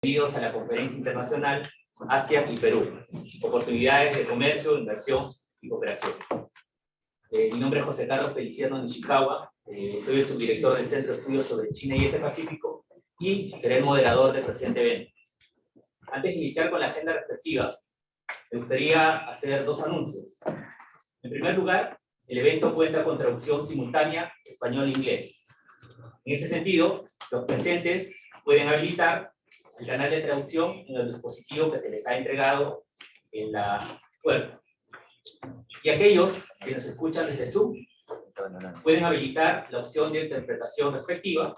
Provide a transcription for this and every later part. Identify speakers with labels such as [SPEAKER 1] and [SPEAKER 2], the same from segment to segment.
[SPEAKER 1] Bienvenidos a la Conferencia Internacional ASEAN y PERÚ, Oportunidades de comercio, inversión y cooperación. Mi nombre es José Carlos Feliciano Nishikawa, soy el subdirector del Centro de Estudios sobre China y Asia-Pacífico y seré el moderador del presente evento. Antes de iniciar con la agenda respectiva, me gustaría hacer dos anuncios. En primer lugar, el evento cuenta con traducción simultánea español-inglés. En ese sentido, los presentes pueden habilitar el canal de traducción en el dispositivo que se les ha entregado en la web. Y aquellos que nos escuchan desde Zoom pueden habilitar la opción de interpretación respectiva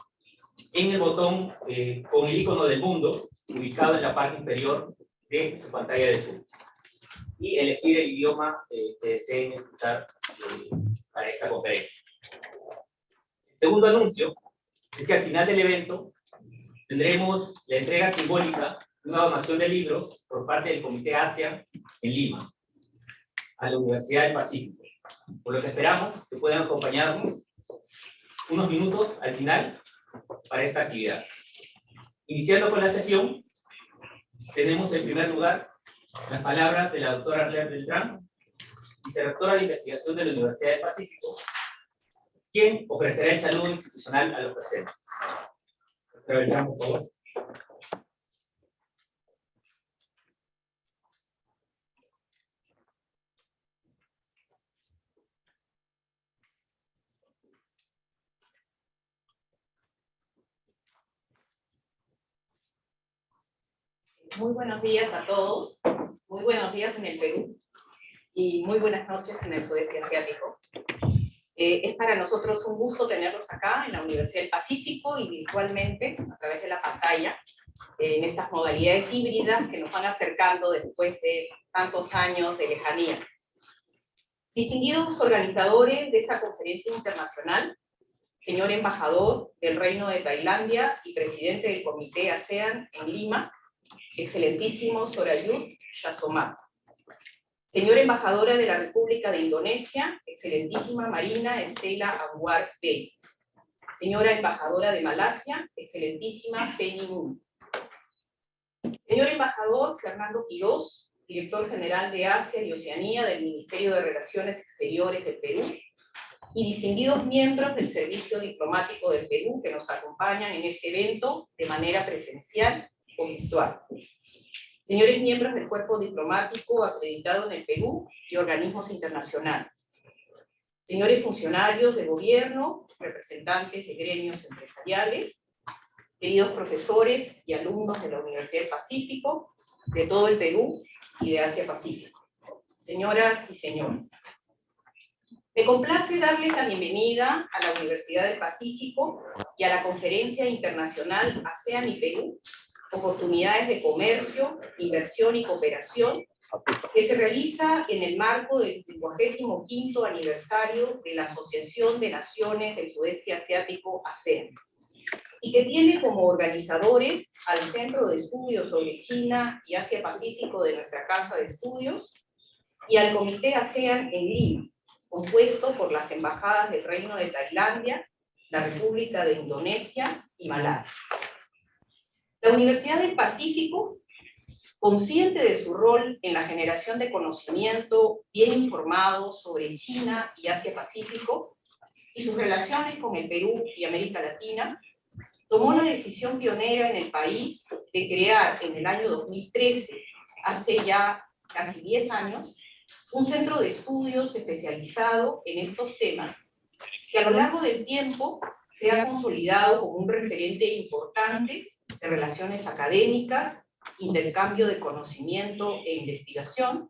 [SPEAKER 1] en el botón con el icono del mundo ubicado en la parte inferior de su pantalla de Zoom y elegir el idioma que deseen escuchar para esta conferencia. El segundo anuncio es que al final del evento tendremos la entrega simbólica de una donación de libros por parte del Comité ASEAN en Lima, a la Universidad del Pacífico. Por lo que esperamos que puedan acompañarnos unos minutos al final para esta actividad. Iniciando con la sesión, tenemos en primer lugar las palabras de la doctora Claire Beltrán, vicerrectora de investigación de la Universidad del Pacífico, quien ofrecerá el saludo institucional a los presentes. Beltrán, por favor.
[SPEAKER 2] Muy buenos días a todos, muy buenos días en el Perú y muy buenas noches en el sudeste asiático. Es para nosotros un gusto tenerlos acá en la Universidad del Pacífico y virtualmente a través de la pantalla en estas modalidades híbridas que nos van acercando después de tantos años de lejanía. Distinguidos organizadores de esta conferencia internacional, señor embajador del Reino de Tailandia y presidente del Comité ASEAN en Lima, excelentísimo Sorayut Yasomat. Señora embajadora de la República de Indonesia, excelentísima Marina Estela Anwar Bey. Señora embajadora de Malasia, excelentísima Penny Moon. Señor embajador Fernando Quirós, director general de Asia y Oceanía del Ministerio de Relaciones Exteriores de Perú, y distinguidos miembros del Servicio Diplomático del Perú que nos acompañan en este evento de manera presencial o virtual. Señores miembros del cuerpo diplomático acreditado en el Perú y organismos internacionales. Señores funcionarios de gobierno, representantes de gremios empresariales, queridos profesores y alumnos de la Universidad del Pacífico, de todo el Perú y de Asia-Pacífico. Señoras y señores, me complace darles la bienvenida a la Universidad del Pacífico y a la Conferencia Internacional ASEAN y PERÚ, Oportunidades de comercio, inversión y cooperación, que se realiza en el marco del 55º aniversario de la Asociación de Naciones del Sudeste Asiático ASEAN, y que tiene como organizadores al Centro de Estudios sobre China y Asia-Pacífico de nuestra Casa de Estudios y al Comité ASEAN en Lima, compuesto por las embajadas del Reino de Tailandia, la República de Indonesia y Malasia. La Universidad del Pacífico, consciente de su rol en la generación de conocimiento bien informado sobre China y Asia-Pacífico y sus relaciones con el Perú y América Latina, tomó la decisión pionera en el país de crear en el año 2013, hace ya casi 10 años, un centro de estudios especializado en estos temas, que a lo largo del tiempo se ha consolidado como un referente importante de relaciones académicas, intercambio de conocimiento e investigación,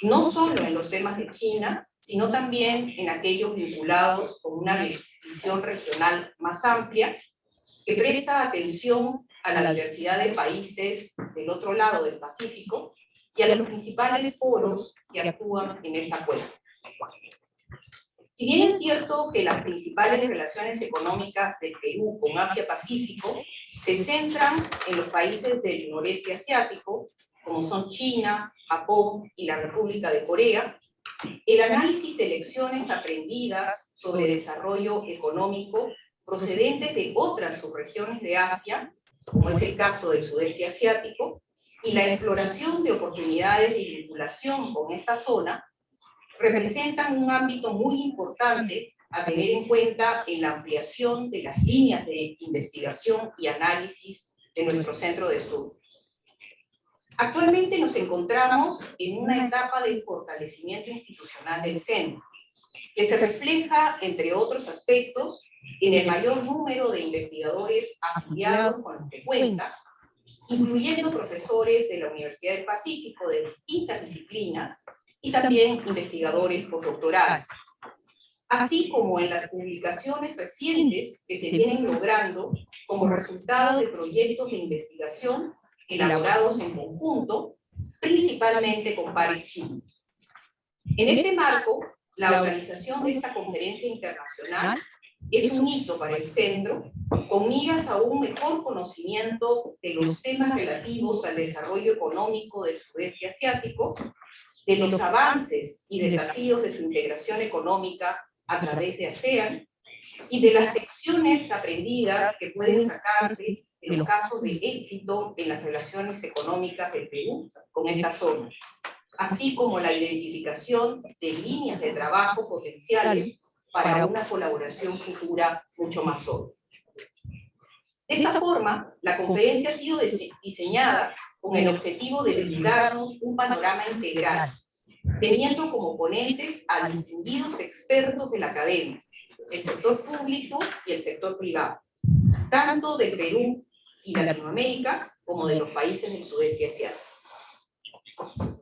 [SPEAKER 2] no solo en los temas de China, sino también en aquellos vinculados con una visión regional más amplia, que presta atención a la diversidad de países del otro lado del Pacífico y a los principales foros que actúan en esta cuenca. Si bien es cierto que las principales relaciones económicas del Perú con Asia-Pacífico se centran en los países del noreste asiático, como son China, Japón y la República de Corea, el análisis de lecciones aprendidas sobre desarrollo económico procedentes de otras subregiones de Asia como es el caso del sudeste asiático, y la exploración de oportunidades de vinculación con esta zona, representan un ámbito muy importante a tener en cuenta en la ampliación de las líneas de investigación y análisis de nuestro centro de estudios. Actualmente nos encontramos en una etapa de fortalecimiento institucional del centro, que se refleja, entre otros aspectos, en el mayor número de investigadores afiliados con los que cuenta, incluyendo profesores de la Universidad del Pacífico de distintas disciplinas y también investigadores postdoctorales, así como en las publicaciones recientes que se vienen logrando como resultado de proyectos de investigación elaborados en conjunto, principalmente con pares chinos. En este marco, la organización de esta conferencia internacional es un hito para el centro, con miras a un mejor conocimiento de los temas relativos al desarrollo económico del sudeste asiático, de los avances y desafíos de su integración económica a través de ASEAN, y de las lecciones aprendidas que pueden sacarse de los casos de éxito en las relaciones económicas del Perú con esta zona, así como la identificación de líneas de trabajo potenciales para una colaboración futura mucho más sólida. De esta forma, la conferencia ha sido diseñada con el objetivo de brindarnos un panorama integral, teniendo como ponentes a distinguidos expertos de la academia, el sector público y el sector privado, tanto de Perú y Latinoamérica como de los países del sudeste asiático.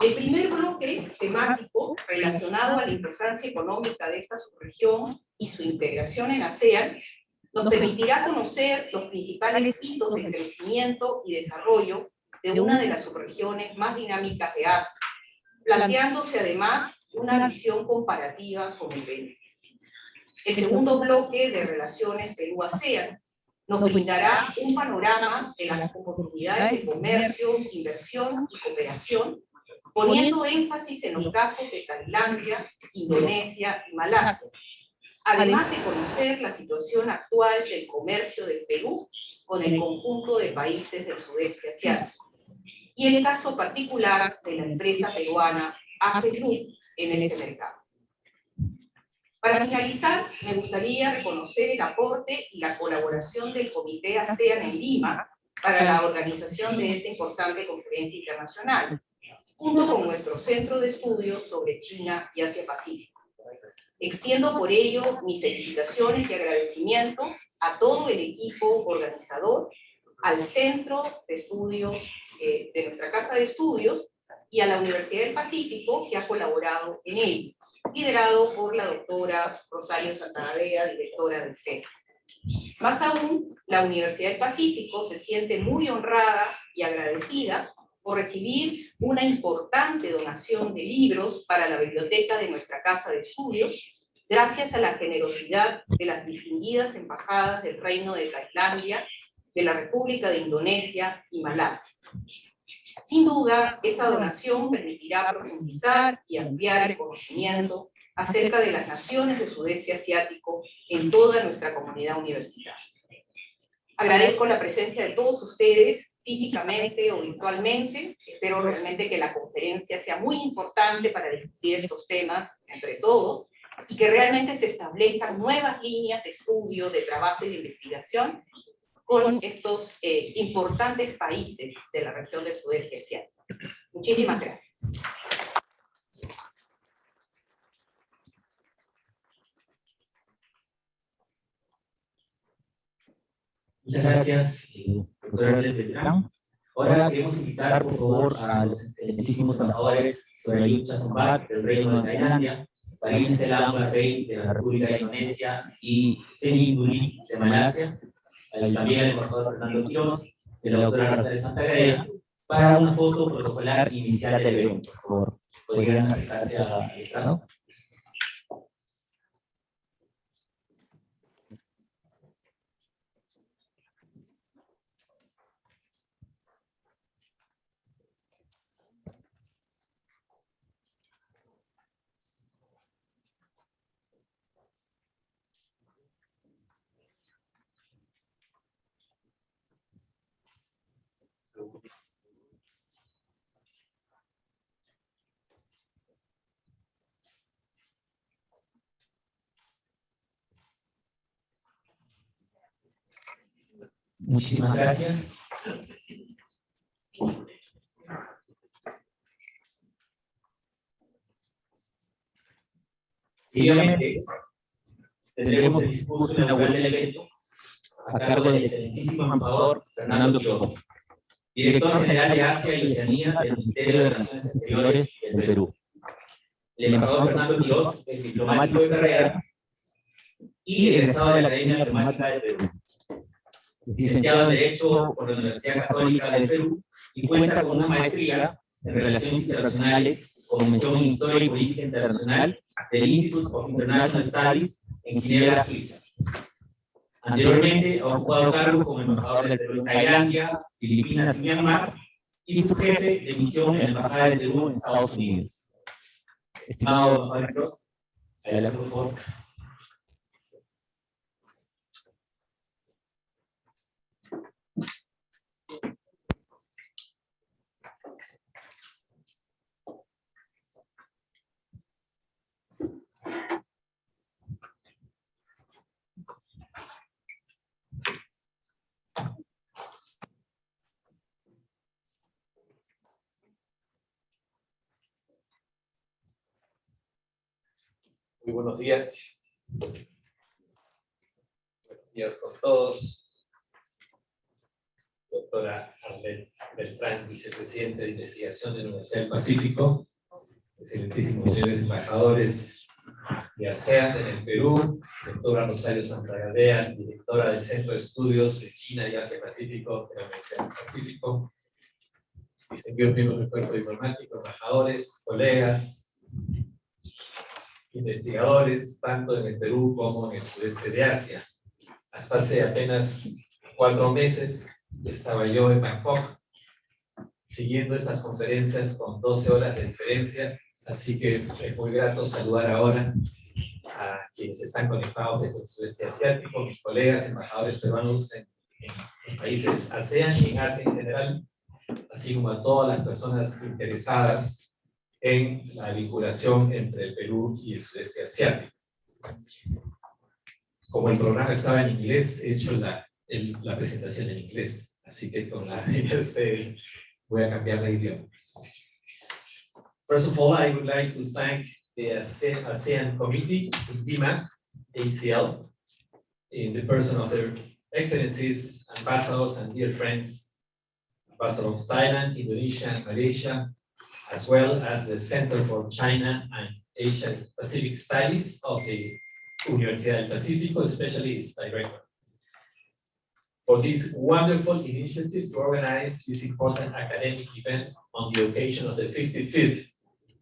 [SPEAKER 2] El primer bloque temático relacionado a la importancia económica de esta subregión y su integración en ASEAN nos permitirá conocer los principales hitos de crecimiento y desarrollo de una de las subregiones más dinámicas de Asia, planteándose además una visión comparativa con el Perú. El segundo bloque de relaciones Perú-ASEAN nos brindará un panorama de las oportunidades de comercio, inversión y cooperación, poniendo énfasis en los casos de Tailandia, Indonesia y Malasia, además de conocer la situación actual del comercio del Perú con el conjunto de países del sudeste asiático, y el caso particular de la empresa peruana Apec en este mercado. Para finalizar, me gustaría reconocer el aporte y la colaboración del Comité ASEAN en Lima para la organización de esta importante conferencia internacional, junto con nuestro Centro de Estudios sobre China y Asia-Pacífico. Extiendo por ello mis felicitaciones y agradecimiento a todo el equipo organizador, al Centro de Estudios de nuestra Casa de Estudios y a la Universidad del Pacífico, que ha colaborado en ello, liderado por la doctora Rosario Santadea, directora del centro. Más aún, la Universidad del Pacífico se siente muy honrada y agradecida por recibir una importante donación de libros para la biblioteca de nuestra Casa de Estudios, gracias a la generosidad de las distinguidas embajadas del Reino de Tailandia, de la República de Indonesia y Malasia. Sin duda, esta donación permitirá profundizar y ampliar el conocimiento acerca de las naciones del sudeste asiático en toda nuestra comunidad universitaria. Agradezco la presencia de todos ustedes, físicamente o virtualmente. Espero realmente que la conferencia sea muy importante para discutir estos temas entre todos y que realmente se establezcan nuevas líneas de estudio, de trabajo y de investigación con estos importantes países de la región del sudeste asiático. Muchísimas gracias.
[SPEAKER 1] Muchas gracias, doctora Beltrán. Ahora queremos invitar, por favor, a los excelentísimos embajadores sobre Yucha Sombat del Reino de Tailandia, Parin Estelang Lafey de la República de Indonesia y Feni Duli de Malasia, también al embajador Fernando Quiroz de la doctora Rosario Santagaya, para una foto protocolar inicial del evento. Por favor, podrían acercarse al estrado. Muchísimas gracias. Seguidamente, tendremos el discurso inaugural del evento a cargo del excelentísimo embajador Fernando Quiroz, director general de Asia y Oceanía del Ministerio de Relaciones Exteriores del Perú. El embajador Fernando Quiroz es diplomático de carrera y egresado de la Academia Diplomática del Perú. Licenciado en Derecho por la Universidad Católica del Perú y cuenta con una maestría en Relaciones Internacionales con mención en Historia y Política Internacional del Institute of International Studies en Ginebra, Suiza. Anteriormente ha ocupado cargos como embajador del Perú en Tailandia, Filipinas y Myanmar, y su jefe de misión en la Embajada del Perú en Estados Unidos. Estimado embajador Quiroz, adelante por favor.
[SPEAKER 3] Muy buenos días. Buenos días con todos. Doctora Arlet Beltrán, vicepresidente de investigación de la Universidad del Pacífico. Excelentísimos señores embajadores de ASEAN en el Perú. Doctora Rosario Santagaldea, directora del Centro de Estudios de China y Asia Pacífico de la Universidad del Pacífico. Distinguidos miembros del cuerpo diplomático, embajadores, colegas, investigadores, tanto en el Perú como en el sudeste de Asia. Hasta hace apenas 4 meses estaba yo en Bangkok, siguiendo estas conferencias con 12 horas de diferencia, así que es muy grato saludar ahora a quienes están conectados desde el sudeste asiático, mis colegas embajadores peruanos en países ASEAN y en Asia en general, así como a todas las personas interesadas en la vinculación entre el Perú y el sudeste asiático. Como el programa estaba en inglés, he hecho la presentación en inglés, así que con la ayuda de ustedes voy a cambiar de idioma. First of all, I would like to thank the ASEAN Committee, BIMA, ACL, in the person of their excellencies, ambassadors and dear friends, Ambassador of Thailand, Indonesia and Malaysia, as well as the Center for China and Asia Pacific Studies of the Universidad del Pacífico, especially its director, for this wonderful initiative to organize this important academic event on the occasion of the 55th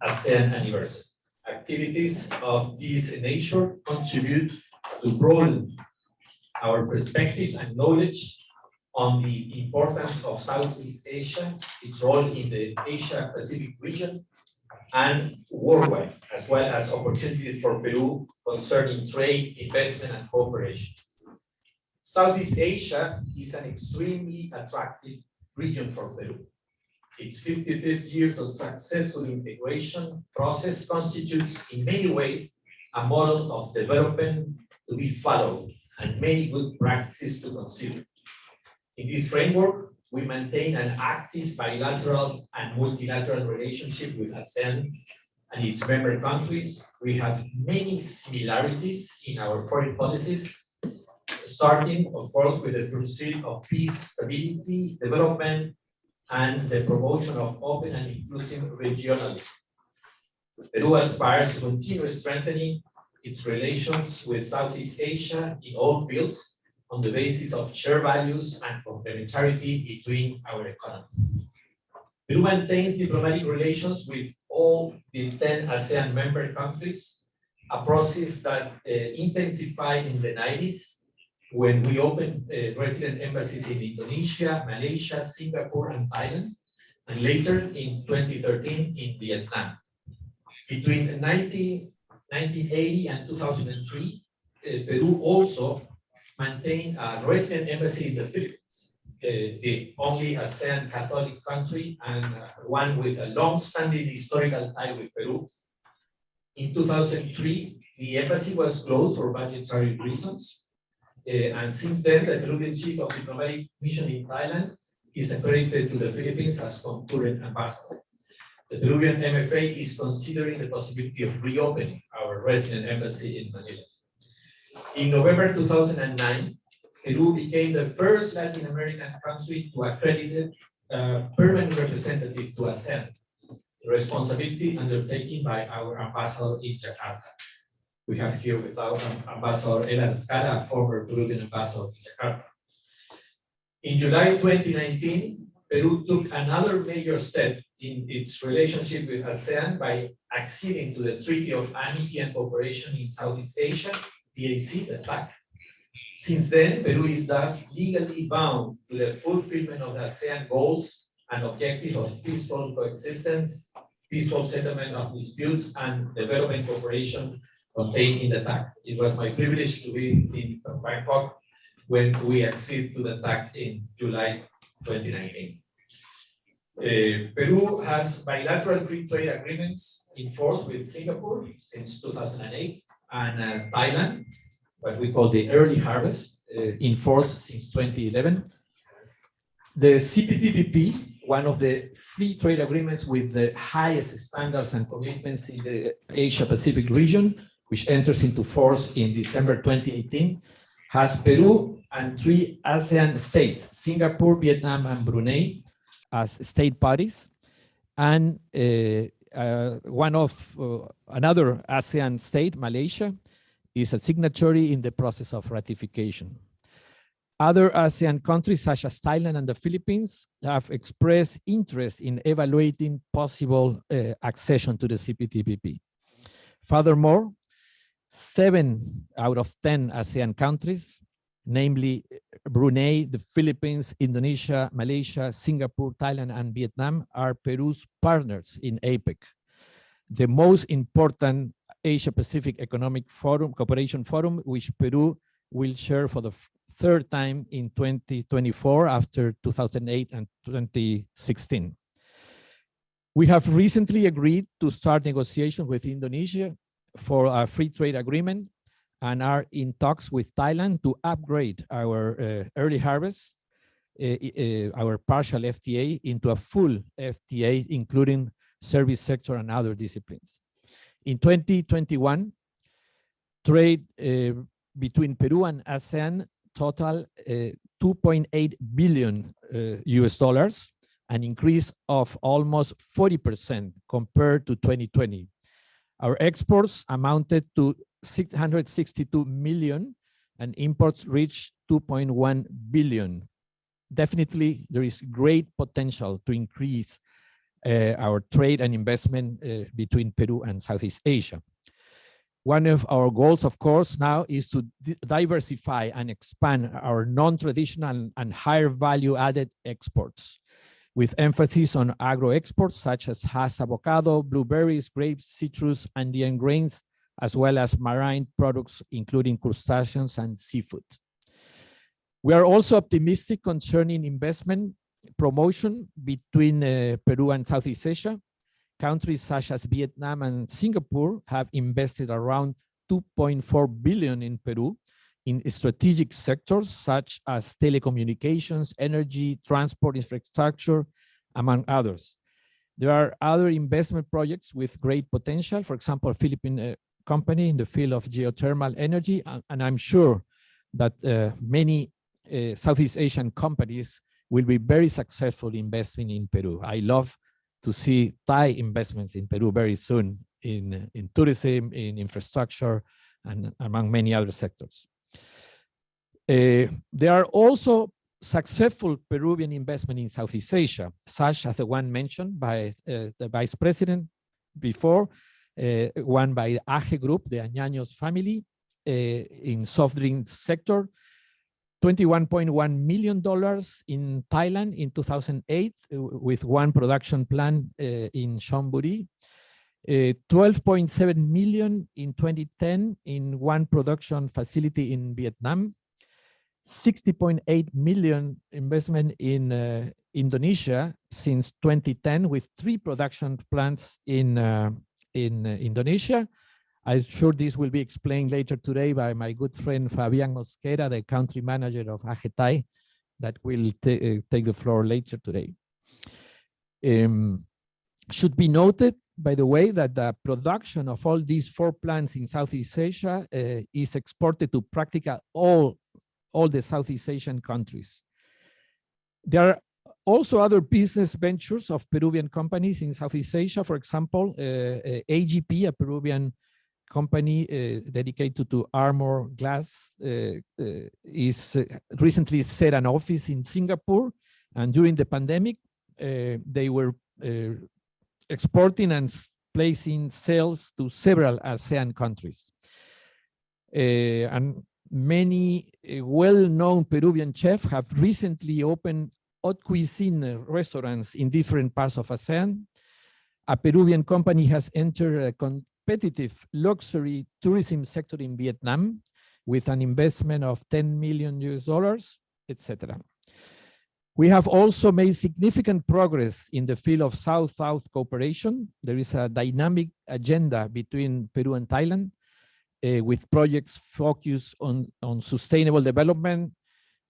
[SPEAKER 3] ASEAN anniversary. Activities of this nature contribute to broaden our perspective and knowledge on the importance of Southeast Asia, its role in the Asia-Pacific region, and worldwide, as well as opportunities for Peru concerning trade, investment, and cooperation. Southeast Asia is an extremely attractive region for Peru. Its 55th years of successful integration process constitutes in many ways a model of development to be followed and many good practices to consider. In this framework, we maintain an active bilateral and multilateral relationship with ASEAN and its member countries. We have many similarities in our foreign policies, starting, of course, with the pursuit of peace, stability, development, and the promotion of open and inclusive regionalism. Peru aspires to continue strengthening its relations with Southeast Asia in all fields, on the basis of shared values and complementarity between our economies. Peru maintains diplomatic relations with all the 10 ASEAN member countries, a process that intensified in the 90s when we opened resident embassies in Indonesia, Malaysia, Singapore, and Thailand, and later in 2013 in Vietnam. Between 1980 and 2003, Peru also maintained a resident embassy in the Philippines, the only ASEAN Catholic country and one with a long-standing historical tie with Peru. In 2003, the embassy was closed for budgetary reasons, and since then, the Peruvian chief of diplomatic mission in Thailand is accredited to the Philippines as concurrent ambassador. The Peruvian MFA is considering the possibility of reopening our resident embassy in Manila. In November 2009, Peru became the first Latin American country to accredit a permanent representative to ASEAN, a responsibility undertaken by our ambassador in Jakarta. We have here with our Ambassador Ela Escala, former Peruvian ambassador to Jakarta. In July 2019, Peru took another major step in its relationship with ASEAN by acceding to the Treaty of Amity and Cooperation in Southeast Asia, TAC, the TAC. Since then, Peru is thus legally bound to the fulfillment of the ASEAN goals and objective of peaceful coexistence, peaceful settlement of disputes, and development cooperation contained in the TAC. It was my privilege to be in Bangkok when we acceded to the TAC in July 2019. Peru has bilateral free trade agreements in force with Singapore since 2008 and Thailand, what we call the early harvest, in force since 2011. The CPTPP, one of the free trade agreements with the highest standards and commitments in the Asia-Pacific region, which enters into force in December 2018, has Peru and 3 ASEAN states, Singapore, Vietnam, and Brunei, as state parties, and another ASEAN state, Malaysia, is a signatory in the process of ratification. Other ASEAN countries, such as Thailand and the Philippines, have expressed interest in evaluating possible accession to the CPTPP. Furthermore, 7 out of 10 ASEAN countries, namely Brunei, the Philippines, Indonesia, Malaysia, Singapore, Thailand, and Vietnam, are Peru's partners in Apec, the most important Asia-Pacific Economic Forum, Cooperation Forum, which Peru will chair for the 3rd time in 2024 after 2008 and 2016. We have recently agreed to start negotiations with Indonesia for a free trade agreement and are in talks with Thailand to upgrade our early harvest, our partial FTA, into a full FTA, including service sector and other disciplines. In 2021, trade between Peru and ASEAN total $2.8 billion US, an increase of almost 40% compared to 2020. Our exports amounted to 662 million and imports reached 2.1 billion. Definitely, there is great potential to increase our trade and investment between Peru and Southeast Asia. One of our goals, of course, now is to diversify and expand our non-traditional and higher value-added exports, with emphasis on agro exports such as Hass avocado, blueberries, grapes, citrus, Andean grains, as well as marine products, including crustaceans and seafood. We are also optimistic concerning investment promotion between Peru and Southeast Asia. Countries such as Vietnam and Singapore have invested around 2.4 billion in Peru in strategic sectors such as telecommunications, energy, transport infrastructure, among others. There are other investment projects with great potential, for example, a Philippine company in the field of geothermal energy, and I'm sure that many Southeast Asian companies will be very successful investing in Peru. I love to see Thai investments in Peru very soon in tourism, in infrastructure, and among many other sectors. There are also successful Peruvian investment in Southeast Asia, such as the one mentioned by the Vice President before, one by AGE Group, the Añaños family, in soft drinks sector, $21.1 million in Thailand in 2008 with one production plant in Chonburi, 12.7 million in 2010 in one production facility in Vietnam, 60.8 million investment in Indonesia since 2010 with 3 production plants in Indonesia,
[SPEAKER 4] I'm sure this will be explained later today by my good friend Fabián Mosquera, the country manager of AGETAI, that will take the floor later today. Should be noted, by the way, that the production of all these 4 plants in Southeast Asia is exported to practically all the Southeast Asian countries. There are also other business ventures of Peruvian companies in Southeast Asia. For example, AGP, a Peruvian company dedicated to armor glass, is recently set an office in Singapore, and during the pandemic, they were exporting and placing sales to several ASEAN countries. And many well-known Peruvian chefs have recently opened haute cuisine restaurants in different parts of ASEAN. A Peruvian company has entered a competitive luxury tourism sector in Vietnam with an investment of $10 million, etc. We have also made significant progress in the field of South-South cooperation. There is a dynamic agenda between Peru and Thailand with projects focused on sustainable development,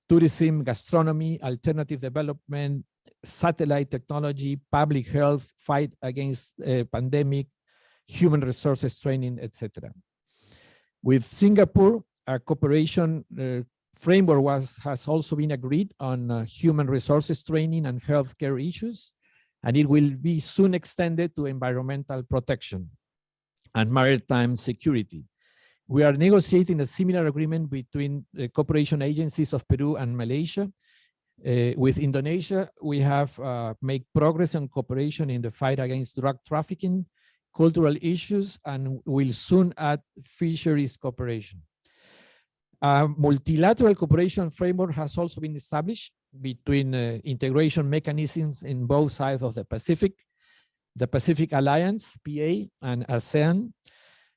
[SPEAKER 4] tourism, gastronomy, alternative development, satellite technology, public health, fight against pandemic, human resources training, etc. With Singapore, a cooperation framework has also been agreed on human resources training and healthcare issues, and it will be soon extended to environmental protection and maritime security. We are negotiating a similar agreement between the cooperation agencies of Peru and Malaysia. With Indonesia, we have made progress on cooperation in the fight against drug trafficking, cultural issues, and will soon add fisheries cooperation. A multilateral cooperation framework has also been established between integration mechanisms in both sides of the Pacific Alliance, PA, and ASEAN.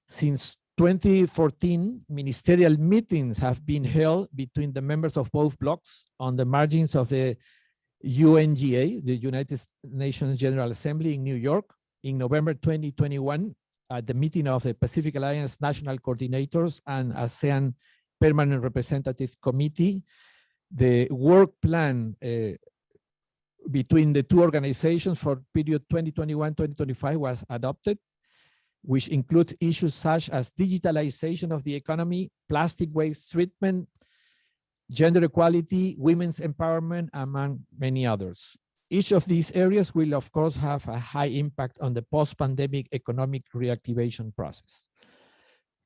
[SPEAKER 4] Since 2014, ministerial meetings have been held between the members of both blocs on the margins of the UNGA, the United Nations General Assembly in New York. In November 2021, at the meeting of the Pacific Alliance National Coordinators and ASEAN Permanent Representative Committee, the work plan between the two organizations for period 2021-2025 was adopted, which includes issues such as digitalization of the economy, plastic waste treatment, gender equality, women's empowerment, among many others. Each of these areas will, of course, have a high impact on the post-pandemic economic reactivation process.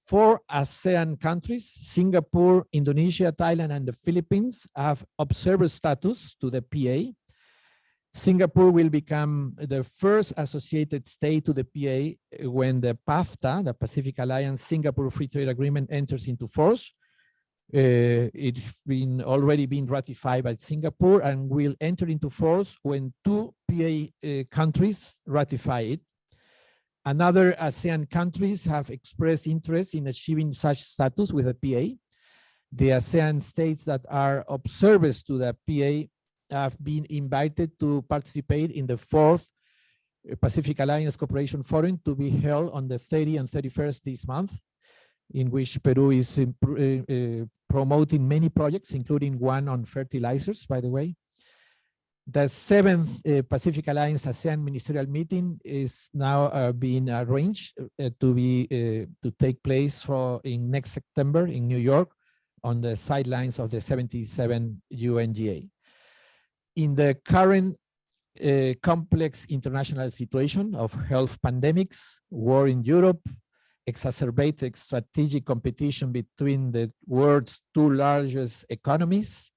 [SPEAKER 4] 4 ASEAN countries, Singapore, Indonesia, Thailand, and the Philippines, have observer status to the PA. Singapore will become the first associated state to the PA when the PAFTA, the Pacific Alliance Singapore Free Trade Agreement, enters into force. It's already been ratified by Singapore and will enter into force when 2 PA countries ratify it. Another ASEAN countries have expressed interest in achieving such status with the PA. The ASEAN states that are observers to the PA have been invited to participate in the 4th Pacific Alliance Cooperation Forum to be held on the 30th and 31st this month, in which Peru is promoting many projects, including one on fertilizers, by the way. The 7th Pacific Alliance ASEAN Ministerial Meeting is now being arranged to take place in next September in New York on the sidelines of the 77 UNGA. In the current complex international situation of health pandemics, war in Europe, exacerbated strategic competition between the world's 2 largest economies,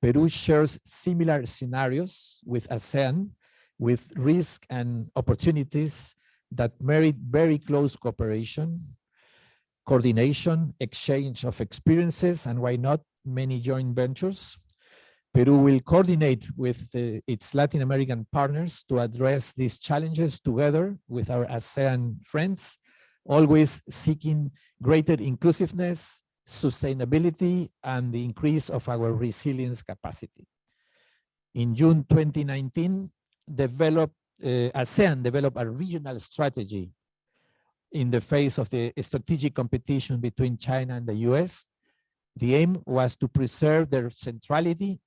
[SPEAKER 4] Peru shares similar scenarios with ASEAN, with risks and opportunities that merit very close cooperation, coordination, exchange of experiences, and why not many joint ventures. Peru will coordinate with its Latin American partners to address these challenges together with our ASEAN friends, always seeking greater inclusiveness, sustainability, and the increase of our resilience capacity. In June 2019, ASEAN developed a regional strategy in the face of the strategic competition between China and the US. The aim was to preserve their centrality,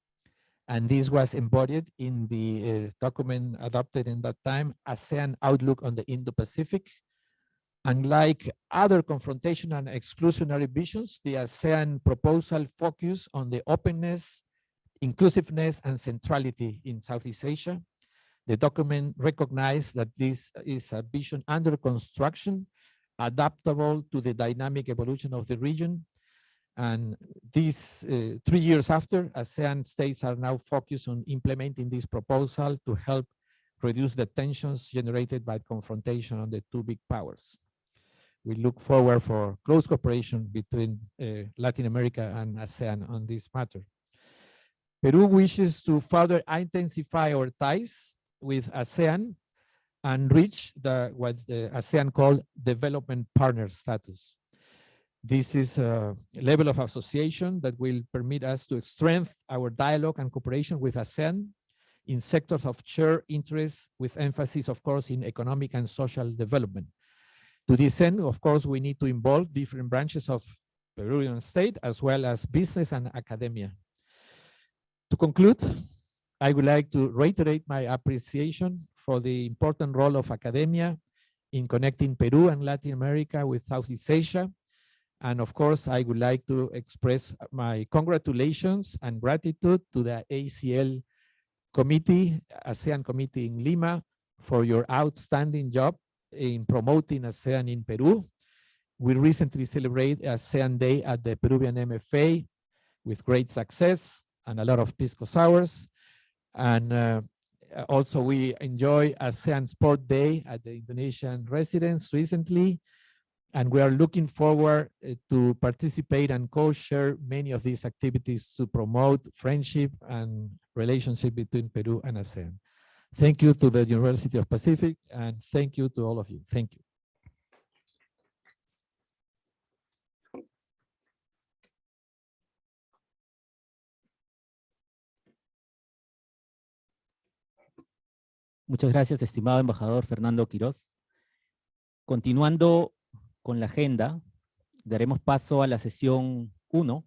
[SPEAKER 4] and this was embodied in the document adopted in that time, ASEAN Outlook on the Indo-Pacific. Unlike other confrontational and exclusionary visions, the ASEAN proposal focused on the openness, inclusiveness, and centrality in Southeast Asia. The document recognized that this is a vision under construction, adaptable to the dynamic evolution of the region. And these 3 years after, ASEAN states are now focused on implementing this proposal to help reduce the tensions generated by confrontation on the two big powers. We look forward for close cooperation between Latin America and ASEAN on this matter. Peru wishes to further intensify our ties with ASEAN and reach what the ASEAN called development partner status. This is a level of association that will permit us to strengthen our dialogue and cooperation with ASEAN in sectors of shared interest, with emphasis, of course, in economic and social development. To this end, of course, we need to involve different branches of Peruvian state, as well as business and academia. To conclude, I would like to reiterate my appreciation for the important role of academia in connecting Peru and Latin America with Southeast Asia. And of course, I would like to express my congratulations and gratitude to the ACL committee, ASEAN committee in Lima, for your outstanding job in promoting ASEAN in Peru. We recently celebrated ASEAN Day at the Peruvian MFA with great success and a lot of pisco sours. And also we enjoy ASEAN Sport Day at the Indonesian residence recently. And we are looking forward to participate and co-share many of these activities to promote friendship and relationship between Peru and ASEAN. Thank you to the University of Pacific, and thank you to all of you. Thank you.
[SPEAKER 5] Muchas gracias, estimado embajador Fernando Quiroz. Continuando con la agenda, daremos paso a la sesión 1,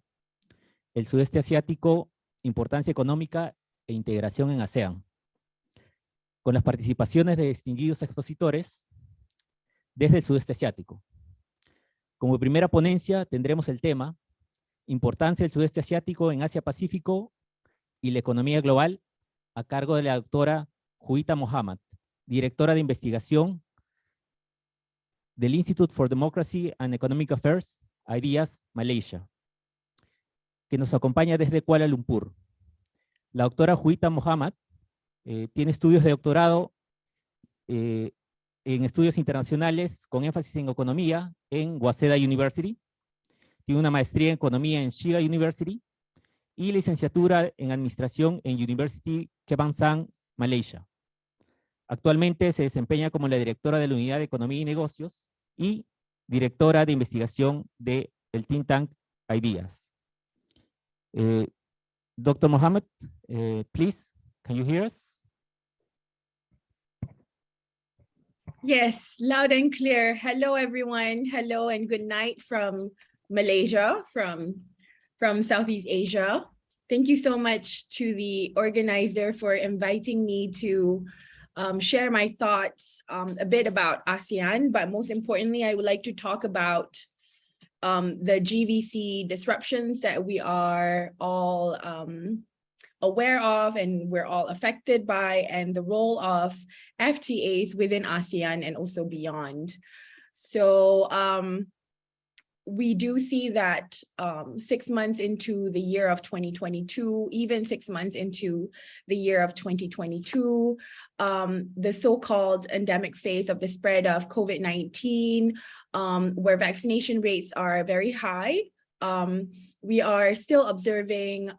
[SPEAKER 5] el sudeste asiático, importancia económica e integración en ASEAN, con las participaciones de distinguidos expositores desde el sudeste asiático. Como primera ponencia tendremos el tema Importancia del sudeste asiático en Asia-Pacífico y la economía global, a cargo de la doctora Juita Mohammad, directora de investigación del Institute for Democracy and Economic Affairs, Ideas, Malaysia, que nos acompaña desde Kuala Lumpur. La doctora Juita Mohammad tiene estudios de doctorado en estudios internacionales con énfasis en economía en Waseda University, tiene una maestría en economía en Shiga University y licenciatura en administración en University Kebangsaan, Malaysia. Actualmente se desempeña como la directora de la Unidad de Economía y Negocios y directora de investigación del think tank Ideas. Dr. Mohammad, please, can you hear us?
[SPEAKER 6] Yes, loud and clear. Hello, everyone. Hello and good night from Malaysia, from Southeast Asia. Thank you so much to the organizer for inviting me to share my thoughts a bit about ASEAN, but most importantly, I would like to talk about the GVC disruptions that we are all aware of and we're all affected by, and the role of FTAs within ASEAN and also beyond. So we do see that 6 months into the year of 2022, even 6 months into the year of 2022, the so-called endemic phase of the spread of COVID-19, where vaccination rates are very high, we are still observing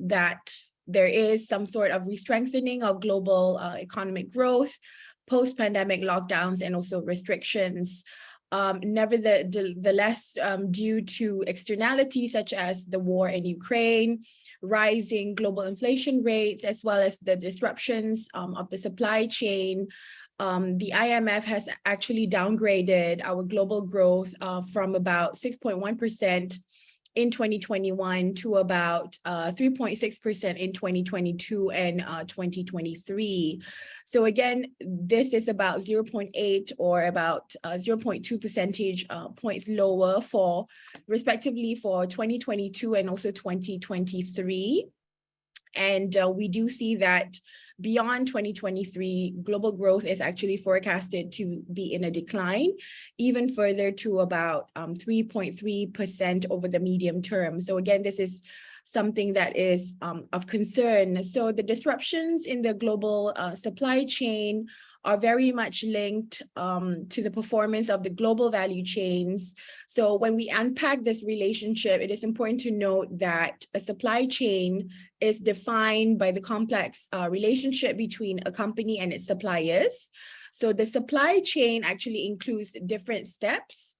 [SPEAKER 6] that there is some sort of re-strengthening of global economic growth, post-pandemic lockdowns, and also restrictions. Nevertheless, due to externalities such as the war in Ukraine, rising global inflation rates, as well as the disruptions of the supply chain, the IMF has actually downgraded our global growth from about 6.1% in 2021 to about 3.6% in 2022 and 2023. So again, this is about 0.8 or about 0.2 percentage points lower for respectively for 2022 and also 2023. And we do see that beyond 2023, global growth is actually forecasted to be in a decline, even further to about 3.3% over the medium term. So again, this is something that is of concern. So the disruptions in the global supply chain are very much linked to the performance of the global value chains. So when we unpack this relationship, it is important to note that a supply chain is defined by the complex relationship between a company and its suppliers. So the supply chain actually includes different steps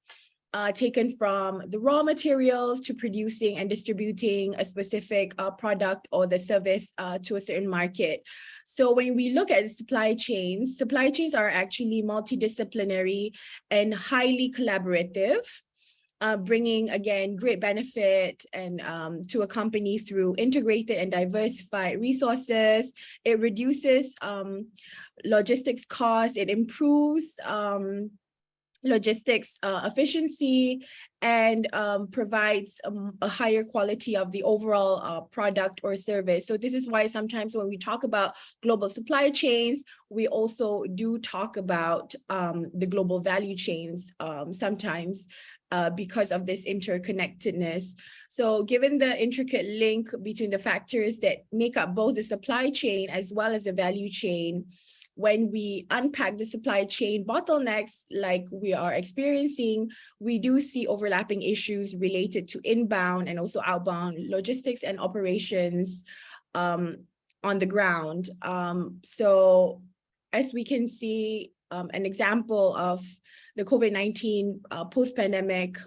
[SPEAKER 6] taken from the raw materials to producing and distributing a specific product or the service to a certain market. So when we look at supply chains are actually multidisciplinary and highly collaborative, bringing, again, great benefit and to a company through integrated and diversified resources. It reduces logistics costs, it improves logistics efficiency, and provides a higher quality of the overall product or service. So this is why sometimes when we talk about global supply chains, we also do talk about the global value chains sometimes because of this interconnectedness. So given the intricate link between the factors that make up both the supply chain as well as the value chain, when we unpack the supply chain bottlenecks like we are experiencing, we do see overlapping issues related to inbound and also outbound logistics and operations on the ground. So as we can see, an example of the COVID-19 post-pandemic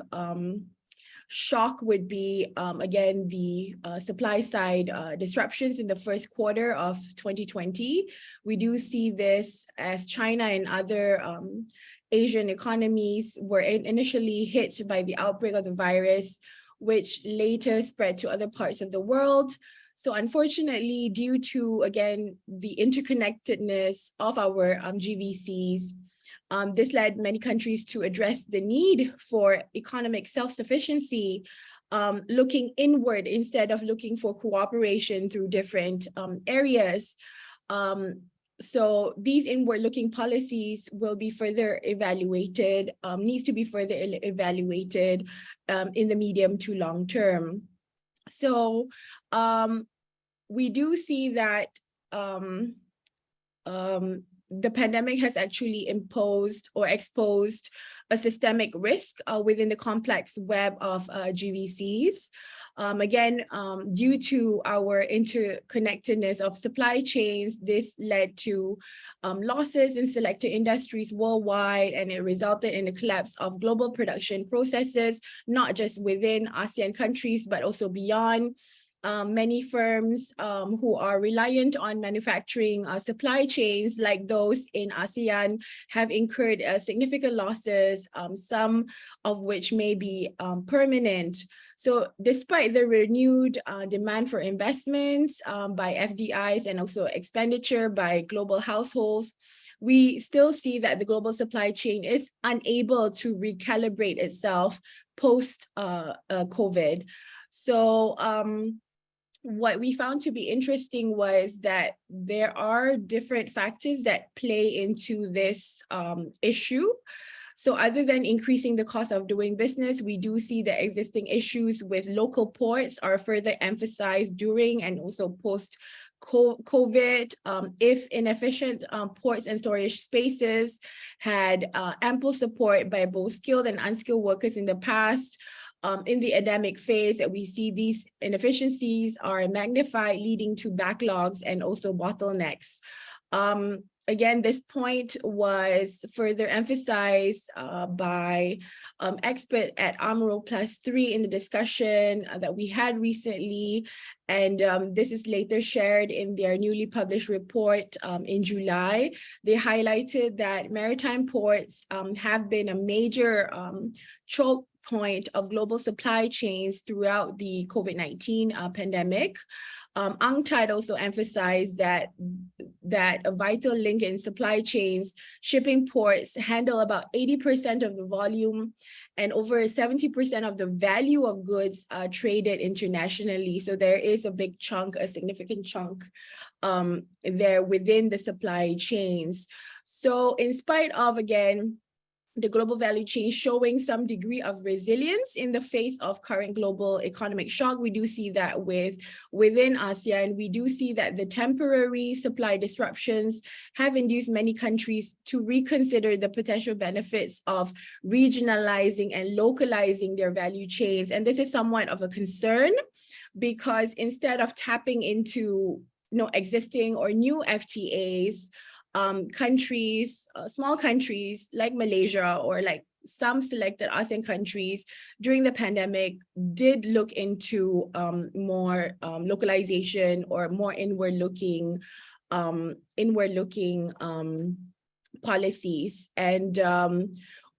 [SPEAKER 6] shock would be, again, the supply side disruptions in the first quarter of 2020. We do see this as China and other Asian economies were initially hit by the outbreak of the virus, which later spread to other parts of the world. So unfortunately, due to, again, the interconnectedness of our GVCs, this led many countries to address the need for economic self-sufficiency, looking inward instead of looking for cooperation through different areas. So these inward-looking policies will be further evaluated, needs to be further evaluated in the medium to long term. So we do see that the pandemic has actually imposed or exposed a systemic risk within the complex web of GVCs. Again, due to our interconnectedness of supply chains, this led to losses in selected industries worldwide, and it resulted in the collapse of global production processes, not just within ASEAN countries, but also beyond. Many firms who are reliant on manufacturing supply chains like those in ASEAN have incurred significant losses, some of which may be permanent. So despite the renewed demand for investments by FDIs and also expenditure by global households, we still see that the global supply chain is unable to recalibrate itself post-COVID. So what we found to be interesting was that there are different factors that play into this issue. So other than increasing the cost of doing business, we do see the existing issues with local ports are further emphasized during and also post-COVID. If inefficient ports and storage spaces had ample support by both skilled and unskilled workers in the past, in the endemic phase, we see these inefficiencies are magnified, leading to backlogs and also bottlenecks. Again, this point was further emphasized by expert at AMRO +3 in the discussion that we had recently. And this is later shared in their newly published report in July. They highlighted that maritime ports have been a major choke point of global supply chains throughout the COVID-19 pandemic. UNCTAD also emphasized that a vital link in supply chains, shipping ports handle about 80% of the volume and over 70% of the value of goods traded internationally. So there is a big chunk, a significant chunk there within the supply chains. So in spite of, again, the global value chain showing some degree of resilience in the face of current global economic shock, we do see that within ASEAN, we do see that the temporary supply disruptions have induced many countries to reconsider the potential benefits of regionalizing and localizing their value chains. And this is somewhat of a concern because instead of tapping into existing or new FTAs, countries, small countries like Malaysia or like some selected ASEAN countries during the pandemic did look into more localization or more inward-looking policies. And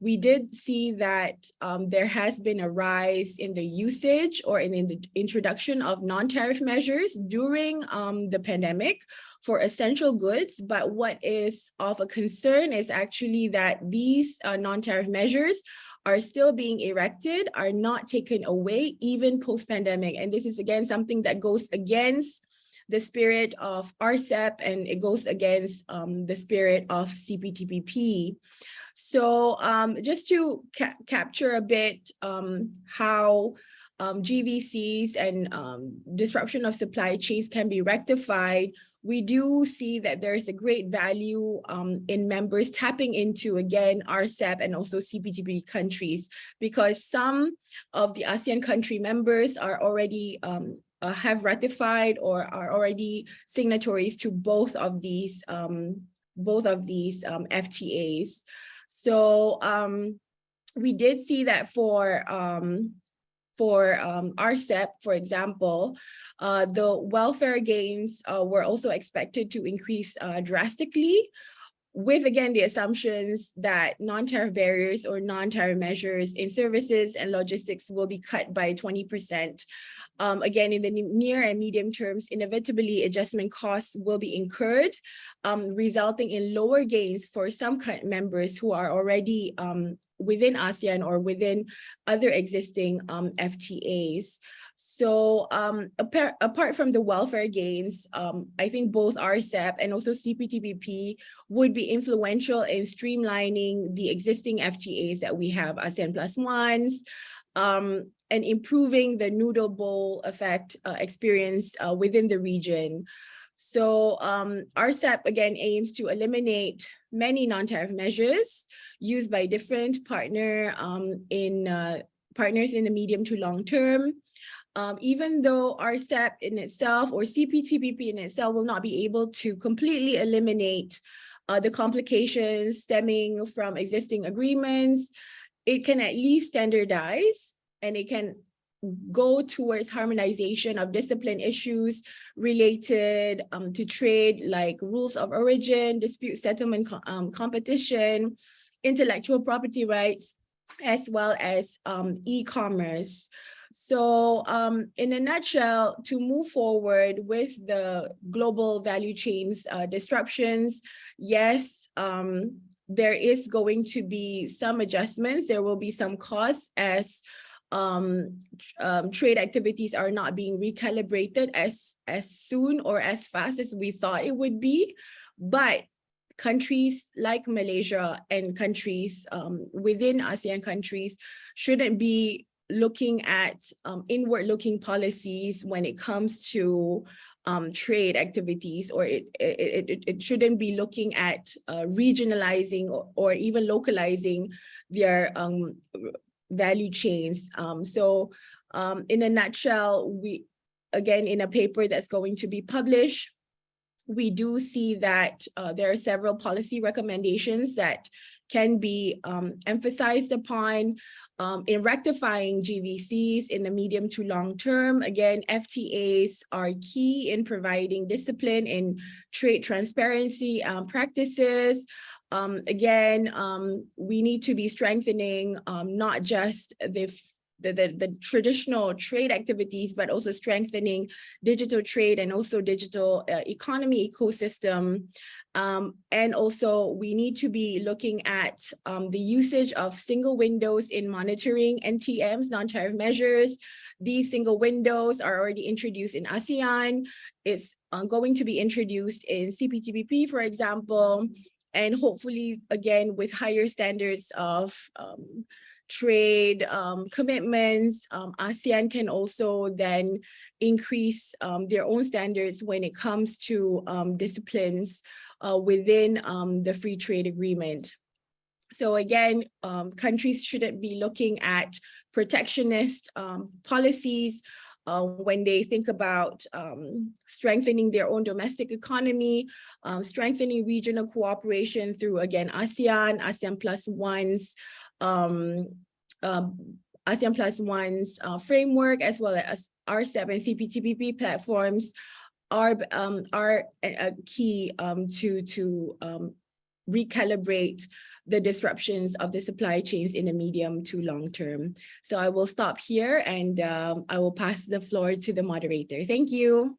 [SPEAKER 6] we did see that there has been a rise in the usage or in the introduction of non-tariff measures during the pandemic for essential goods. But what is of a concern is actually that these non-tariff measures are still being erected, are not taken away even post-pandemic. And this is again something that goes against the spirit of RCEP and it goes against the spirit of CPTPP. So just to capture a bit how GVCs and disruption of supply chains can be rectified, we do see that there's a great value in members tapping into, again, RCEP and also CPTPP countries, because some of the ASEAN country members are already have ratified or are already signatories to both of these FTAs. So we did see that for RCEP, for example, the welfare gains were also expected to increase drastically, with, again, the assumptions that non-tariff barriers or non-tariff measures in services and logistics will be cut by 20%. Again, in the near and medium terms, inevitably adjustment costs will be incurred, resulting in lower gains for some members who are already within ASEAN or within other existing FTAs. So apart from the welfare gains, I think both RCEP and also CPTPP would be influential in streamlining the existing FTAs that we have, ASEAN +1s, and improving the noodle bowl effect experienced within the region. So RCEP, again, aims to eliminate many non-tariff measures used by different partners in the medium to long term. Even though RCEP in itself or CPTPP in itself will not be able to completely eliminate the complications stemming from existing agreements, it can at least standardize and it can go towards harmonization of discipline issues related to trade, like rules of origin, dispute settlement, competition, intellectual property rights, as well as e-commerce. So in a nutshell, to move forward with the global value chains disruptions, yes, there is going to be some adjustments. There will be some costs as trade activities are not being recalibrated as soon or as fast as we thought it would be. But countries like Malaysia and countries within ASEAN countries shouldn't be looking at inward-looking policies when it comes to trade activities, or it shouldn't be looking at regionalizing or even localizing their value chains. So in a nutshell, we, again, in a paper that's going to be published we do see that there are several policy recommendations that can be emphasized upon in rectifying GVCs in the medium to long term. Again, FTAs are key in providing discipline in trade transparency practices. Again, we need to be strengthening not just the traditional trade activities, but also strengthening digital trade and also digital economy ecosystem. And also we need to be looking at the usage of single windows in monitoring NTMs, non-tariff measures. These single windows are already introduced in ASEAN. It's going to be introduced in CPTPP, for example, and hopefully, again, with higher standards of trade commitments, ASEAN can also then increase their own standards when it comes to disciplines within the free trade agreement. So again, countries shouldn't be looking at protectionist policies when they think about strengthening their own domestic economy, strengthening regional cooperation through, again, ASEAN, ASEAN Plus One's ASEAN Plus One's framework, as well as RCEP and CPTPP platforms are a key to recalibrate the disruptions of the supply chains in the medium to long term. So I will stop here and I will pass the floor to the moderator. Thank you.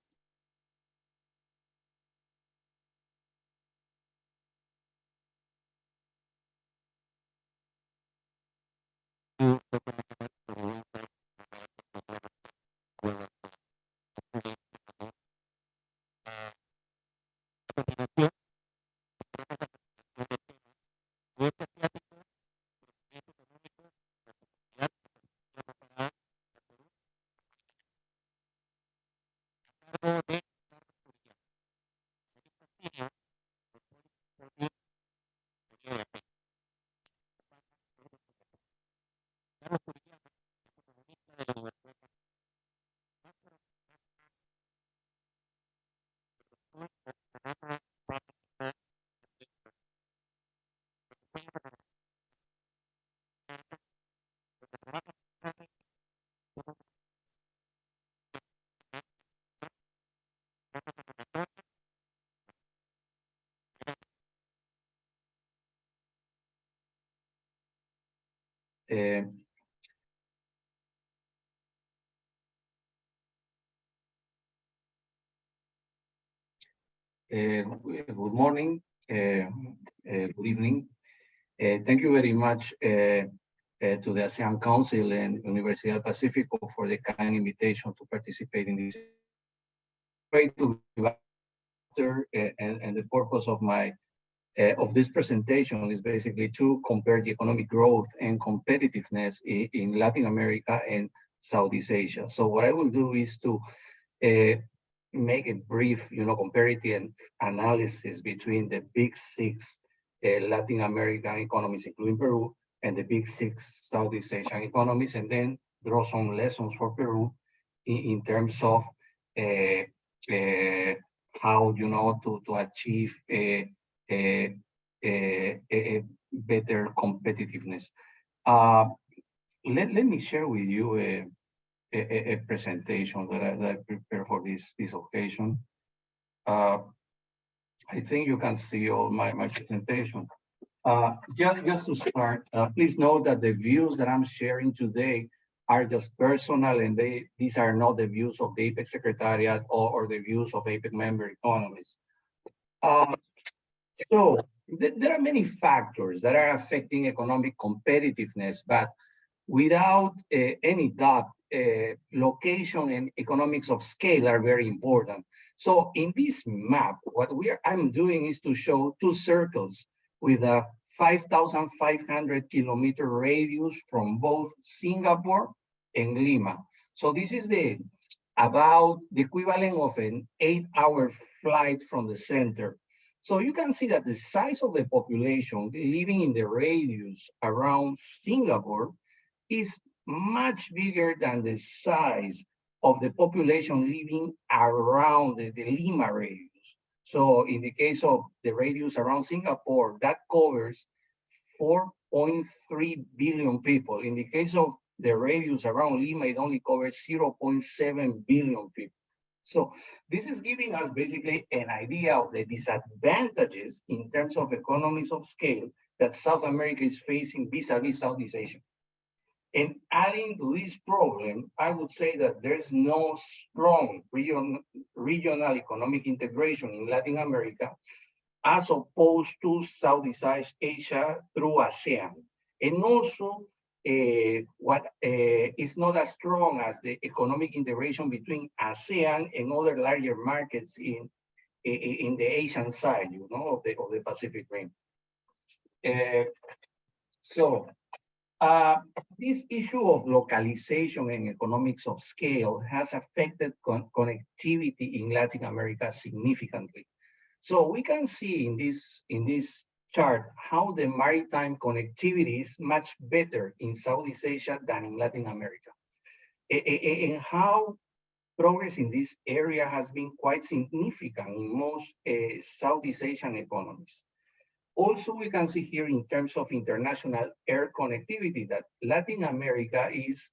[SPEAKER 7] Good morning, good evening. Thank you very much to the ASEAN Council and Universidad Pacífico for the kind invitation to participate in this. Great to be here, and the purpose of this presentation is basically to compare the economic growth and competitiveness in Latin America and Southeast Asia. So what I will do is to make a brief, comparative analysis between the big six Latin American economies, including Peru, and the big six Southeast Asian economies, and then draw some lessons for Peru in terms of how, to achieve a better competitiveness. Let me share with you a presentation that I prepared for this occasion. I think you can see all my presentation. Just to start, please note that the views that I'm sharing today are just personal, and these are not the views of the APEC Secretariat or the views of APEC member economies. So there are many factors that are affecting economic competitiveness, but without any doubt, location and economics of scale are very important. So in this map, what I'm doing is to show two circles with a 5,500 kilometer radius from both Singapore and Lima. So this is about the equivalent of an 8-hour flight from the center. So you can see that the size of the population living in the radius around Singapore is much bigger than the size of the population living around the Lima radius. So in the case of the radius around Singapore, that covers 4.3 billion people. In the case of the radius around Lima, it only covers 0.7 billion people. So this is giving us basically an idea of the disadvantages in terms of economies of scale that South America is facing vis-a-vis Southeast Asia. And adding to this problem, I would say that there's no strong regional economic integration in Latin America as opposed to Southeast Asia through ASEAN. And also, what is not as strong as the economic integration between ASEAN and other larger markets in the Asian side, you know, of the Pacific Rim. This issue of localization and economics of scale has affected connectivity in Latin America significantly. So we can see in this chart how the maritime connectivity is much better in Southeast Asia than in Latin America, and how progress in this area has been quite significant in most Southeast Asian economies. Also, we can see here in terms of international air connectivity that Latin America is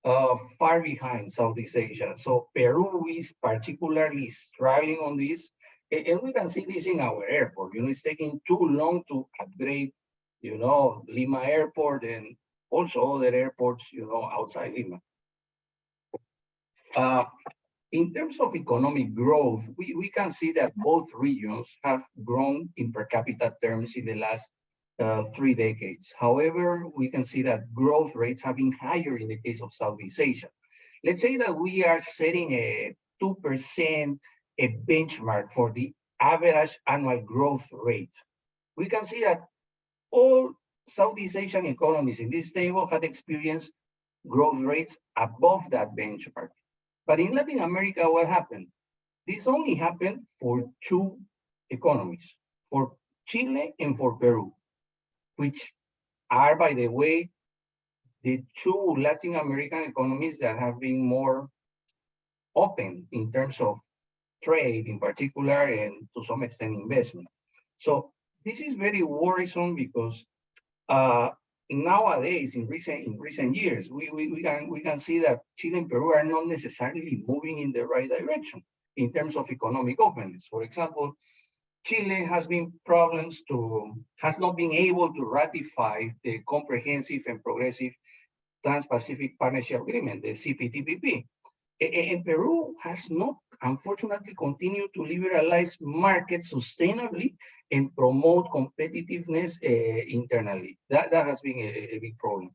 [SPEAKER 7] far behind Southeast Asia. So Peru is particularly struggling on this. And we can see this in our airport. You know, it's taking too long to upgrade, you know, Lima Airport and also other airports, you know, outside Lima. In terms of economic growth, we can see that both regions have grown in per capita terms in the last 3 decades. However, we can see that growth rates have been higher in the case of Southeast Asia. Let's say that we are setting a 2% a benchmark for the average annual growth rate. We can see that all Southeast Asian economies in this table had experienced growth rates above that benchmark. But in Latin America, what happened? This only happened for 2 economies, for Chile and for Peru, which are, by the way, the 2 Latin American economies that have been more open in terms of trade in particular, and to some extent investment. So this is very worrisome because nowadays, in recent years, we can see that Chile and Peru are not necessarily moving in the right direction in terms of economic openness. For example, Chile has not been able to ratify the Comprehensive and Progressive Trans-Pacific Partnership Agreement, the CPTPP. And Peru has not, unfortunately, continued to liberalize markets sustainably and promote competitiveness internally. That has been a big problem.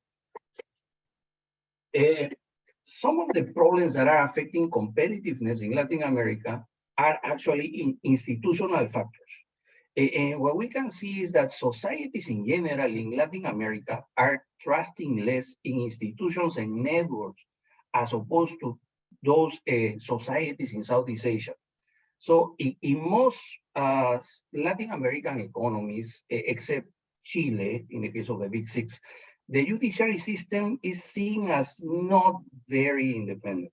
[SPEAKER 7] Some of the problems that are affecting competitiveness in Latin America are actually institutional factors. And what we can see is that societies in general in Latin America are trusting less in institutions and networks as opposed to those societies in Southeast Asia. So in most Latin American economies, except Chile, in the case of the Big Six, the judiciary system is seen as not very independent.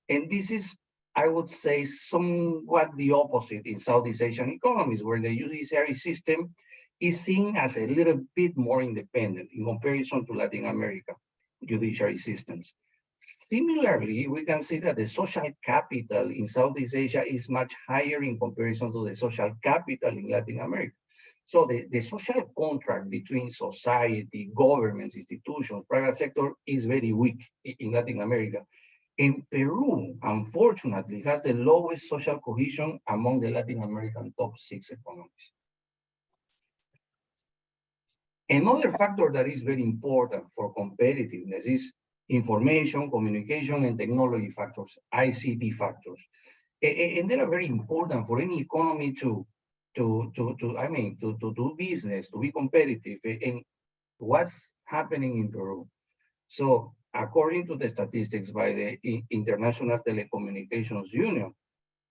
[SPEAKER 7] And this is, I would say, somewhat the opposite in Southeast Asian economies, where the judiciary system is seen as a little bit more independent in comparison to Latin America judiciary systems. Similarly, we can see that the social capital in Southeast Asia is much higher in comparison to the social capital in Latin America. So the social contract between society, governments, institutions, private sector is very weak in Latin America. And Peru, unfortunately, has the lowest social cohesion among the Latin American top 6 economies. Another factor that is very important for competitiveness is information, communication, and technology factors, ICT factors. And they are very important for any economy to do business, to be competitive. And what's happening in Peru? So according to the statistics by the International Telecommunications Union,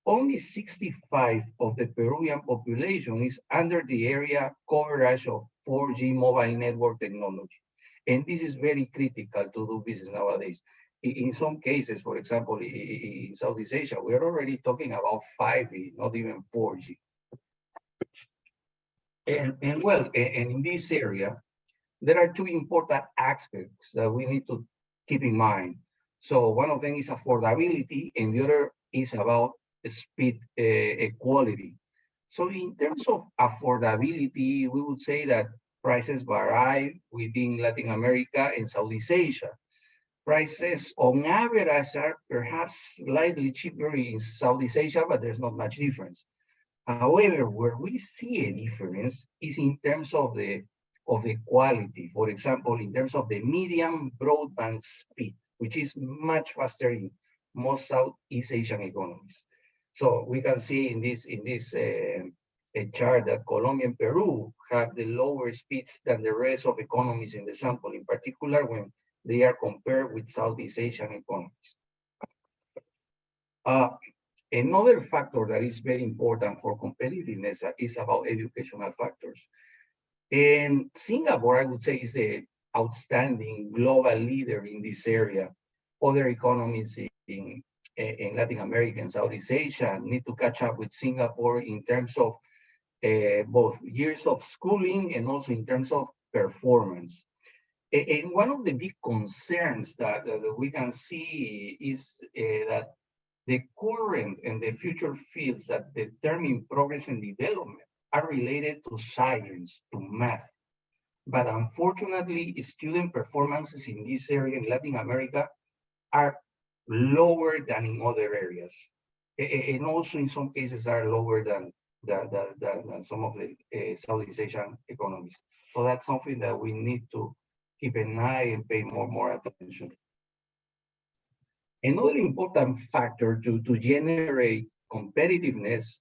[SPEAKER 7] only 65% of the Peruvian population is under the area coverage of 4G mobile network technology. And this is very critical to do business nowadays. In some cases, for example, in Southeast Asia, we're already talking about 5G, not even 4G. And well, and in this area, there are two important aspects that we need to keep in mind. So one of them is affordability, and the other is about speed equality. So in terms of affordability, we would say that prices vary within Latin America and Southeast Asia. Prices on average are perhaps slightly cheaper in Southeast Asia, but there's not much difference. However, where we see a difference is in terms of the quality. For example, in terms of the medium broadband speed, which is much faster in most Southeast Asian economies. So we can see in this chart that Colombia and Peru have the lower speeds than the rest of economies in the sample, in particular when they are compared with Southeast Asian economies. Another factor that is very important for competitiveness is about educational factors. And Singapore, I would say, is the outstanding global leader in this area. Other economies in Latin America and Southeast Asia need to catch up with Singapore in terms of both years of schooling and also in terms of performance. And one of the big concerns that we can see is that the current and the future fields that determine progress and development are related to science, to math. But unfortunately, student performances in this area in Latin America are lower than in other areas. And also in some cases are lower than some of the Southeast Asian economies. So that's something that we need to keep an eye and pay more attention. Another important factor to generate competitiveness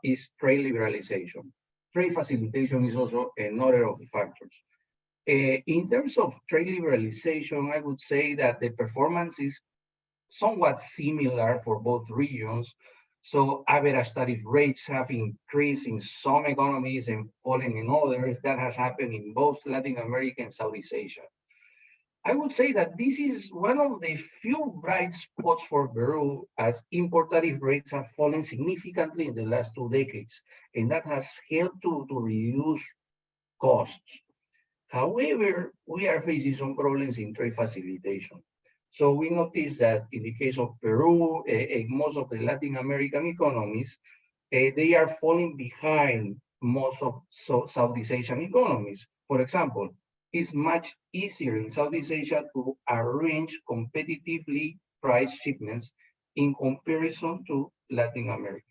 [SPEAKER 7] is trade liberalization. Trade facilitation is also another of the factors. In terms of trade liberalization, I would say that the performance is somewhat similar for both regions. So average tariff rates have increased in some economies and fallen in others. That has happened in both Latin America and Southeast Asia. I would say that this is one of the few bright spots for Peru, as import tariff rates have fallen significantly in the last 2 decades, and that has helped to reduce costs. However, we are facing some problems in trade facilitation. So we notice that in the case of Peru and most of the Latin American economies, they are falling behind most of Southeast Asian economies. For example, it's much easier in Southeast Asia to arrange competitively priced shipments in comparison to Latin America.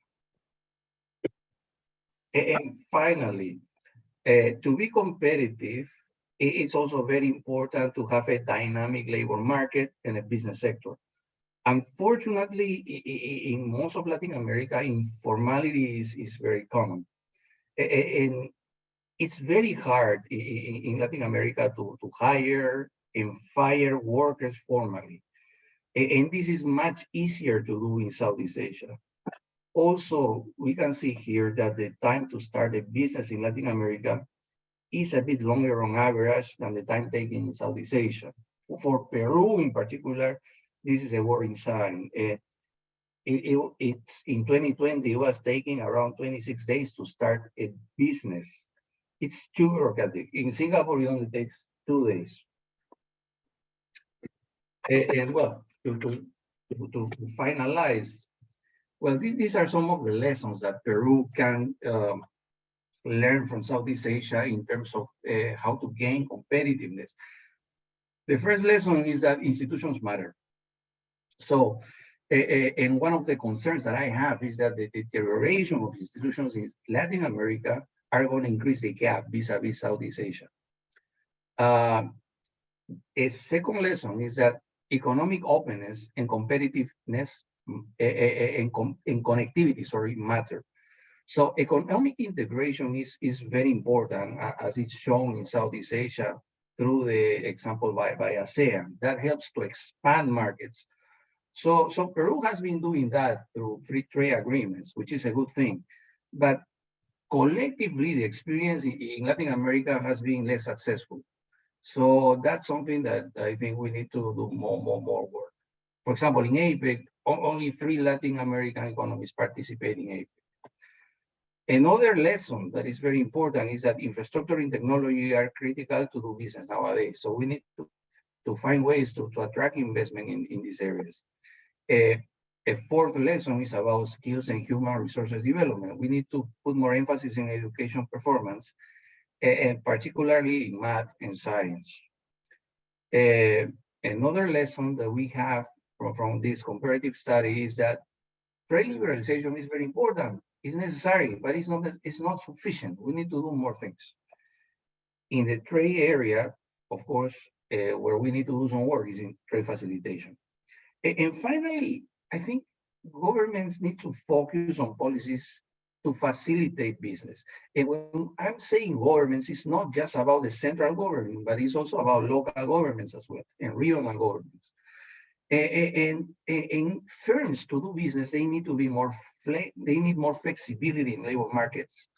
[SPEAKER 7] And finally, to be competitive, it's also very important to have a dynamic labor market and a business sector. Unfortunately, in most of Latin America, informality is very common. And it's very hard in Latin America to hire and fire workers formally. And this is much easier to do in Southeast Asia. Also, we can see here that the time to start a business in Latin America is a bit longer on average than the time taken in Southeast Asia. For Peru in particular, this is a worrying sign. It's in 2020, it was taking around 26 days to start a business. It's too bureaucratic. In Singapore, it only takes 2 days. And well, to finalize, well, these are some of the lessons that Peru can learn from Southeast Asia in terms of how to gain competitiveness. The first lesson is that institutions matter. So, and one of the concerns that I have is that the deterioration of institutions in Latin America are going to increase the gap vis-a-vis Southeast Asia. A second lesson is that economic openness and competitiveness and connectivity, matter. So economic integration is very important, as it's shown in Southeast Asia through the example by ASEAN. That helps to expand markets. So Peru has been doing that through free trade agreements, which is a good thing. But collectively, the experience in Latin America has been less successful. So that's something that I think we need to do more work. For example, in Apec, only 3 Latin American economies participate in Apec. Another lesson that is very important is that infrastructure and technology are critical to do business nowadays. So we need to find ways to attract investment in these areas. A fourth lesson is about skills and human resources development. We need to put more emphasis in education performance, and particularly in math and science. Another lesson that we have from this comparative study is that trade liberalization is very important. It's necessary, but it's not sufficient. We need to do more things. In the trade area, of course, where we need to do some work is in trade facilitation. And finally, I think governments need to focus on policies to facilitate business. And when I'm saying governments, it's not just about the central government, but it's also about local governments as well, and regional governments. And firms to do business, they need to be they need more flexibility in labor markets.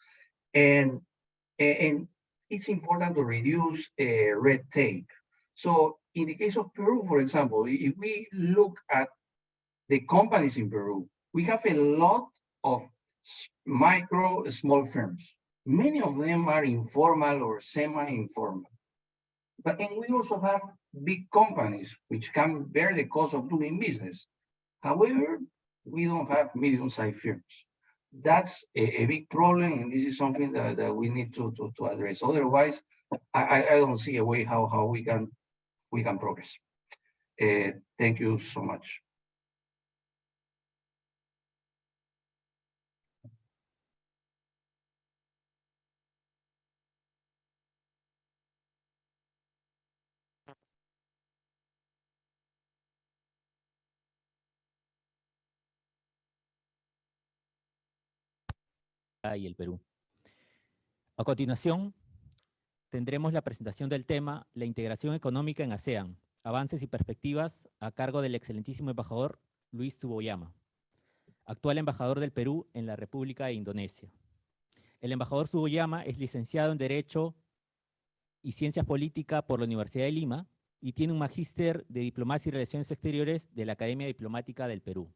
[SPEAKER 7] And it's important to reduce red tape. So in the case of Peru, for example, if we look at the companies in Peru, we have a lot of small firms. Many of them are informal or semi-informal. And we also have big companies which can bear the cost of doing business. However, we don't have medium-sized firms. That's a big problem, and this is something that we need to address. Otherwise, I don't see a way how we can progress. Thank you so much.
[SPEAKER 5] Y el Perú. A continuación, tendremos la presentación del tema La integración económica en ASEAN, avances y perspectivas, a cargo del excelentísimo embajador Luis Tsuboyama, actual embajador del Perú en la República de Indonesia. El embajador Tsuboyama es licenciado en Derecho y Ciencias Políticas por la Universidad de Lima y tiene un magíster de Diplomacia y Relaciones Exteriores de la Academia Diplomática del Perú.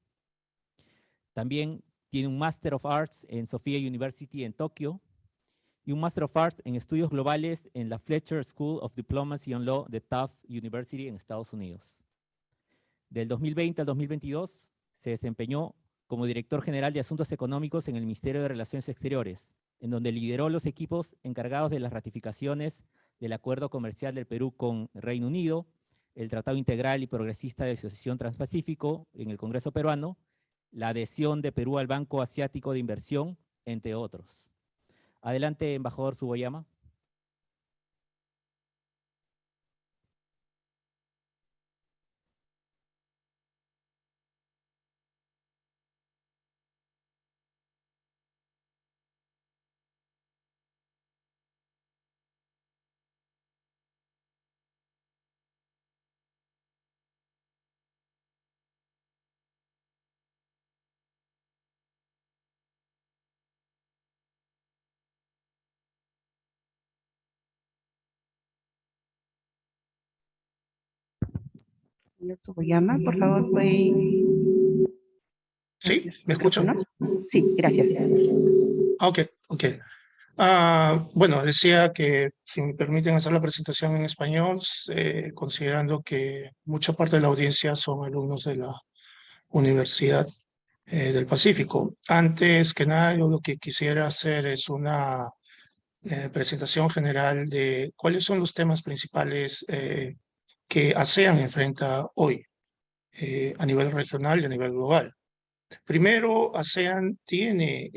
[SPEAKER 5] También tiene un Master of Arts en Sophia University en Tokio y un Master of Arts en Estudios Globales en la Fletcher School of Diplomacy and Law de Tufts University en Estados Unidos. Del 2020 al 2022 se desempeñó como Director General de Asuntos Económicos en el Ministerio de Relaciones Exteriores, en donde lideró los equipos encargados de las ratificaciones del Acuerdo Comercial del Perú con Reino Unido, el Tratado Integral y Progresista de Asociación Transpacífico en el Congreso peruano, la adhesión de Perú al Banco Asiático de Inversión, entre otros. Adelante, embajador Tsuboyama.
[SPEAKER 8] Señor Tsuboyama, por favor, puede...
[SPEAKER 9] Sí, ¿me escuchan?
[SPEAKER 8] Sí, gracias.
[SPEAKER 9] Ok. Bueno, decía que si me permiten hacer la presentación en español, considerando que mucha parte de la audiencia son alumnos de la Universidad del Pacífico. Antes que nada, yo lo que quisiera hacer es una presentación general de cuáles son los temas principales que ASEAN enfrenta hoy a nivel regional y a nivel global. Primero, ASEAN tiene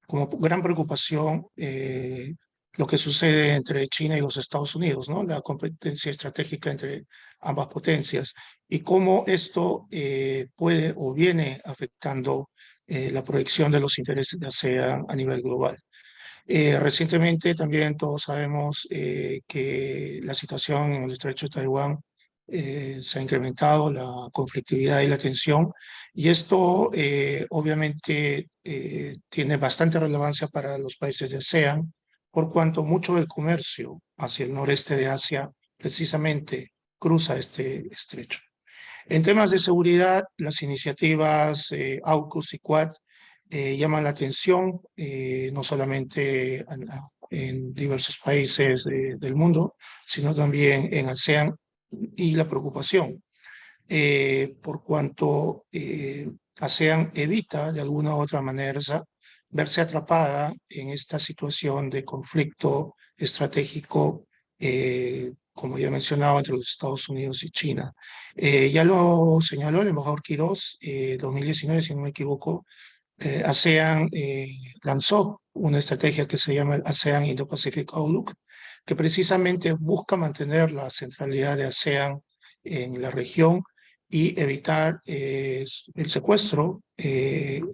[SPEAKER 9] como gran preocupación lo que sucede entre China y los Estados Unidos, ¿no? La competencia estratégica entre ambas potencias y cómo esto puede o viene afectando la proyección de los intereses de ASEAN a nivel global. Recientemente también todos sabemos que la situación en el estrecho de Taiwán se ha incrementado, la conflictividad y la tensión, y esto obviamente tiene bastante relevancia para los países de ASEAN, por cuanto mucho del comercio hacia el noreste de Asia precisamente cruza este estrecho. En temas de seguridad, las iniciativas AUKUS y QUAD llaman la atención, no solamente en diversos países del mundo, sino también en ASEAN, y la preocupación, por cuanto ASEAN evita de alguna u otra manera verse atrapada en esta situación de conflicto estratégico, como ya he mencionado, entre los Estados Unidos y China. Ya lo señaló el embajador Quirós, 2019, si no me equivoco, ASEAN lanzó una estrategia que se llama el ASEAN Indo-Pacific Outlook, que precisamente busca mantener la centralidad de ASEAN en la región y evitar el secuestro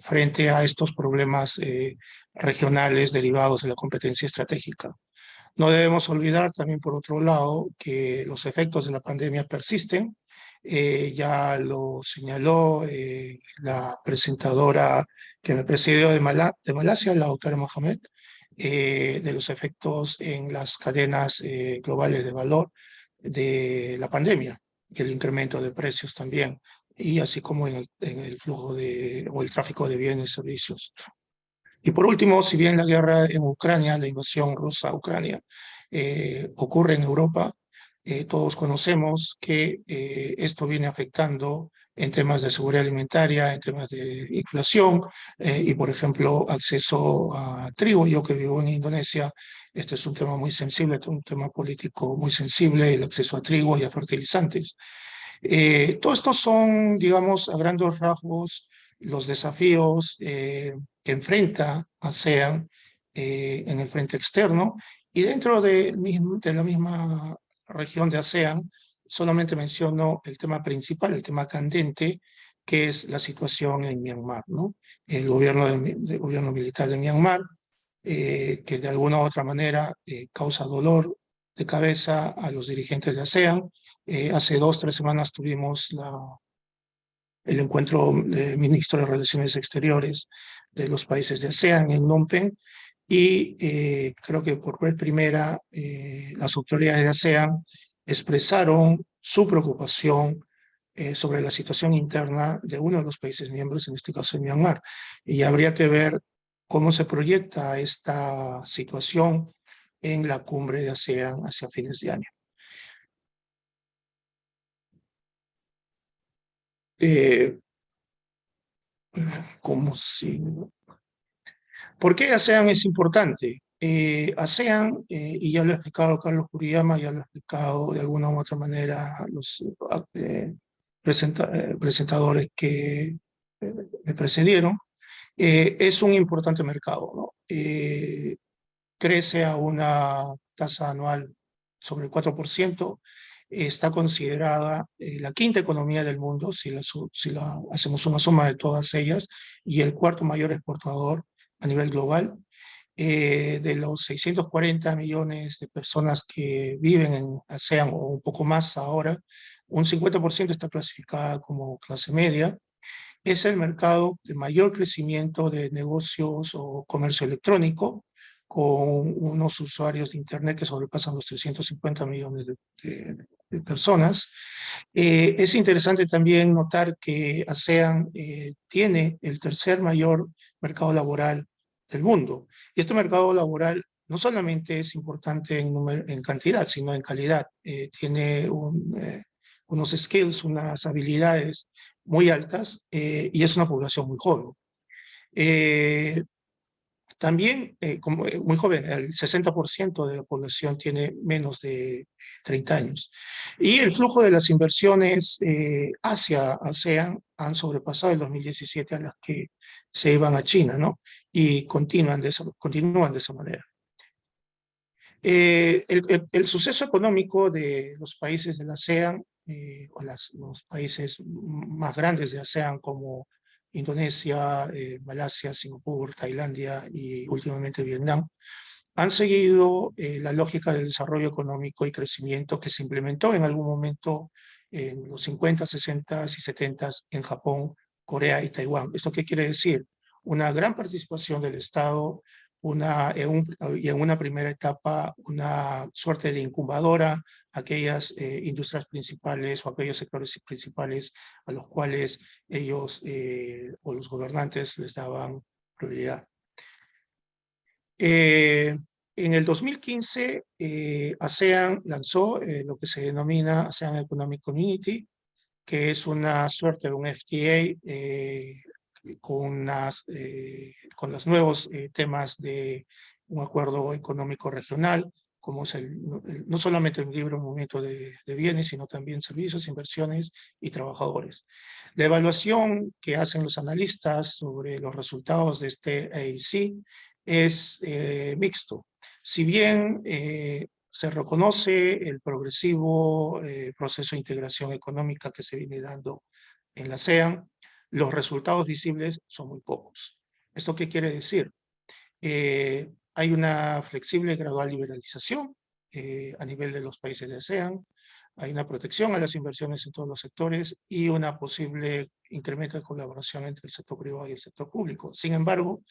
[SPEAKER 9] frente a estos problemas regionales derivados de la competencia estratégica. No debemos olvidar también, por otro lado, que los efectos de la pandemia persisten. Ya lo señaló la presentadora que me presidió de Malasia, la doctora Mohamed, de los efectos en las cadenas globales de valor de la pandemia, y el incremento de precios también, y así como en el flujo o el tráfico de bienes y servicios. Y por último, si bien la guerra en Ucrania, la invasión rusa a Ucrania, ocurre en Europa, todos conocemos que esto viene afectando en temas de seguridad alimentaria, en temas de inflación y, por ejemplo, acceso a trigo. Yo que vivo en Indonesia, este es un tema muy sensible, un tema político muy sensible, el acceso a trigo y a fertilizantes. Todos estos son, digamos, a grandes rasgos, los desafíos que enfrenta ASEAN en el frente externo, y dentro de la misma región de ASEAN solamente menciono el tema principal, el tema candente, que es la situación en Myanmar, ¿no? El gobierno militar de Myanmar, que de alguna u otra manera causa dolor de cabeza a los dirigentes de ASEAN. Hace 2-3 semanas tuvimos el encuentro de ministros de Relaciones Exteriores de los países de ASEAN en Phnom Penh, y creo que por vez primera las autoridades de ASEAN expresaron su preocupación sobre la situación interna de uno de los países miembros, en este caso Myanmar. Y habría que ver cómo se proyecta esta situación en la cumbre de ASEAN hacia fines de año. ¿Por qué ASEAN es importante? ASEAN, y ya lo ha explicado Carlos Kuriyama, ya lo ha explicado de alguna u otra manera los presentadores que me precedieron, es un importante mercado, ¿no? Crece a una tasa anual sobre el 4%, está considerada la quinta economía del mundo, si la hacemos una suma de todas ellas, y el cuarto mayor exportador a nivel global. De los 640 millones de personas que viven en ASEAN, o un poco más ahora, un 50% está clasificada como clase media. Es el mercado de mayor crecimiento de negocios o comercio electrónico, con unos usuarios de Internet que sobrepasan los 350 millones de personas. Es interesante también notar que ASEAN tiene el tercer mayor mercado laboral del mundo. Y este mercado laboral no solamente es importante en cantidad, sino en calidad. Tiene unos skills, unas habilidades muy altas, y es una población muy joven. También, muy joven, el 60% de la población tiene menos de 30 años. Y el flujo de las inversiones hacia ASEAN han sobrepasado el 2017 a las que se iban a China, ¿no? Y continúan de esa manera. El suceso económico de los países de la ASEAN, o los países más grandes de ASEAN, como Indonesia, Malasia, Singapur, Tailandia y últimamente Vietnam, han seguido la lógica del desarrollo económico y crecimiento que se implementó en algún momento en los 50, 60 y 70 en Japón, Corea y Taiwán. ¿Esto qué quiere decir? Una gran participación del Estado, y en una primera etapa una suerte de incubadora, aquellas industrias principales o aquellos sectores principales a los cuales ellos o los gobernantes les daban prioridad. En el 2015, ASEAN lanzó lo que se denomina ASEAN Economic Community, que es una suerte de un FTA con los nuevos temas de un acuerdo económico regional, como es no solamente el libre movimiento de bienes, sino también servicios, inversiones y trabajadores. La evaluación que hacen los analistas sobre los resultados de este AEC es mixto. Si bien se reconoce el progresivo proceso de integración económica que se viene dando en la ASEAN, los resultados visibles son muy pocos. ¿Esto qué quiere decir? Hay una flexible y gradual liberalización a nivel de los países de ASEAN, hay una protección a las inversiones en todos los sectores y una posible incremento de colaboración entre el sector privado y el sector público. Sin embargo,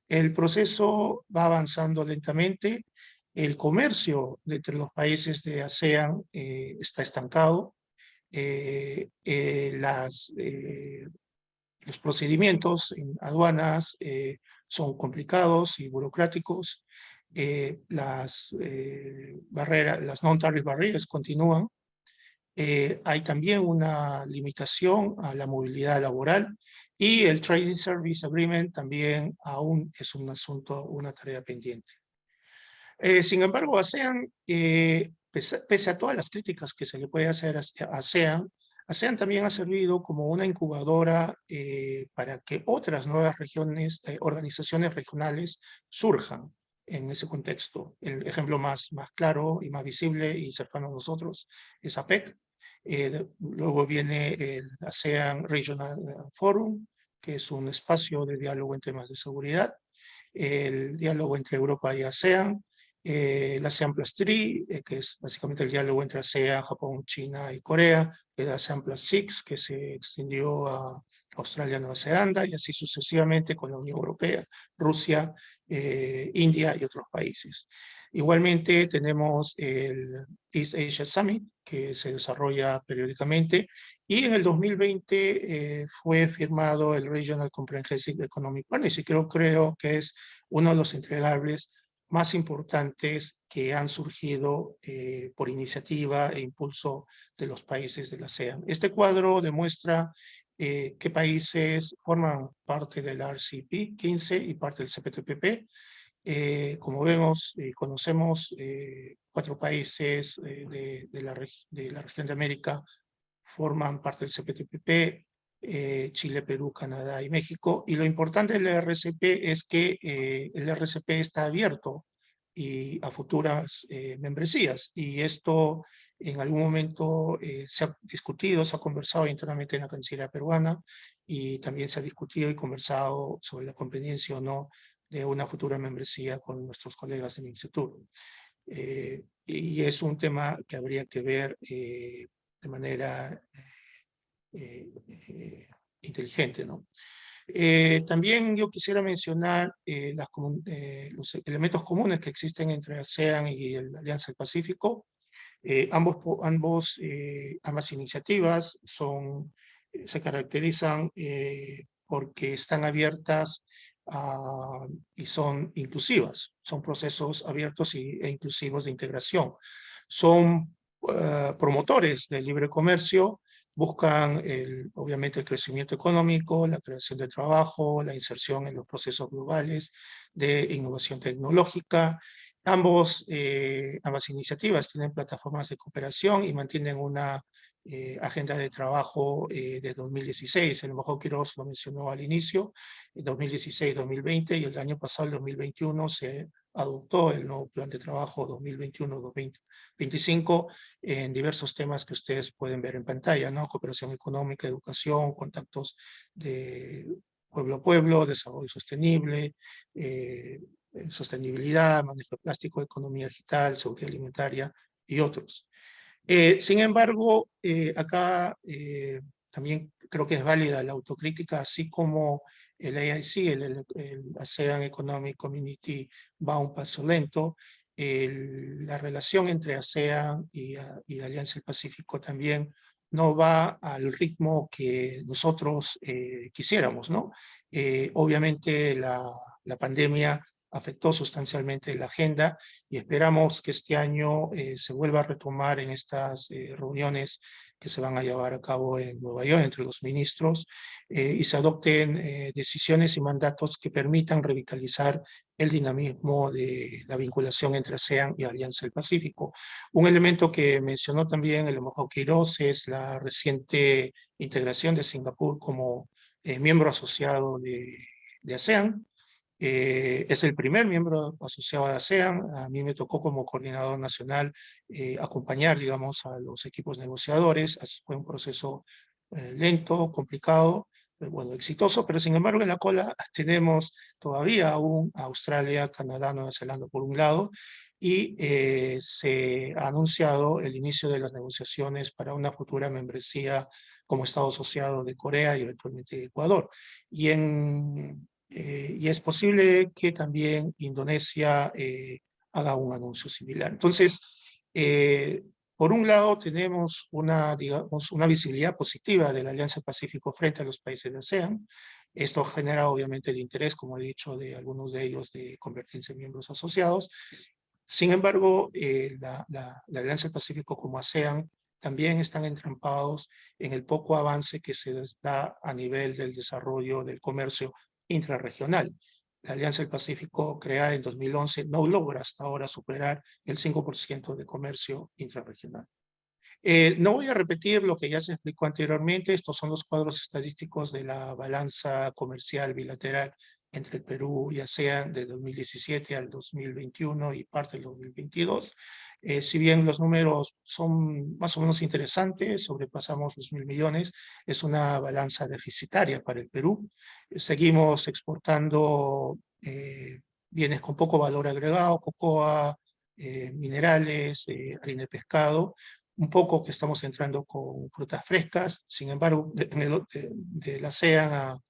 [SPEAKER 9] el proceso va avanzando lentamente. El comercio entre los países de ASEAN está estancado. Los procedimientos en aduanas son complicados y burocráticos. Las non-tariff barriers continúan. Hay también una limitación a la movilidad laboral y el Trading Service Agreement también aún es un asunto, una tarea pendiente. Sin embargo, ASEAN, pese a todas las críticas que se le puede hacer a ASEAN, ASEAN también ha servido como una incubadora para que otras nuevas regiones, organizaciones regionales surjan en ese contexto. El ejemplo más claro y más visible y cercano a nosotros es Apec. Luego viene el ASEAN Regional Forum, que es un espacio de diálogo en temas de seguridad, el diálogo entre Europa y ASEAN, el ASEAN Plus 3, que es básicamente el diálogo entre ASEAN, Japón, China y Corea, el ASEAN Plus 6, que se extendió a Australia, Nueva Zelanda, y así sucesivamente con la Unión Europea, Rusia, India y otros países. Igualmente tenemos el East Asia Summit, que se desarrolla periódicamente, y en el 2020 fue firmado el Regional Comprehensive Economic Partnership, y creo que es uno de los entregables más importantes que han surgido por iniciativa e impulso de los países de la ASEAN. Este cuadro demuestra qué países forman parte del RCP 15 y parte del CPTPP. Como vemos y conocemos, 4 países de la región de América forman parte del CPTPP, Chile, Perú, Canadá y México. Y lo importante del RCP es que el RCP está abierto a futuras membresías. Y esto en algún momento se ha discutido, se ha conversado internamente en la Cancillería peruana y también se ha discutido y conversado sobre la conveniencia o no de una futura membresía con nuestros colegas en el sector. Y es un tema que habría que ver de manera inteligente, ¿no? También yo quisiera mencionar los elementos comunes que existen entre ASEAN y la Alianza del Pacífico. Ambas iniciativas se caracterizan porque están abiertas y son inclusivas, son procesos abiertos e inclusivos de integración. Son promotores del libre comercio, buscan obviamente el crecimiento económico, la creación de trabajo, la inserción en los procesos globales de innovación tecnológica. Ambas iniciativas tienen plataformas de cooperación y mantienen una agenda de trabajo de 2016. El embajador Quiroz lo mencionó al inicio, 2016-2020, y el año pasado, el 2021, se adoptó el nuevo plan de trabajo 2021-2025 en diversos temas que ustedes pueden ver en pantalla, ¿no? Cooperación económica, educación, contactos de pueblo a pueblo, desarrollo sostenible, sostenibilidad, manejo de plástico, economía digital, seguridad alimentaria y otros. Sin embargo, acá también creo que es válida la autocrítica, así como el AIC, el ASEAN Economic Community, va un paso lento. La relación entre ASEAN y Alianza del Pacífico también no va al ritmo que nosotros quisiéramos, ¿no? Obviamente la pandemia afectó sustancialmente la agenda y esperamos que este año se vuelva a retomar en estas reuniones que se van a llevar a cabo en Nueva York entre los ministros y se adopten decisiones y mandatos que permitan revitalizar el dinamismo de la vinculación entre ASEAN y Alianza del Pacífico. Un elemento que mencionó también el embajador Quirós es la reciente integración de Singapur como miembro asociado de ASEAN. Es el primer miembro asociado de ASEAN. A mí me tocó como coordinador nacional acompañar, digamos, a los equipos negociadores. Fue un proceso lento, complicado, pero bueno, exitoso, pero sin embargo en la cola tenemos todavía aún a Australia, Canadá, Nueva Zelanda por un lado, y se ha anunciado el inicio de las negociaciones para una futura membresía como Estado asociado de Corea y eventualmente de Ecuador. Y es posible que también Indonesia haga un anuncio similar. Entonces, por un lado tenemos digamos, una visibilidad positiva de la Alianza Pacífico frente a los países de ASEAN. Esto genera obviamente el interés, como he dicho, de algunos de ellos de convertirse en miembros asociados. Sin embargo, la Alianza Pacífico como ASEAN también están entrampados en el poco avance que se da a nivel del desarrollo del comercio intrarregional. La Alianza del Pacífico, creada en 2011, no logra hasta ahora superar el 5% de comercio intrarregional. No voy a repetir lo que ya se explicó anteriormente. Estos son los cuadros estadísticos de la balanza comercial bilateral entre el Perú y ASEAN de 2017 al 2021 y parte del 2022. Si bien los números son más o menos interesantes, sobrepasamos los 1.000 millones, es una balanza deficitaria para el Perú. Seguimos exportando bienes con poco valor agregado, cocoa, minerales, harina de pescado, un poco que estamos entrando con frutas frescas. Sin embargo, de la ASEAN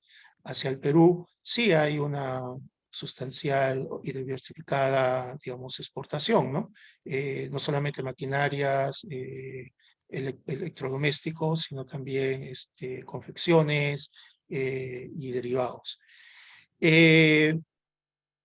[SPEAKER 9] hacia el Perú sí hay una sustancial y diversificada, digamos, exportación, ¿no? No solamente maquinarias, electrodomésticos, sino también confecciones y derivados.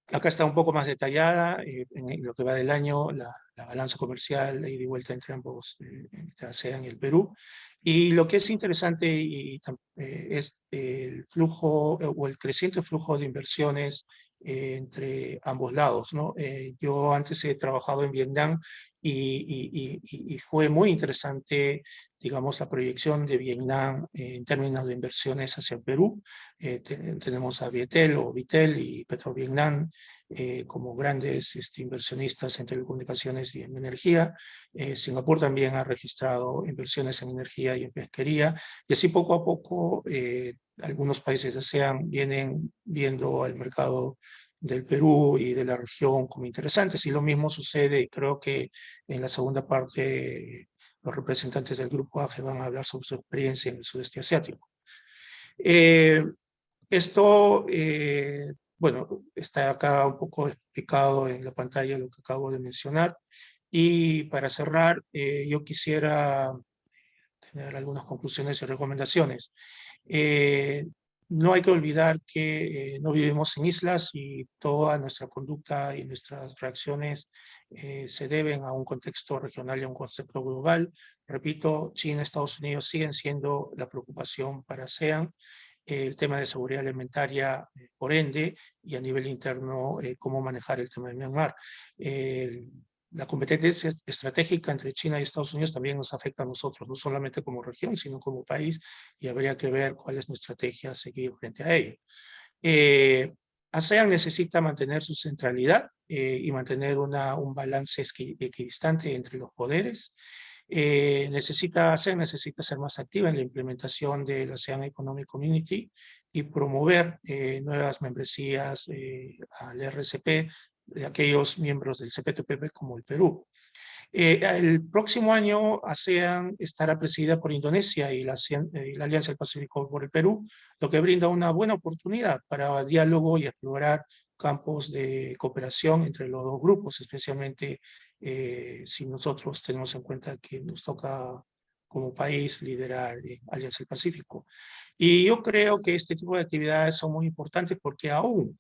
[SPEAKER 9] Acá está un poco más detallada en lo que va del año, la balanza comercial, la ida y vuelta entre ambos, entre ASEAN y el Perú. Y lo que es interesante es el flujo o el creciente flujo de inversiones entre ambos lados, ¿no? Yo antes he trabajado en Vietnam y fue muy interesante, digamos, la proyección de Vietnam en términos de inversiones hacia el Perú. Tenemos a Vietel o Vitel y Petrovietnam como grandes inversionistas en telecomunicaciones y en energía. Singapur también ha registrado inversiones en energía y en pesquería, y así poco a poco algunos países de ASEAN vienen viendo el mercado del Perú y de la región como interesantes, y lo mismo sucede, y creo que en la segunda parte los representantes del Grupo AFE van a hablar sobre su experiencia en el sudeste asiático. Esto, bueno, está acá un poco explicado en la pantalla lo que acabo de mencionar. Y para cerrar, yo quisiera tener algunas conclusiones y recomendaciones. No hay que olvidar que no vivimos en islas y toda nuestra conducta y nuestras reacciones se deben a un contexto regional y a un concepto global. Repito, China y Estados Unidos siguen siendo la preocupación para ASEAN. El tema de seguridad alimentaria, por ende, y a nivel interno, cómo manejar el tema de Myanmar. La competencia estratégica entre China y Estados Unidos también nos afecta a nosotros, no solamente como región, sino como país, y habría que ver cuál es nuestra estrategia a seguir frente a ello. ASEAN necesita mantener su centralidad y mantener un balance equidistante entre los poderes. ASEAN necesita ser más activa en la implementación del ASEAN Economic Community y promover nuevas membresías al RCP de aquellos miembros del CPTPP como el Perú. El próximo año ASEAN estará presidida por Indonesia y la Alianza del Pacífico por el Perú, lo que brinda una buena oportunidad para diálogo y explorar campos de cooperación entre los dos grupos, especialmente si nosotros tenemos en cuenta que nos toca como país liderar Alianza del Pacífico. Y yo creo que este tipo de actividades son muy importantes porque aún,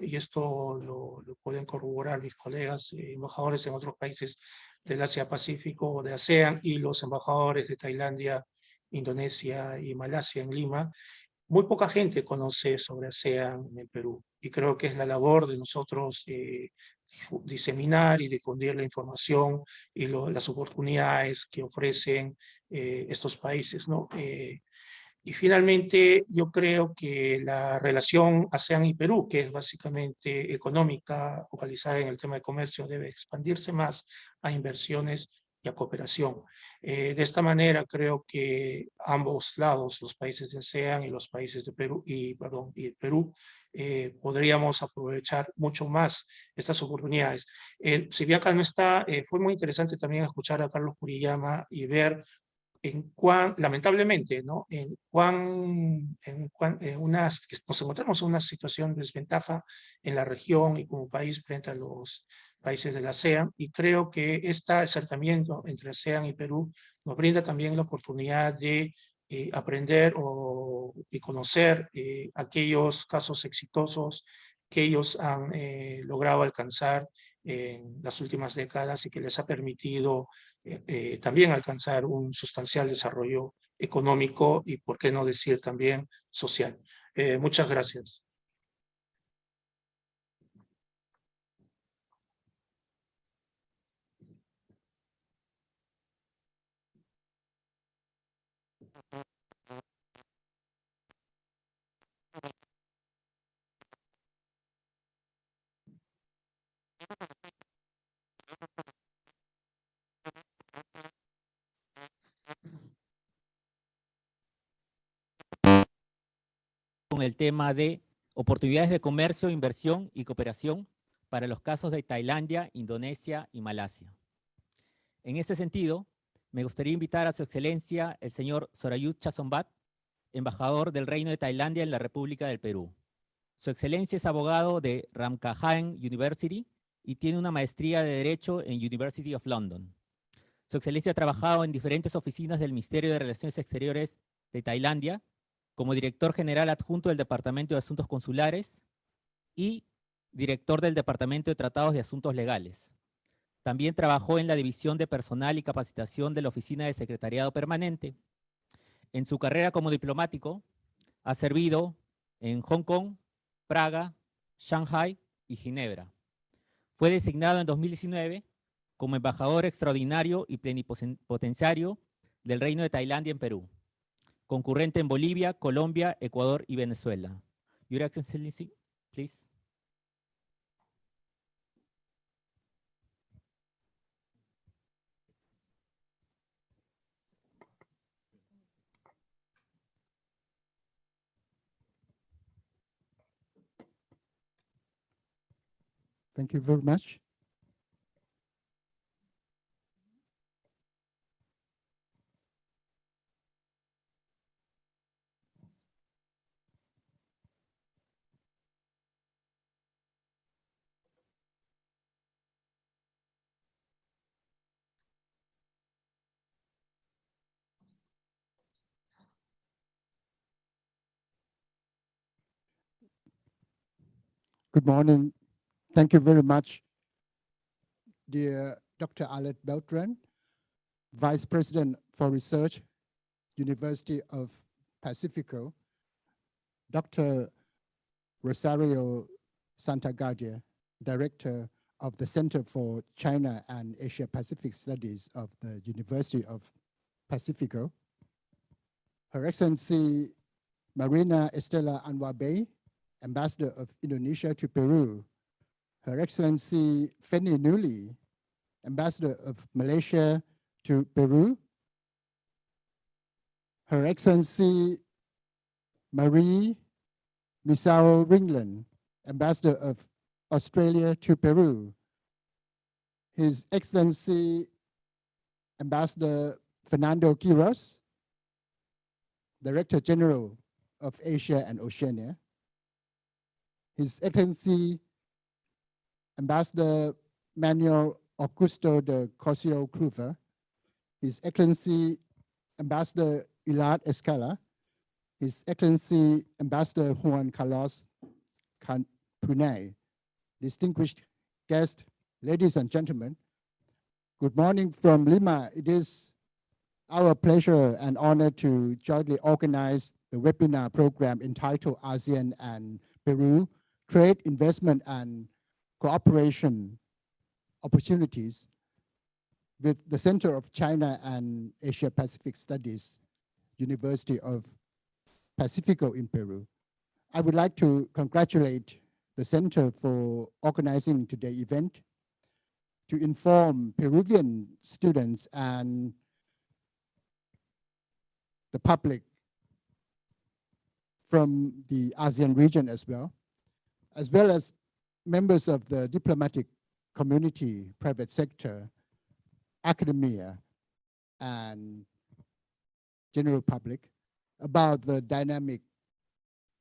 [SPEAKER 9] y esto lo pueden corroborar mis colegas embajadores en otros países del Asia-Pacífico o de ASEAN y los embajadores de Tailandia, Indonesia y Malasia en Lima, muy poca gente conoce sobre ASEAN en el Perú. Y creo que es la labor de nosotros diseminar y difundir la información y las oportunidades que ofrecen estos países, ¿no? Y finalmente, yo creo que la relación ASEAN y Perú, que es básicamente económica, focalizada en el tema de comercio, debe expandirse más a inversiones y a cooperación. De esta manera, creo que ambos lados, los países de ASEAN y los países de Perú, y Perú, podríamos aprovechar mucho más estas oportunidades. Si bien acá no está, fue muy interesante también escuchar a Carlos Kuriyama y ver en cuán, lamentablemente, ¿no? En que nos encontramos en una situación de desventaja en la región y como país frente a los países de la ASEAN, y creo que este acercamiento entre ASEAN y Perú nos brinda también la oportunidad de aprender y conocer aquellos casos exitosos que ellos han logrado alcanzar en las últimas décadas y que les ha permitido también alcanzar un sustancial desarrollo económico y, por qué no decir, también social. Muchas gracias.
[SPEAKER 5] Con el tema de oportunidades de comercio, inversión y cooperación para los casos de Tailandia, Indonesia y Malasia. En este sentido, me gustaría invitar a su excelencia el señor Sorayut Chasombat, embajador del Reino de Tailandia en la República del Perú. Su excelencia es abogado de Ramkhamhaeng University y tiene una maestría de Derecho en University of London. Su excelencia ha trabajado en diferentes oficinas del Ministerio de Relaciones Exteriores de Tailandia, como director general adjunto del Departamento de Asuntos Consulares y director del Departamento de Tratados de Asuntos Legales. También trabajó en la División de Personal y Capacitación de la Oficina de Secretariado Permanente. En su carrera como diplomático, ha servido en Hong Kong, Praga, Shanghai y Ginebra. Fue designado en 2019 como embajador extraordinario y plenipotenciario del Reino de Tailandia en Perú, concurrente en Bolivia, Colombia, Ecuador y Venezuela. Your Excellency, please.
[SPEAKER 10] Thank you very much. Good morning. Thank you very much, dear Dr. Alet Beltran, Vice President for Research, University of Pacifico, Dr. Rosario Santagadia, Director of the Center for China and Asia Pacific Studies of the University of Pacifico, Her Excellency Marina Estela Anwar-Bey, Ambassador of Indonesia to Peru, Her Excellency Feni Nuli, Ambassador of Malaysia to Peru, Her Excellency Marie Misao Ringland, Ambassador of Australia to Peru, His Excellency Ambassador Fernando Quiros, Director General of Asia and Oceania, His Excellency Ambassador Manuel Augusto de Cosio Cluver, His Excellency Ambassador Ilad Escala, His Excellency Ambassador Juan Carlos Punay, distinguished guests, ladies and gentlemen, good morning from Lima. It is our pleasure and honor to jointly organize the webinar program entitled ASEAN and Peru, Trade, Investment, and Cooperation Opportunities with the Center of China and Asia Pacific Studies, University of Pacifico in Peru. I would like to congratulate the Center for organizing today's event to inform Peruvian students and the public from the ASEAN region as well as members of the diplomatic community, private sector, academia, and general public about the dynamic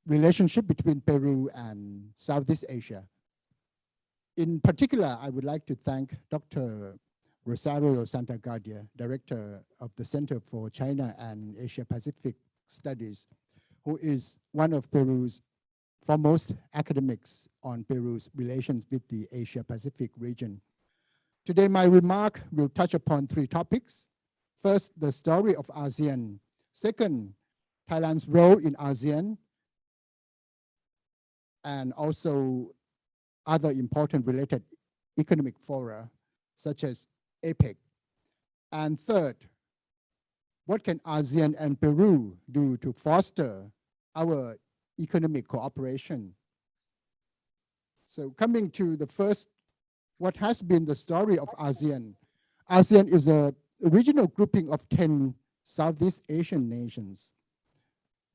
[SPEAKER 10] relationship between Peru and Southeast Asia. In particular, I would like to thank Dr. Rosario Santaguardia, Director of the Center for China and Asia Pacific Studies, who is one of Peru's foremost academics on Peru's relations with the Asia Pacific region. Today, my remark will touch upon three topics. First, the story of ASEAN. Second, Thailand's role in ASEAN, and also other important related economic fora, such as Apec. And third, what can ASEAN and Peru do to foster our economic cooperation? So coming to the first, what has been the story of ASEAN? ASEAN is a regional grouping of 10 Southeast Asian nations.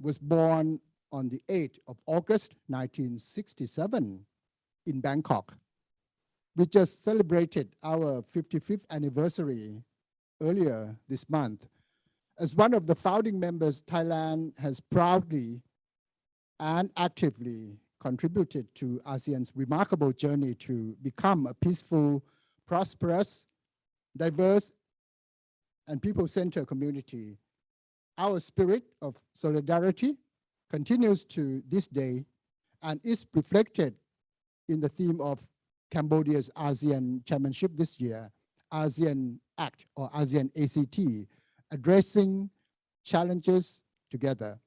[SPEAKER 10] Was born on the 8th of August, 1967 in Bangkok. We just celebrated our 55th anniversary earlier this month. As one of the founding members, Thailand has proudly and actively contributed to ASEAN's remarkable journey to become a peaceful, prosperous, diverse, and people-centered community. Our spirit of solidarity continues to this day and is reflected in the theme of Cambodia's ASEAN chairmanship this year, ASEAN Act or ASEAN ACT, addressing challenges together.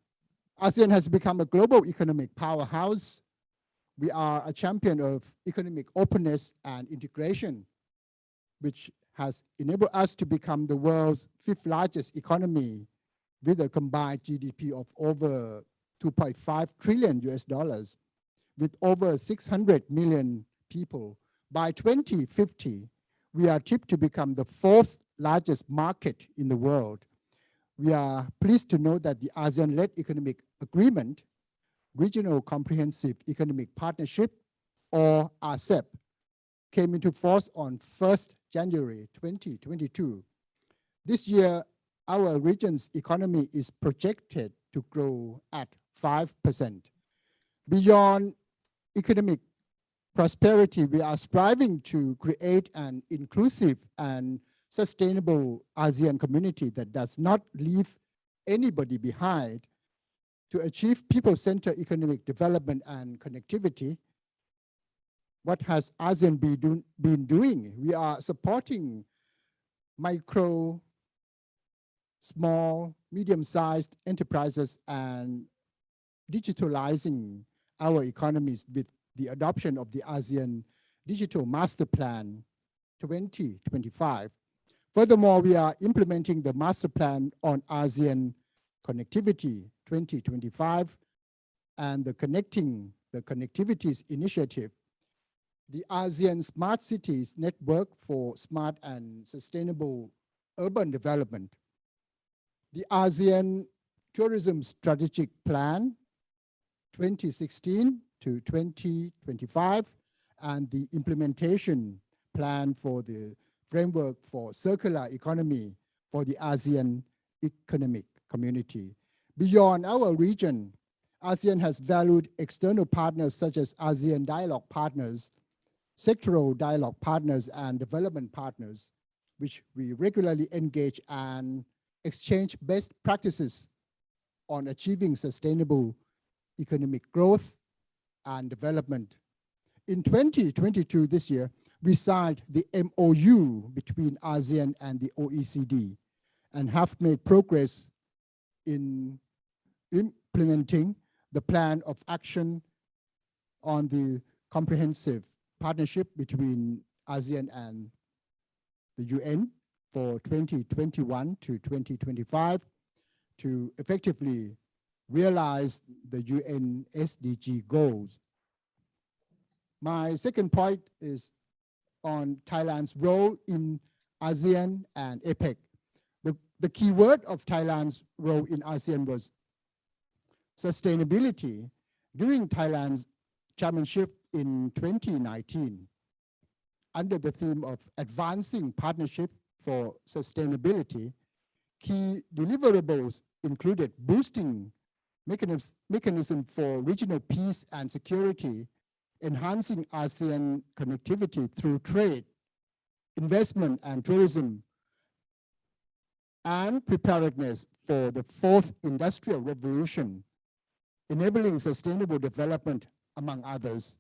[SPEAKER 10] ASEAN has become a global economic powerhouse. We are a champion of economic openness and integration, which has enabled us to become the world's 5th largest economy with a combined GDP of over $2.5 trillion with over 600 million people. By 2050, we are tipped to become the 4th largest market in the world. We are pleased to know that the ASEAN-led economic agreement, Regional Comprehensive Economic Partnership, or RCEP, came into force on 1st January 2022. This year, our region's economy is projected to grow at 5%. Beyond economic prosperity, we are striving to create an inclusive and sustainable ASEAN community that does not leave anybody behind. To achieve people-centered economic development and connectivity, what has ASEAN been doing? We are supporting micro, small, medium-sized enterprises and digitalizing our economies with the adoption of the ASEAN Digital Master Plan 2025. Furthermore, we are implementing the Master Plan on ASEAN Connectivity 2025 and the Connectivities Initiative, the ASEAN Smart Cities Network for Smart and Sustainable Urban Development, the ASEAN Tourism Strategic Plan 2016 to 2025, and the implementation plan for the framework for circular economy for the ASEAN economic community. Beyond our region, ASEAN has valued external partners such as ASEAN Dialogue Partners, sectoral dialogue partners, and development partners, which we regularly engage and exchange best practices on achieving sustainable economic growth and development. In 2022, this year, we signed the MOU between ASEAN and the OECD and have made progress in implementing the plan of action on the comprehensive partnership between ASEAN and the UN for 2021 to 2025 to effectively realize the UN SDG goals. My second point is on Thailand's role in ASEAN and Apec. The key word of Thailand's role in ASEAN was sustainability. During Thailand's chairmanship in 2019, under the theme of advancing partnership for sustainability, key deliverables included boosting mechanism for regional peace and security, enhancing ASEAN connectivity through trade, investment and tourism, and preparedness for the fourth industrial revolution, enabling sustainable development, among others.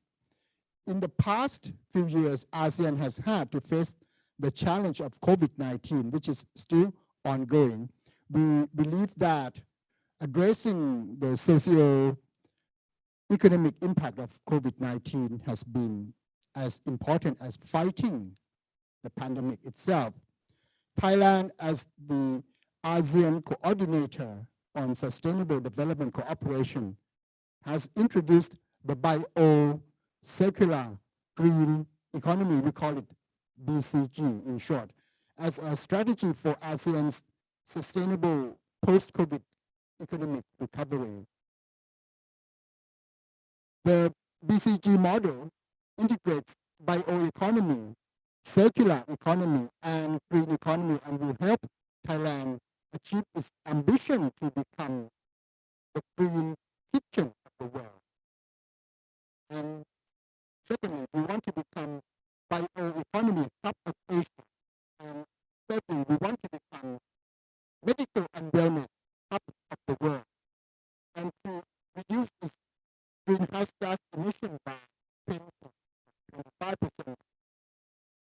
[SPEAKER 10] In the past few years, ASEAN has had to face the challenge of COVID-19, which is still ongoing. We believe that addressing the socio-economic impact of COVID-19 has been as important as fighting the pandemic itself. Thailand, as the ASEAN coordinator on sustainable development cooperation, has introduced the bio-circular green economy, we call it BCG in short, as a strategy for ASEAN's sustainable post-COVID economic recovery. The BCG model integrates bioeconomy, circular economy, and green economy, and will help Thailand achieve its ambition to become the green kitchen of the world. And secondly, we want to become bioeconomy hub of Asia. And thirdly, we want to become medical and wellness hub of the world. And to reduce this greenhouse gas emission by 25%,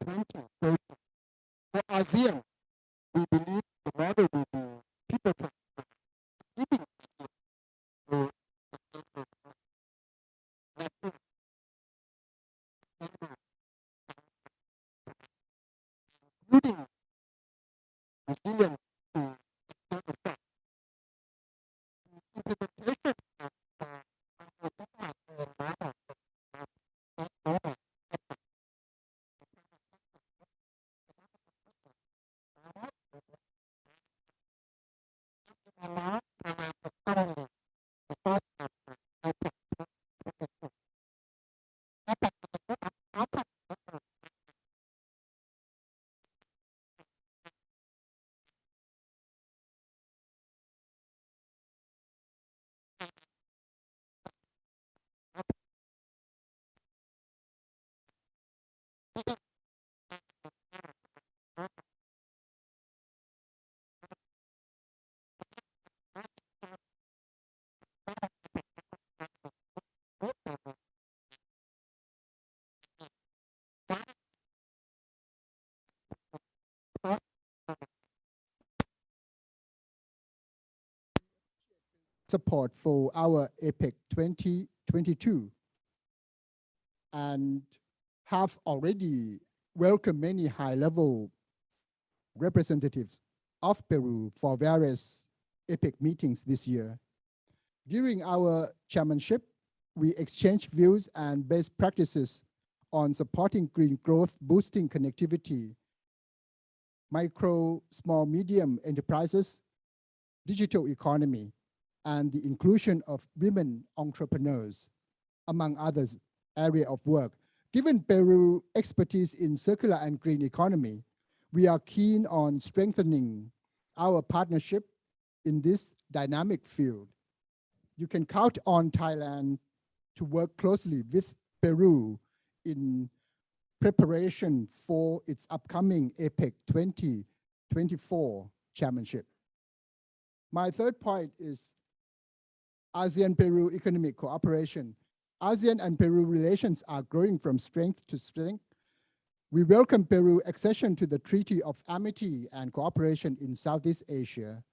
[SPEAKER 10] 2030. For ASEAN, we believe the model will be people including resilience to external threats. Implementation of support for our APEC 2022 and have already welcomed many high-level representatives of Peru for various APEC meetings this year. During our chairmanship, we exchanged views and best practices on supporting green growth, boosting connectivity, micro, small, medium enterprises, digital economy, and the inclusion of women entrepreneurs, among others area of work. Given Peru's expertise in circular and green economy, we are keen on strengthening our partnership in this dynamic field. You can count on Thailand to work closely with Peru in preparation for its upcoming APEC 2024 chairmanship. My third point is ASEAN-Peru economic cooperation. ASEAN and Peru relations are growing from strength to strength. We welcome Peru's accession to the Treaty of Amity and Cooperation in Southeast Asia,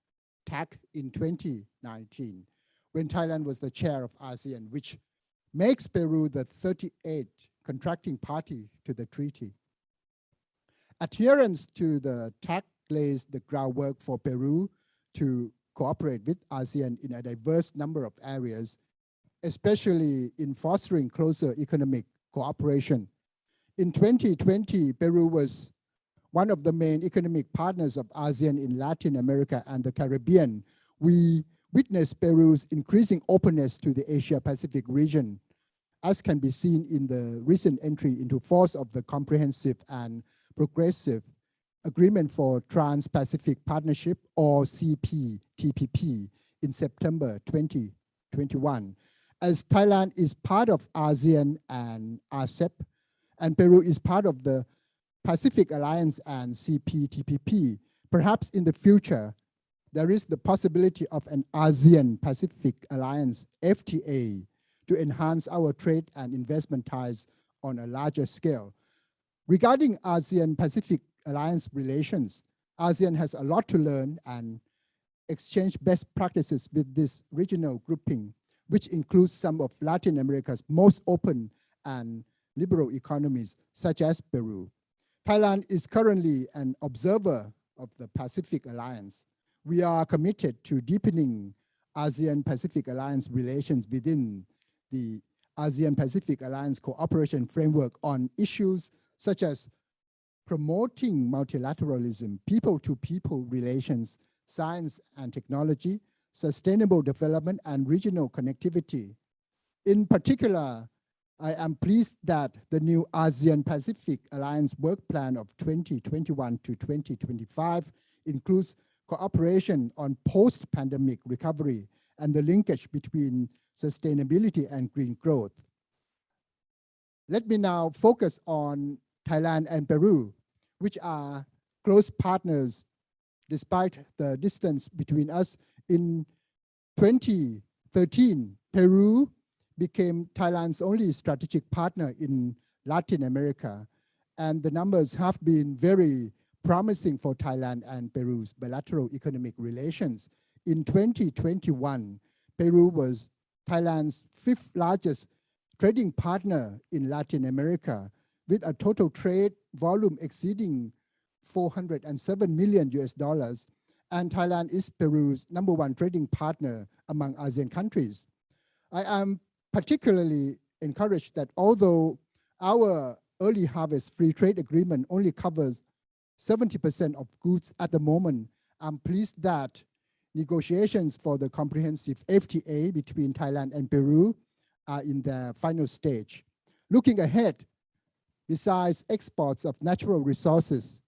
[SPEAKER 10] TAC, in 2019, when Thailand was the chair of ASEAN, which makes Peru the 38th contracting party to the treaty. Adherence to the TAC lays the groundwork for Peru to cooperate with ASEAN in a diverse number of areas, especially in fostering closer economic cooperation. In 2020, Peru was one of the main economic partners of ASEAN in Latin America and the Caribbean. We witnessed Peru's increasing openness to the Asia-Pacific region, as can be seen in the recent entry into force of the Comprehensive and Progressive Agreement for Trans-Pacific Partnership, or CPTPP, in September 2021. As Thailand is part of ASEAN and RCEP, and Peru is part of the Pacific Alliance and CPTPP, perhaps in the future, there is the possibility of an ASEAN-Pacific Alliance, FTA, to enhance our trade and investment ties on a larger scale. Regarding ASEAN-Pacific Alliance relations, ASEAN has a lot to learn and exchange best practices with this regional grouping, which includes some of Latin America's most open and liberal economies, such as Peru. Thailand is currently an observer of the Pacific Alliance. We are committed to deepening ASEAN-Pacific Alliance relations within the ASEAN-Pacific Alliance cooperation framework on issues such as promoting multilateralism, people-to-people relations, science and technology, sustainable development, and regional connectivity. In particular, I am pleased that the new ASEAN-Pacific Alliance work plan of 2021 to 2025 includes cooperation on post-pandemic recovery and the linkage between sustainability and green growth. Let me now focus on Thailand and Peru, which are close partners despite the distance between us. In 2013, Peru became Thailand's only strategic partner in Latin America, and the numbers have been very promising for Thailand and Peru's bilateral economic relations. In 2021, Peru was Thailand's 5th largest trading partner in Latin America, with a total trade volume exceeding $407 million US, and Thailand is Peru's #1 trading partner among ASEAN countries. I am particularly encouraged that although our early harvest free trade agreement only covers 70% of goods at the moment, I'm pleased that negotiations for the comprehensive FTA between Thailand and Peru are in their final stage. Looking ahead, besides exports of natural resources,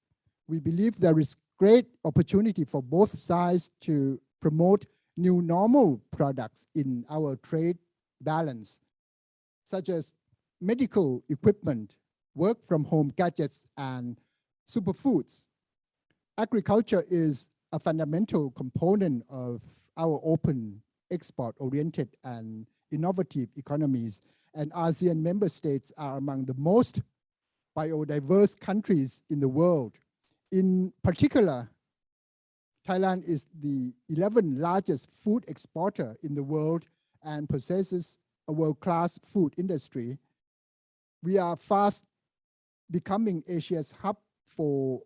[SPEAKER 10] we believe there is great opportunity for both sides to promote new normal products in our trade balance, such as medical equipment, work from home gadgets, and superfoods. Agriculture is a fundamental component of our open, export-oriented, and innovative economies, and ASEAN member states are among the most biodiverse countries in the world. In particular, Thailand is the 11th largest food exporter in the world and possesses a world-class food industry. We are fast becoming Asia's hub for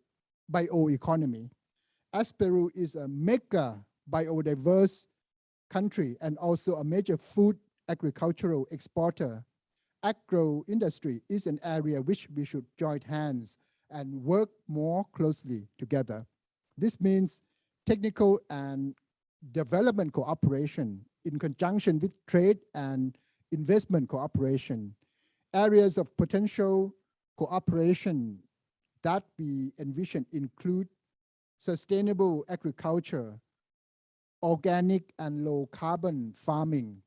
[SPEAKER 10] bioeconomy. As Peru is a mega biodiverse country and also a major food agricultural exporter, agro industry is an area which we should join hands and work more closely together. This means technical and development cooperation in conjunction with trade and investment cooperation. Areas of potential cooperation that we envision include sustainable agriculture, organic and low carbon farming,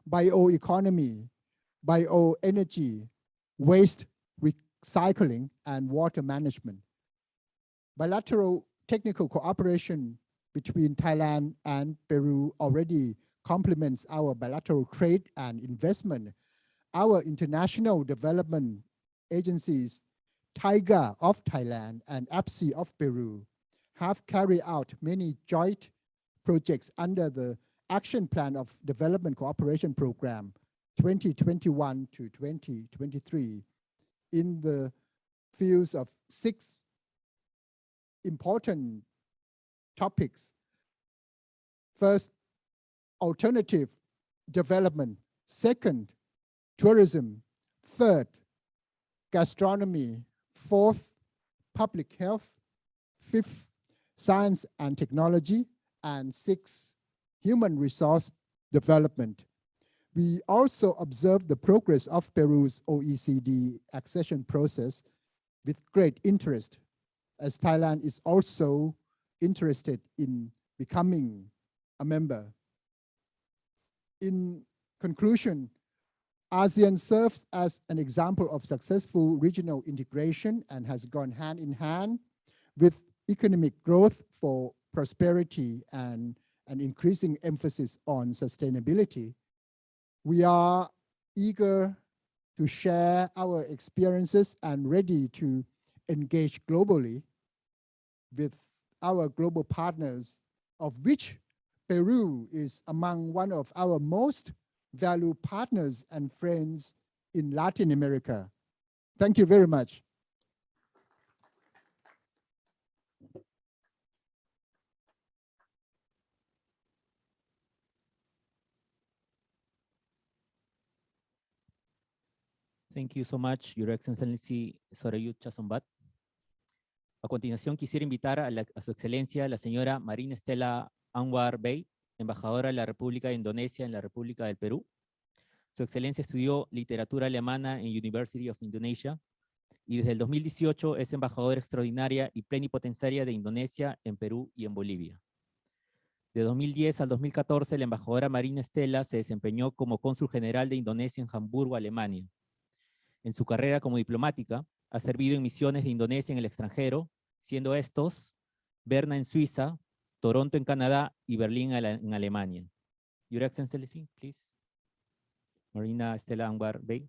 [SPEAKER 10] bioeconomy, bioenergy, waste recycling, and water management. Bilateral technical cooperation between Thailand and Peru already complements our bilateral trade and investment. Our international development agencies, TIGA of Thailand and APSI of Peru, have carried out many joint projects under the Action Plan of Development Cooperation Program 2021 to 2023 in the fields of 6 important topics. First, alternative development. Second, tourism. Third, gastronomy. Fourth, public health. Fifth, science and technology. And sixth, human resource development. We also observe the progress of Peru's OECD accession process with great interest, as Thailand is also interested in becoming a member. In conclusion, ASEAN serves as an example of successful regional integration and has gone hand in hand with economic growth for prosperity and an increasing emphasis on sustainability. We are eager to share our experiences and ready to engage globally with our global partners, of which Peru is among one of our most valued partners and friends in Latin America. Thank you very much.
[SPEAKER 5] Thank you so much, Your Excellency Sorayut Chasombat. A continuación, quisiera invitar a su excelencia, la señora Marina Estela Anwar Bey, embajadora de la República de Indonesia en la República del Perú. Su excelencia estudió literatura alemana en University of Indonesia y desde el 2018 es embajadora extraordinaria y plenipotenciaria de Indonesia en Perú y en Bolivia. De 2010 al 2014, la embajadora Marina Estela se desempeñó como cónsul general de Indonesia en Hamburgo, Alemania. En su carrera como diplomática, ha servido en misiones de Indonesia en el extranjero, siendo estos Berna en Suiza, Toronto en Canadá y Berlín en Alemania. Your Excellency, please. Marina Estela Anwar Bey.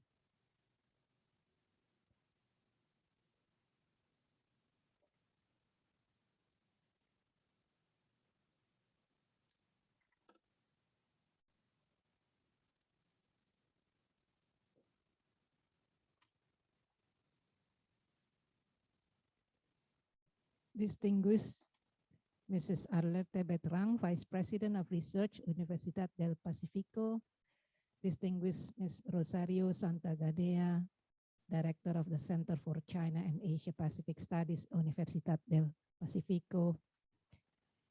[SPEAKER 11] Distinguished Mrs. Arlette Bertrand, Vice President of Research, Universidad del Pacífico. Distinguished Ms. Rosario Santagadea, Director of the Center for China and Asia Pacific Studies, Universidad del Pacífico.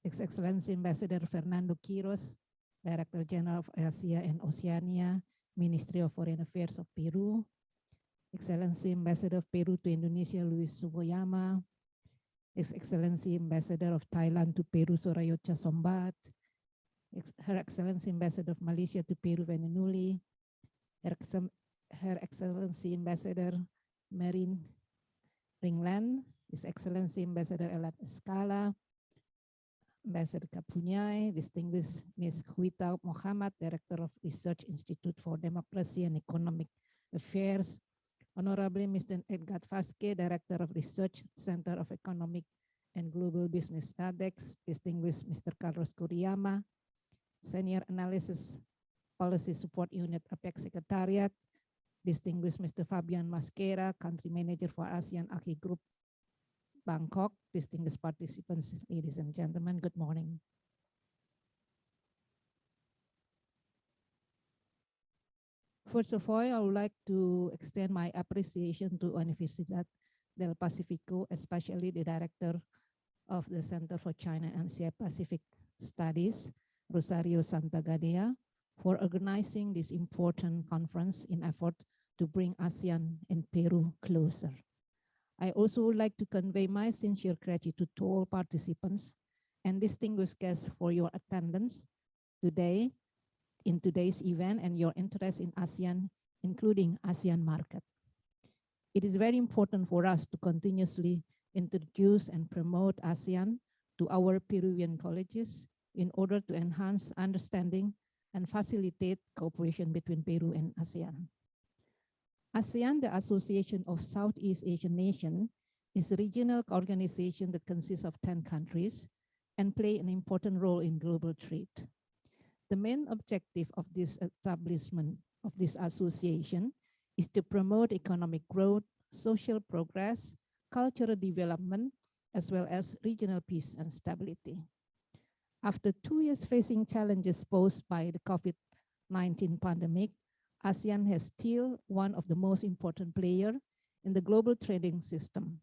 [SPEAKER 11] His Excellency Ambassador Fernando Quiros, Director General of Asia and Oceania, Ministry of Foreign Affairs of Peru. Excellency Ambassador of Peru to Indonesia, Luis Suboyama. His Excellency Ambassador of Thailand to Peru, Sorayut Chasombat. Her Excellency Ambassador of Malaysia to Peru, Venanuli. Her Excellency Ambassador Marin Ringland. His Excellency Ambassador Elat Escala. Ambassador Kapunyai, Distinguished Ms. Huita Mohamad, Director of Research Institute for Democracy and Economic Affairs. Honorable Mr. Edgar Vasque, Director of Research Center of Economic and Global Business ADEX. Distinguished Mr. Carlos Kuriyama, Senior Analysis Policy Support Unit Apec Secretariat. Distinguished Mr. Fabian Masquera, Country Manager for ASEAN Aki Group, Bangkok. Distinguished participants, ladies and gentlemen, good morning. First of all, I would like to extend my appreciation to Universidad del Pacífico, especially the Director of the Center for China and Asia Pacific Studies, Rosario Santagadea, for organizing this important conference in effort to bring ASEAN and Peru closer. I also would like to convey my sincere gratitude to all participants and distinguished guests for your attendance today in today's event and your interest in ASEAN, including ASEAN market. It is very important for us to continuously introduce and promote ASEAN to our Peruvian colleges in order to enhance understanding and facilitate cooperation between Peru and ASEAN. ASEAN, the Association of Southeast Asian Nations, is a regional organization that consists of 10 countries and play an important role in global trade. The main objective of this establishment of this association is to promote economic growth, social progress, cultural development, as well as regional peace and stability. After 2 years facing challenges posed by the COVID-19 pandemic, ASEAN is still one of the most important players in the global trading system.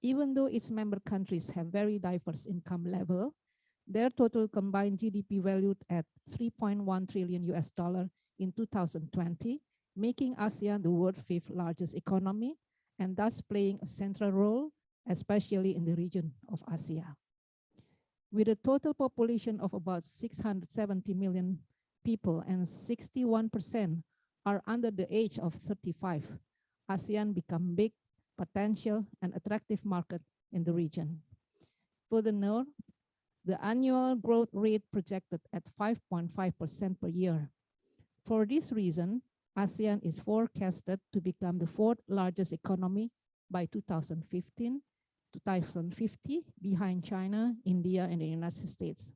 [SPEAKER 11] Even though its member countries have very diverse income level, their total combined GDP valued at $3.1 trillion in 2020, making ASEAN the world's 5th largest economy, and thus playing a central role, especially in the region of Asia. With a total population of about 670 million people and 61% are under the age of 35, ASEAN become big, potential, and attractive market in the region. Furthermore, the annual growth rate projected at 5.5% per year. For this reason, ASEAN is forecasted to become the 4th largest economy by 2050, behind China, India, and the United States.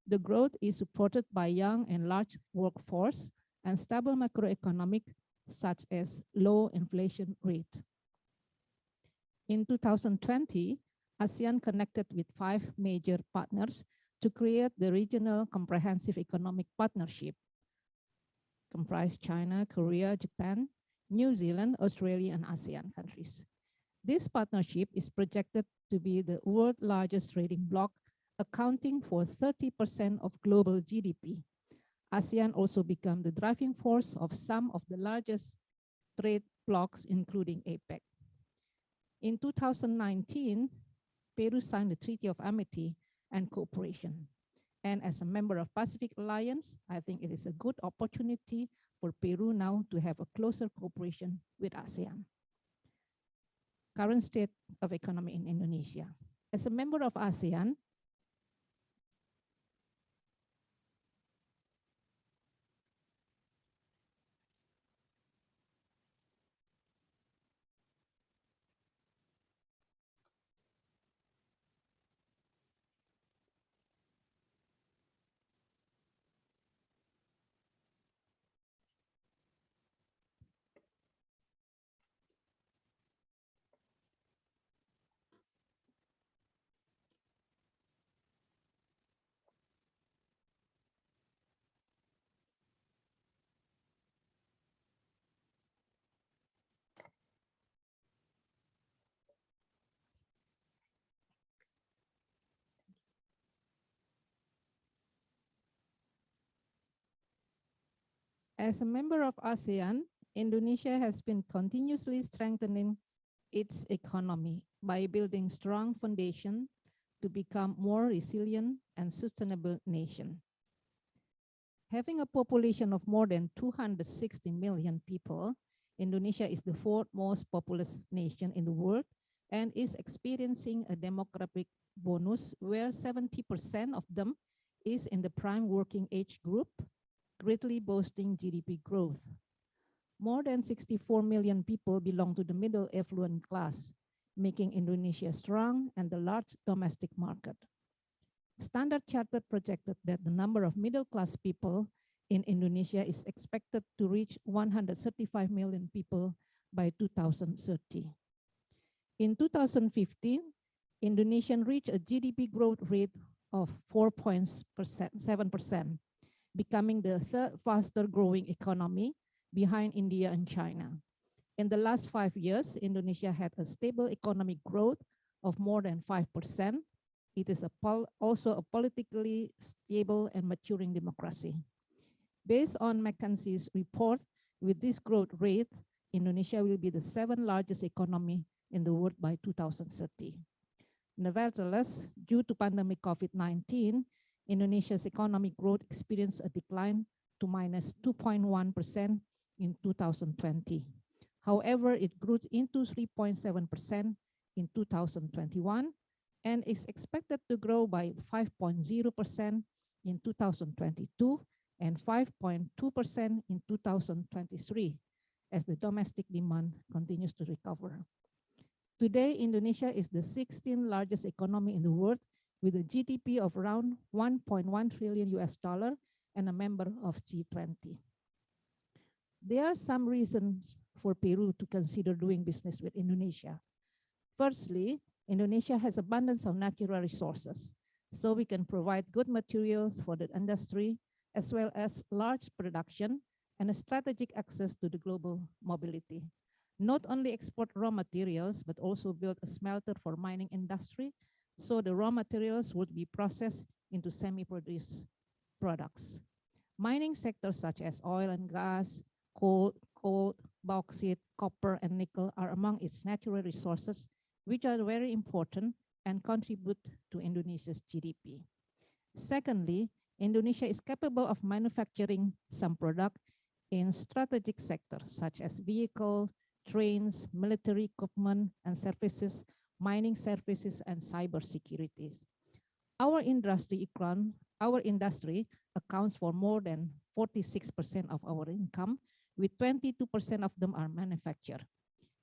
[SPEAKER 11] The growth is supported by young and large workforce and stable macroeconomic, such as low inflation rate. In 2020, ASEAN connected with 5 major partners to create the Regional Comprehensive Economic Partnership, comprised China, Korea, Japan, New Zealand, Australia, and ASEAN countries. This partnership is projected to be the world's largest trading bloc, accounting for 30% of global GDP. ASEAN also became the driving force of some of the largest trade blocs, including Apec. In 2019, Peru signed the Treaty of Amity and Cooperation. And as a member of Pacific Alliance, I think it is a good opportunity for Peru now to have a closer cooperation with ASEAN. Current state of economy in Indonesia. As a member of ASEAN, as a member of ASEAN, Indonesia has been continuously strengthening its economy by building strong foundation to become more resilient and sustainable nation. Having a population of more than 260 million people, Indonesia is the 4th most populous nation in the world and is experiencing a demographic bonus where 70% of them is in the prime working age group, greatly boosting GDP growth. More than 64 million people belong to the middle affluent class, making Indonesia strong and the large domestic market. Standard Chartered projected that the number of middle-class people in Indonesia is expected to reach 135 million people by 2030. In 2015, Indonesia reached a GDP growth rate of 4.7%, becoming the 3rd faster growing economy behind India and China. In the last 5 years, Indonesia had a stable economic growth of more than 5%. It is also a politically stable and maturing democracy. Based on McKinsey's report, with this growth rate, Indonesia will be the 7th largest economy in the world by 2030. Nevertheless, due to pandemic COVID-19, Indonesia's economic growth experienced a decline to -2.1% in 2020. However, it grew into 3.7% in 2021 and is expected to grow by 5.0% in 2022 and 5.2% in 2023 as the domestic demand continues to recover. Today, Indonesia is the 16th largest economy in the world with a GDP of around $1.1 trillion and a member of G20. There are some reasons for Peru to consider doing business with Indonesia. Firstly, Indonesia has abundance of natural resources, so we can provide good materials for the industry, as well as large production and a strategic access to the global mobility. Not only export raw materials, but also build a smelter for mining industry, so the raw materials would be processed into semi-produced products. Mining sectors such as oil and gas, coal, bauxite, copper, and nickel are among its natural resources, which are very important and contribute to Indonesia's GDP. Secondly, Indonesia is capable of manufacturing some product in strategic sectors such as vehicles, trains, military equipment and services, mining services, and cyber securities. Our industry accounts for more than 46% of our income, with 22% of them are manufactured.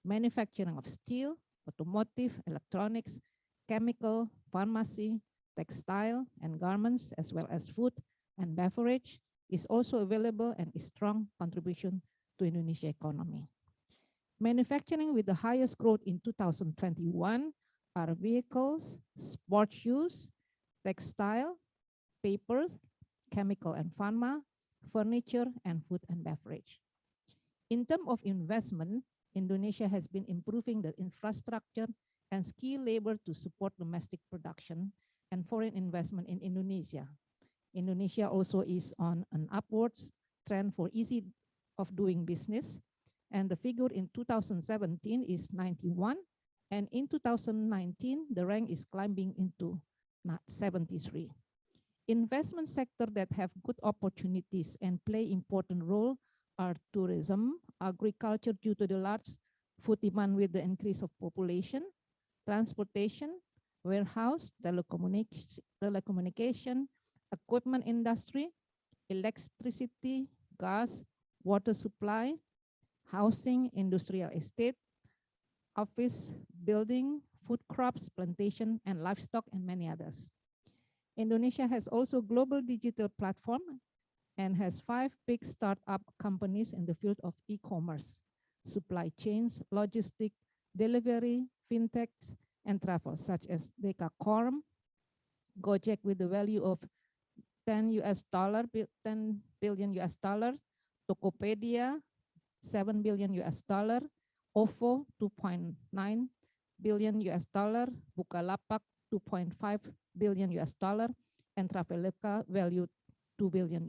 [SPEAKER 11] Manufacturing of steel, automotive, electronics, chemical, pharmacy, textile, and garments, as well as food and beverage, is also available and is strong contribution to Indonesia economy. Manufacturing with the highest growth in 2021 are vehicles, sports shoes, textile, papers, chemical and pharma, furniture, and food and beverage. In terms of investment, Indonesia has been improving the infrastructure and skilled labor to support domestic production and foreign investment in Indonesia. Indonesia also is on an upwards trend for ease of doing business, and the figure in 2017 is 91, and in 2019, the rank is climbing into 73. Investment sector that have good opportunities and play important role are tourism, agriculture due to the large food demand with the increase of population, transportation, warehouse, telecommunication, equipment industry, electricity, gas, water supply, housing, industrial estate, office, building, food crops, plantation, and livestock, and many others. Indonesia has also global digital platform and has 5 big startup companies in the field of e-commerce, supply chains, logistics, delivery, fintechs, and travel, such as Dekakorn, Gojek with the value of $10 billion, Tokopedia, $7 billion, OVO, $2.9 billion, Bukalapak, $2.5 billion, and Traveloka valued $2 billion.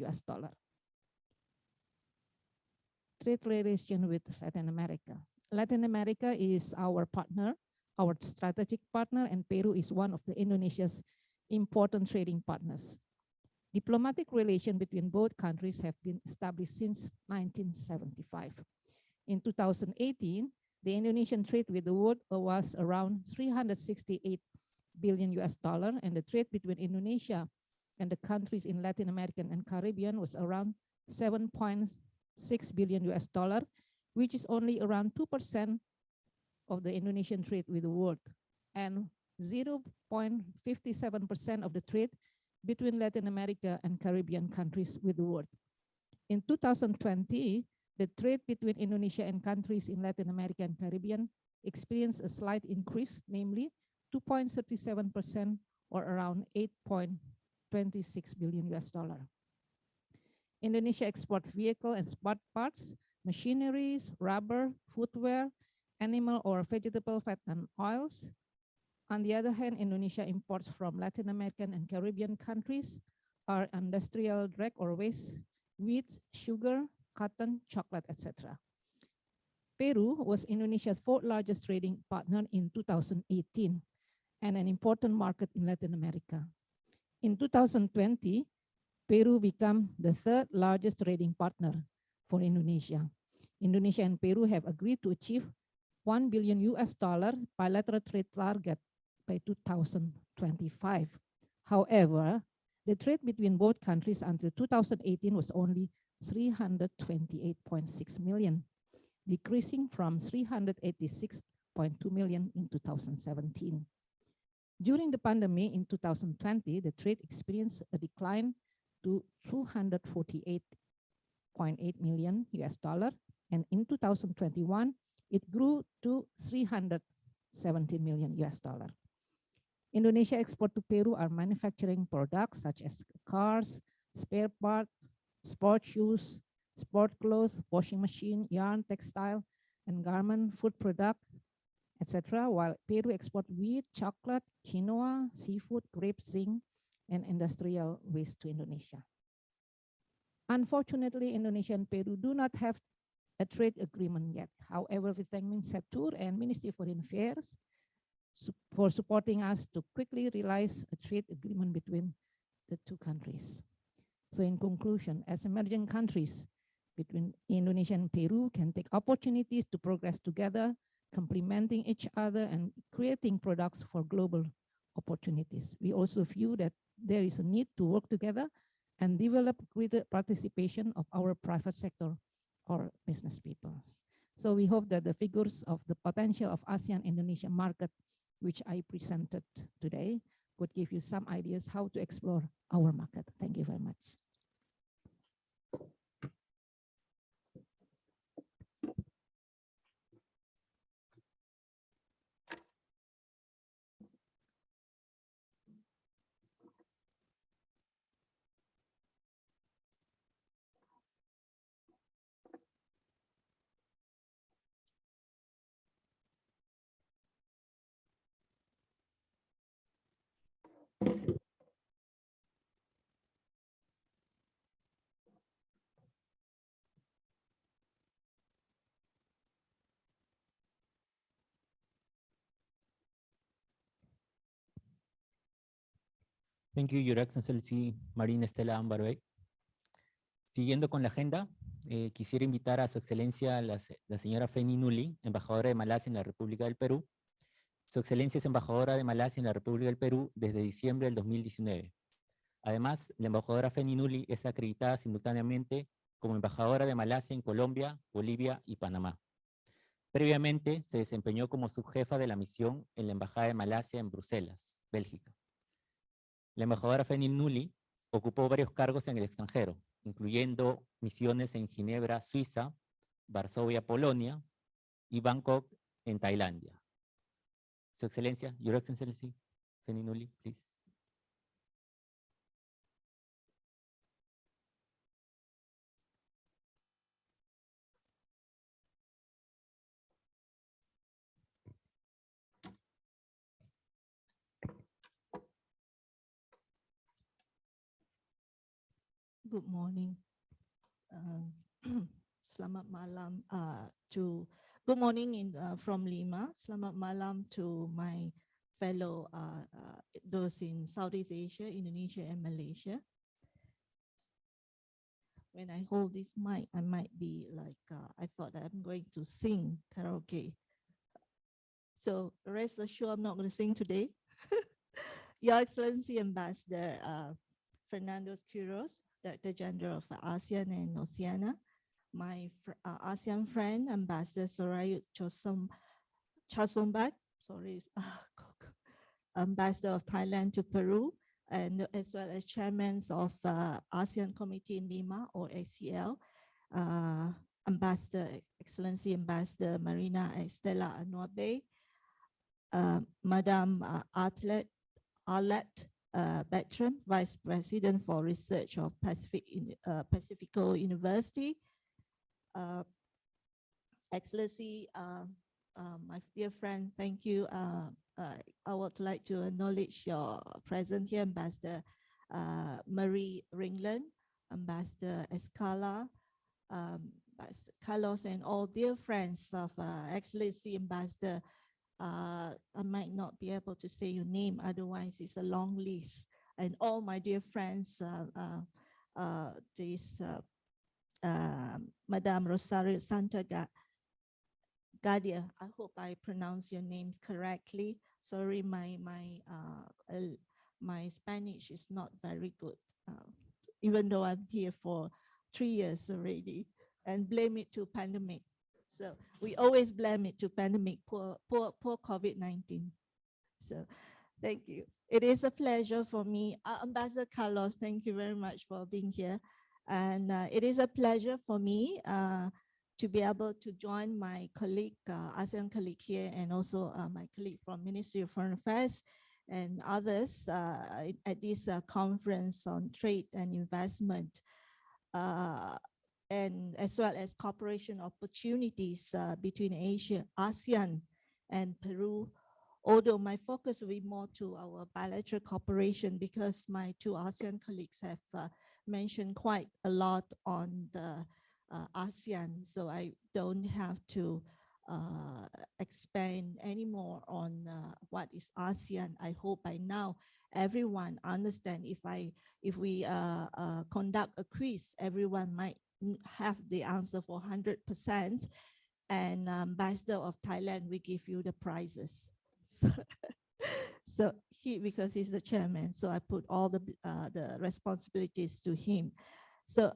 [SPEAKER 11] Trade relation with Latin America. Latin America is our partner, our strategic partner, and Peru is one of Indonesia's important trading partners. Diplomatic relations between both countries have been established since 1975. In 2018, the Indonesian trade with the world was around $368 billion, and the trade between Indonesia and the countries in Latin America and Caribbean was around $7.6 billion, which is only around 2% of the Indonesian trade with the world, and 0.57% of the trade between Latin America and Caribbean countries with the world. In 2020, the trade between Indonesia and countries in Latin America and Caribbean experienced a slight increase, namely 2.37% or around $8.26 billion. Indonesia exports vehicle and sport parts, machineries, rubber, footwear, animal or vegetable fat and oils. On the other hand, Indonesia imports from Latin American and Caribbean countries are industrial drag or waste, wheat, sugar, cotton, chocolate, etc. Peru was Indonesia's 4th largest trading partner in 2018 and an important market in Latin America. In 2020, Peru became the 3rd largest trading partner for Indonesia. Indonesia and Peru have agreed to achieve $1 billion bilateral trade target by 2025. However, the trade between both countries until 2018 was only 328.6 million, decreasing from 386.2 million in 2017. During the pandemic in 2020, the trade experienced a decline to 248.8 million US dollar, and in 2021, it grew to 317 million US dollar. Indonesia export to Peru are manufacturing products such as cars, spare parts, sport shoes, sport clothes, washing machine, yarn, textile, and garment, food product, etc. While Peru export wheat, chocolate, quinoa, seafood, grape, zinc, and industrial waste to Indonesia. Unfortunately, Indonesia and Peru do not have a trade agreement yet. However, we thank Minsatur and Ministry of Foreign Affairs for supporting us to quickly realize a trade agreement between the two countries. So in conclusion, as emerging countries between Indonesia and Peru can take opportunities to progress together, complementing each other and creating products for global opportunities. We also view that there is a need to work together and develop greater participation of our private sector or business people. So we hope that the figures of the potential of ASEAN-Indonesia market, which I presented today, would give you some ideas how to explore our market. Thank you very much.
[SPEAKER 5] Thank you, Your Excellency Marina Estela Ambarbe. Siguiendo con la agenda, quisiera invitar a Su Excelencia la señora Feni Nuli, embajadora de Malasia en la República del Perú. Su Excelencia es embajadora de Malasia en la República del Perú desde diciembre del 2019. Además, la embajadora Feni Nuli es acreditada simultáneamente como embajadora de Malasia en Colombia, Bolivia y Panamá. Previamente, se desempeñó como subjefa de la misión en la Embajada de Malasia en Bruselas, Bélgica. La embajadora Feni Nuli ocupó varios cargos en el extranjero, incluyendo misiones en Ginebra, Suiza, Varsovia, Polonia, y Bangkok, en Tailandia. Su Excelencia, Your Excellency, Feni Nuli, please.
[SPEAKER 12] Good morning. Selamat malam good morning from Lima. Selamat malam to my fellow those in Southeast Asia, Indonesia, and Malaysia. When I hold this mic, I might be like, I thought that I'm going to sing karaoke. So rest assured, I'm not going to sing today. Your Excellency Ambassador Fernando Quiros, Director General of ASEAN and Oceania, my ASEAN friend, Ambassador Soraya Chasombat, Ambassador of Thailand to Peru, and as well as chairmen of ASEAN Committee in Lima, or ACL, Ambassador, Excellency Ambassador Marina Estela Ambarbe, Madam Arlette Bertram, Vice President for Research of Pacifico University. Excellency, my dear friend, thank you. I would like to acknowledge your presence here, Ambassador Marie Ringland, Ambassador Escala, Carlos, and all dear friends of Excellency Ambassador. I might not be able to say your name, otherwise it's a long list. And all my dear friends, Madame Rosario Santa Gadia, I hope I pronounce your names correctly. Sorry, my Spanish is not very good, even though I'm here for 3 years already, and blame it to pandemic. So we always blame it to pandemic, poor COVID-19. So thank you. It is a pleasure for me. Ambassador Carlos, thank you very much for being here. And it is a pleasure for me to be able to join my colleague, ASEAN colleague here, and also my colleague from Ministry of Foreign Affairs and others at this conference on trade and investment, and as well as cooperation opportunities between ASEAN and Peru. Although my focus will be more to our bilateral cooperation, because my two ASEAN colleagues have mentioned quite a lot on the ASEAN, so I don't have to expand anymore on what is ASEAN. I hope by now everyone understand. If we conduct a quiz, everyone might have the answer for 100%, and Ambassador of Thailand will give you the prizes. So because he's the chairman, so I put all the responsibilities to him. So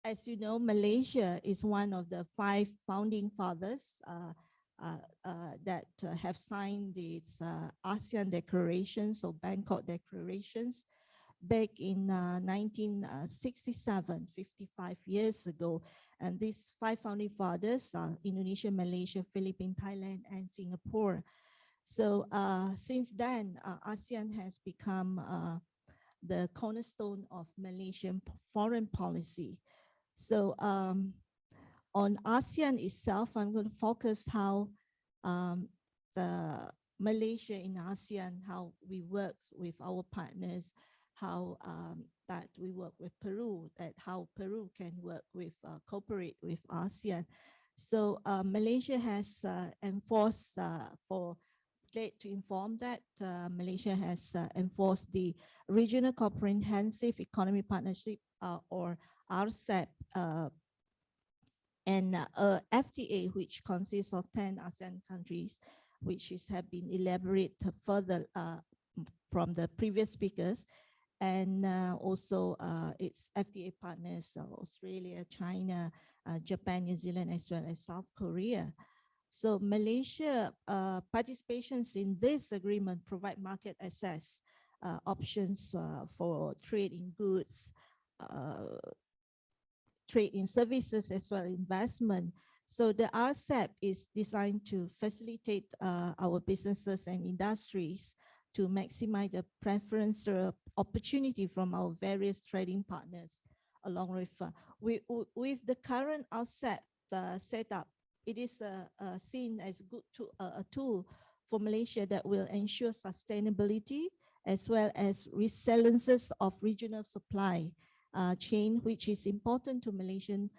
[SPEAKER 12] as you know, Malaysia is one of the 5 founding fathers that have signed its ASEAN declarations or Bangkok declarations back in 1967, 55 years ago. And these 5 founding fathers are Indonesia, Malaysia, Philippines, Thailand, and Singapore. So since then, ASEAN has become the cornerstone of Malaysian foreign policy. So on ASEAN itself, I'm going to focus how the Malaysia in ASEAN, how we work with our partners, how that we work with Peru, that how Peru can work with, cooperate with ASEAN. So Malaysia has enforced glad to inform that Malaysia has enforced the Regional Comprehensive Economic Partnership or RCEP and FTA, which consists of 10 ASEAN countries, which have been elaborated further from the previous speakers, and also its FTA partners, Australia, China, Japan, New Zealand, as well as South Korea. So Malaysia participations in this agreement provide market access options for trade in goods, trade in services, as well as investment. So the RCEP is designed to facilitate our businesses and industries to maximize the preferential opportunity from our various trading partners. Along with the current RCEP setup, it is seen as a tool for Malaysia that will ensure sustainability as well as resiliences of regional supply chain, which is important to Malaysian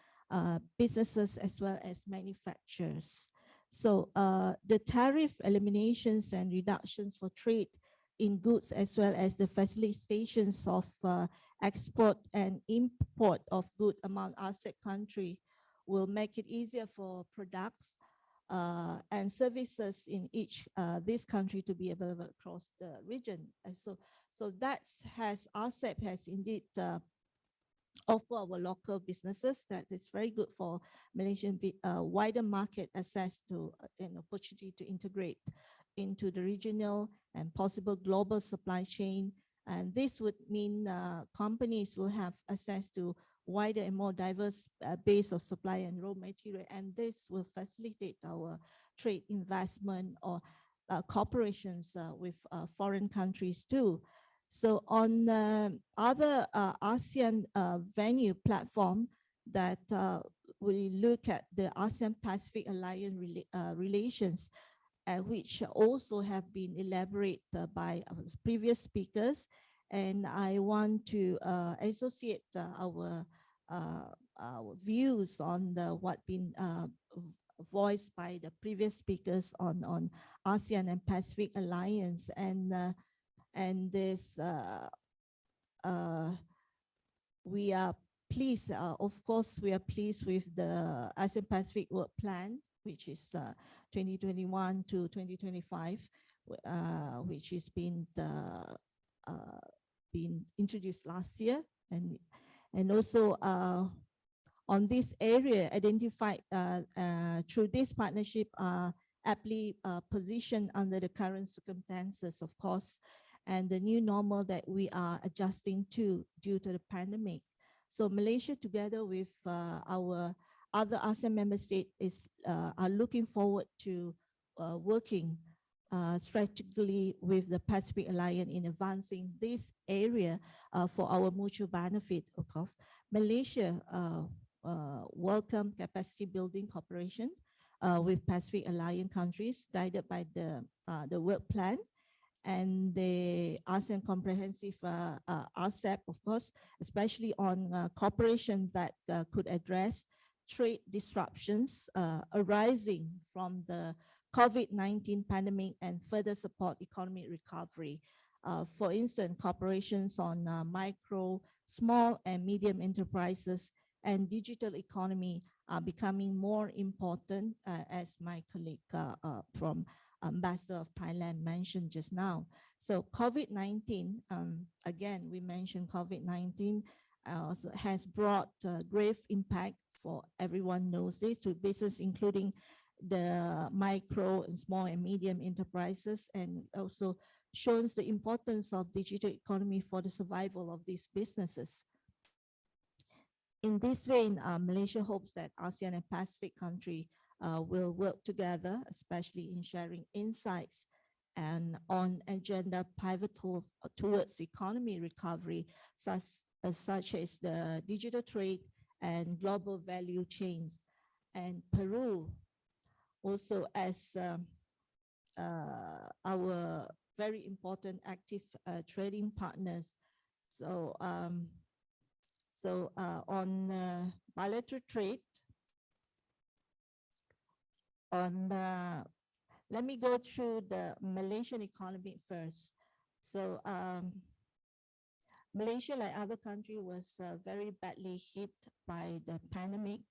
[SPEAKER 12] businesses as well as manufacturers. So the tariff eliminations and reductions for trade in goods, as well as the facilitations of export and import of goods among ASEAN countries, will make it easier for products and services in each this country to be available across the region. And so that RCEP has indeed offer our local businesses that is very good for Malaysian wider market access to an opportunity to integrate into the regional and possible global supply chain. And this would mean companies will have access to wider and more diverse base of supply and raw material, and this will facilitate our trade investment or cooperations with foreign countries too. So on other ASEAN venue platform that we look at the ASEAN Pacific Alliance relations, which also have been elaborated by our previous speakers. And I want to associate our views on what been voiced by the previous speakers on ASEAN and Pacific Alliance. And this, we are pleased, of course, we are pleased with the ASEAN Pacific Work Plan, which is 2021 to 2025, which is been introduced last year, and also on this area identified through this partnership aptly positioned under the current circumstances, of course, and the new normal that we are adjusting to due to the pandemic. So Malaysia, together with our other ASEAN member states, are looking forward to working strategically with the Pacific Alliance in advancing this area for our mutual benefit, of course. Malaysia welcome capacity building cooperation with Pacific Alliance countries guided by the work plan and the ASEAN comprehensive RCEP, of course, especially on cooperation that could address trade disruptions arising from the COVID-19 pandemic and further support economic recovery. For instance, cooperations on micro, small and medium enterprises and digital economy are becoming more important, as my colleague from Ambassador of Thailand mentioned just now. So COVID-19, again, we mentioned COVID-19 has brought grave impact, for everyone knows this, to business, including the micro and small and medium enterprises, and also shows the importance of digital economy for the survival of these businesses. In this vein, Malaysia hopes that ASEAN and Pacific countries will work together, especially in sharing insights and on agenda pivotal towards economy recovery, such as the digital trade and global value chains. And Peru, also as our very important active trading partners. So, on bilateral trade, let me go through the Malaysian economy first. So Malaysia, like other countries, was very badly hit by the pandemic,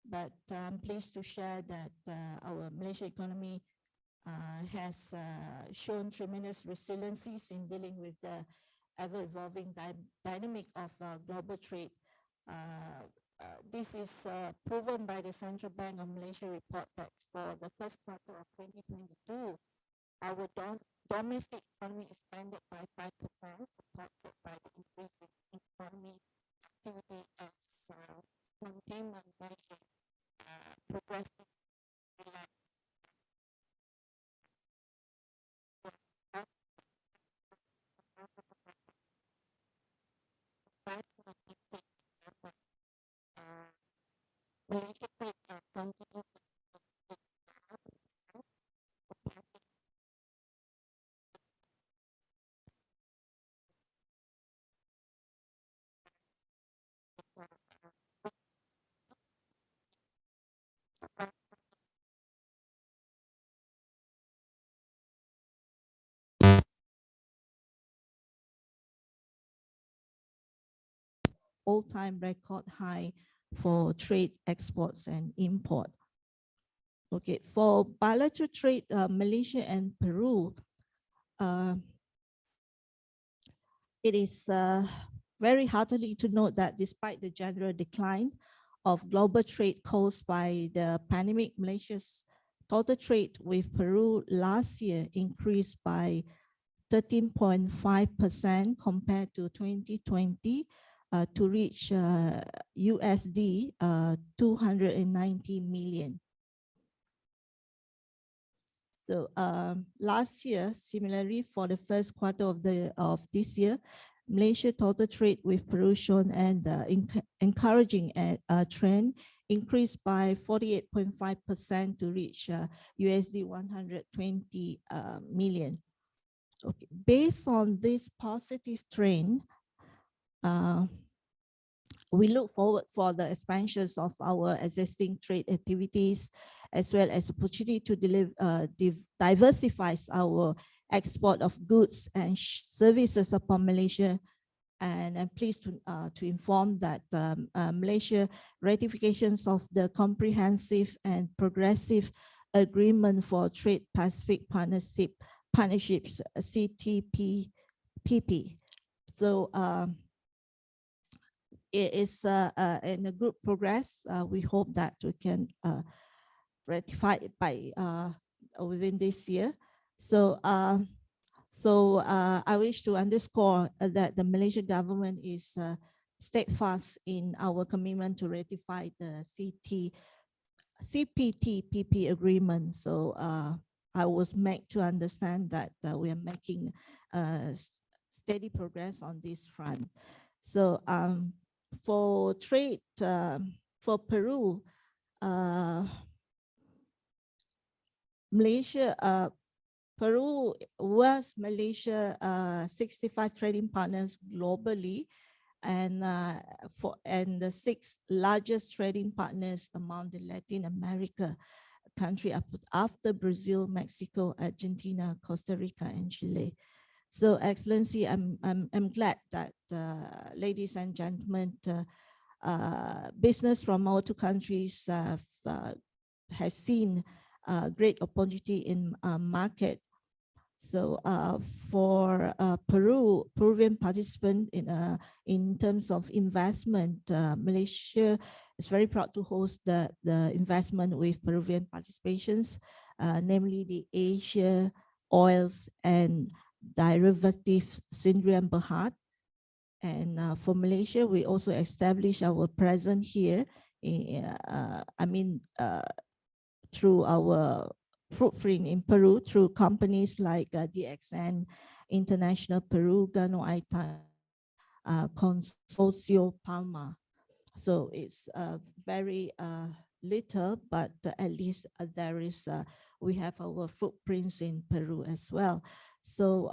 [SPEAKER 12] but I'm pleased to share that our Malaysian economy has shown tremendous resiliencies in dealing with the ever-evolving dynamic of global trade. This is proven by the Central Bank of Malaysia report that for the first quarter of 2022, our domestic economy expanded by 5%, supported by the increase in economy activity as containment measures progressively relaxed. Malaysia continues all-time record high for trade exports and import. Okay, for bilateral trade, Malaysia and Peru, it is very heartily to note that despite the general decline of global trade caused by the pandemic, Malaysia's total trade with Peru last year increased by 13.5% compared to 2020 to reach USD 290 million. So last year, similarly, for the first quarter of this year, Malaysia total trade with Peru shown an encouraging trend, increased by 48.5% to reach USD 120 million. Okay. Based on this positive trend, we look forward for the expansions of our existing trade activities, as well as opportunity to diversify our export of goods and services upon Malaysia. And I'm pleased to inform that Malaysia ratifications of the comprehensive and progressive agreement for trade Pacific partnership partnerships, CTPP. So it is in a good progress. We hope that we can ratify it by within this year. So I wish to underscore that the Malaysian government is steadfast in our commitment to ratify the CPTPP agreement. So I was made to understand that we are making steady progress on this front. So for trade, for Peru, Peru was Malaysia 65 trading partners globally, and the 6 largest trading partners among the Latin America country after Brazil, Mexico, Argentina, Costa Rica, and Chile. So, Excellency, I'm glad that, ladies and gentlemen, business from our 2 countries have seen great opportunity in market. So for Peruvian participant in terms of investment, Malaysia is very proud to host the investment with Peruvian participations, namely the Asia Oils and Derivative Sdn Bhd. And for Malaysia, we also established our presence here, through our footprint in Peru through companies like DXN International Peru, Gano Aita, Consorcio Palma. So it's very little, but at least there is, we have our footprints in Peru as well. So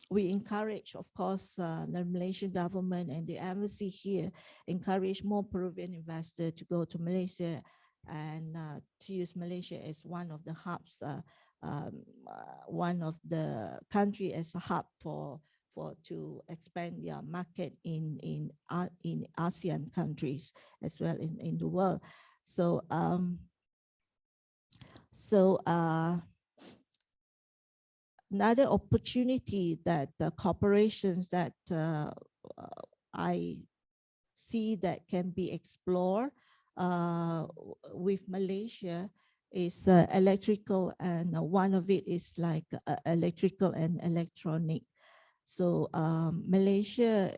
[SPEAKER 12] we encourage, of course, the Malaysian government and the embassy here, encourage more Peruvian investors to go to Malaysia and to use Malaysia as one of the hubs, one of the country as a hub to expand their market in ASEAN countries as well in the world. So another opportunity that the corporations that I see that can be explored with Malaysia is electrical, and one of it is like electrical and electronic. So Malaysia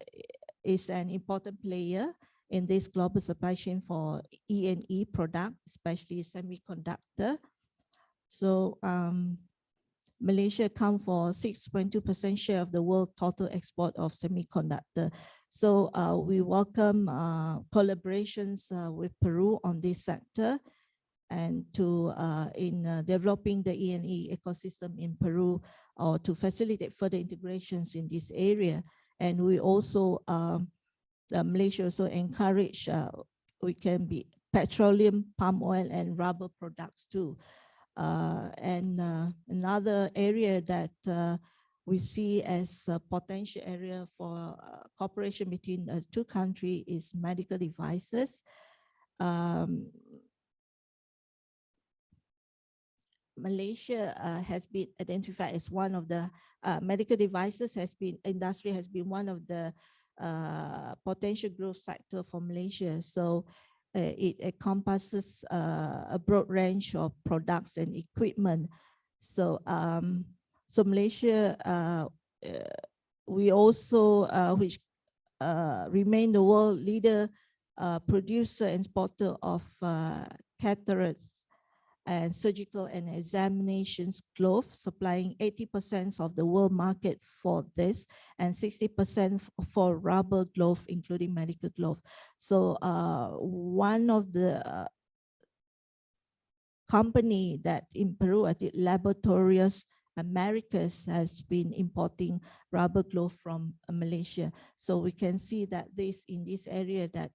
[SPEAKER 12] is an important player in this global supply chain for E&E product, especially semiconductor. So Malaysia accounts for 6.2% share of the world total export of semiconductor. So we welcome collaborations with Peru on this sector, and to in developing the E&E ecosystem in Peru, or to facilitate further integrations in this area. And we also, Malaysia also encourage, we can be petroleum, palm oil, and rubber products too. And another area that we see as a potential area for cooperation between the 2 countries is medical devices. Malaysia has been identified as one of the medical devices industry has been one of the potential growth sector for Malaysia. So it encompasses a broad range of products and equipment. So so Malaysia, we also which remain the world leader producer and exporter of cataracts and surgical and examinations gloves, supplying 80% of the world market for this, and 60% for rubber glove, including medical glove. So one of the company that in Peru, I think Laboratorios Americas has been importing rubber glove from Malaysia. So we can see that in this area that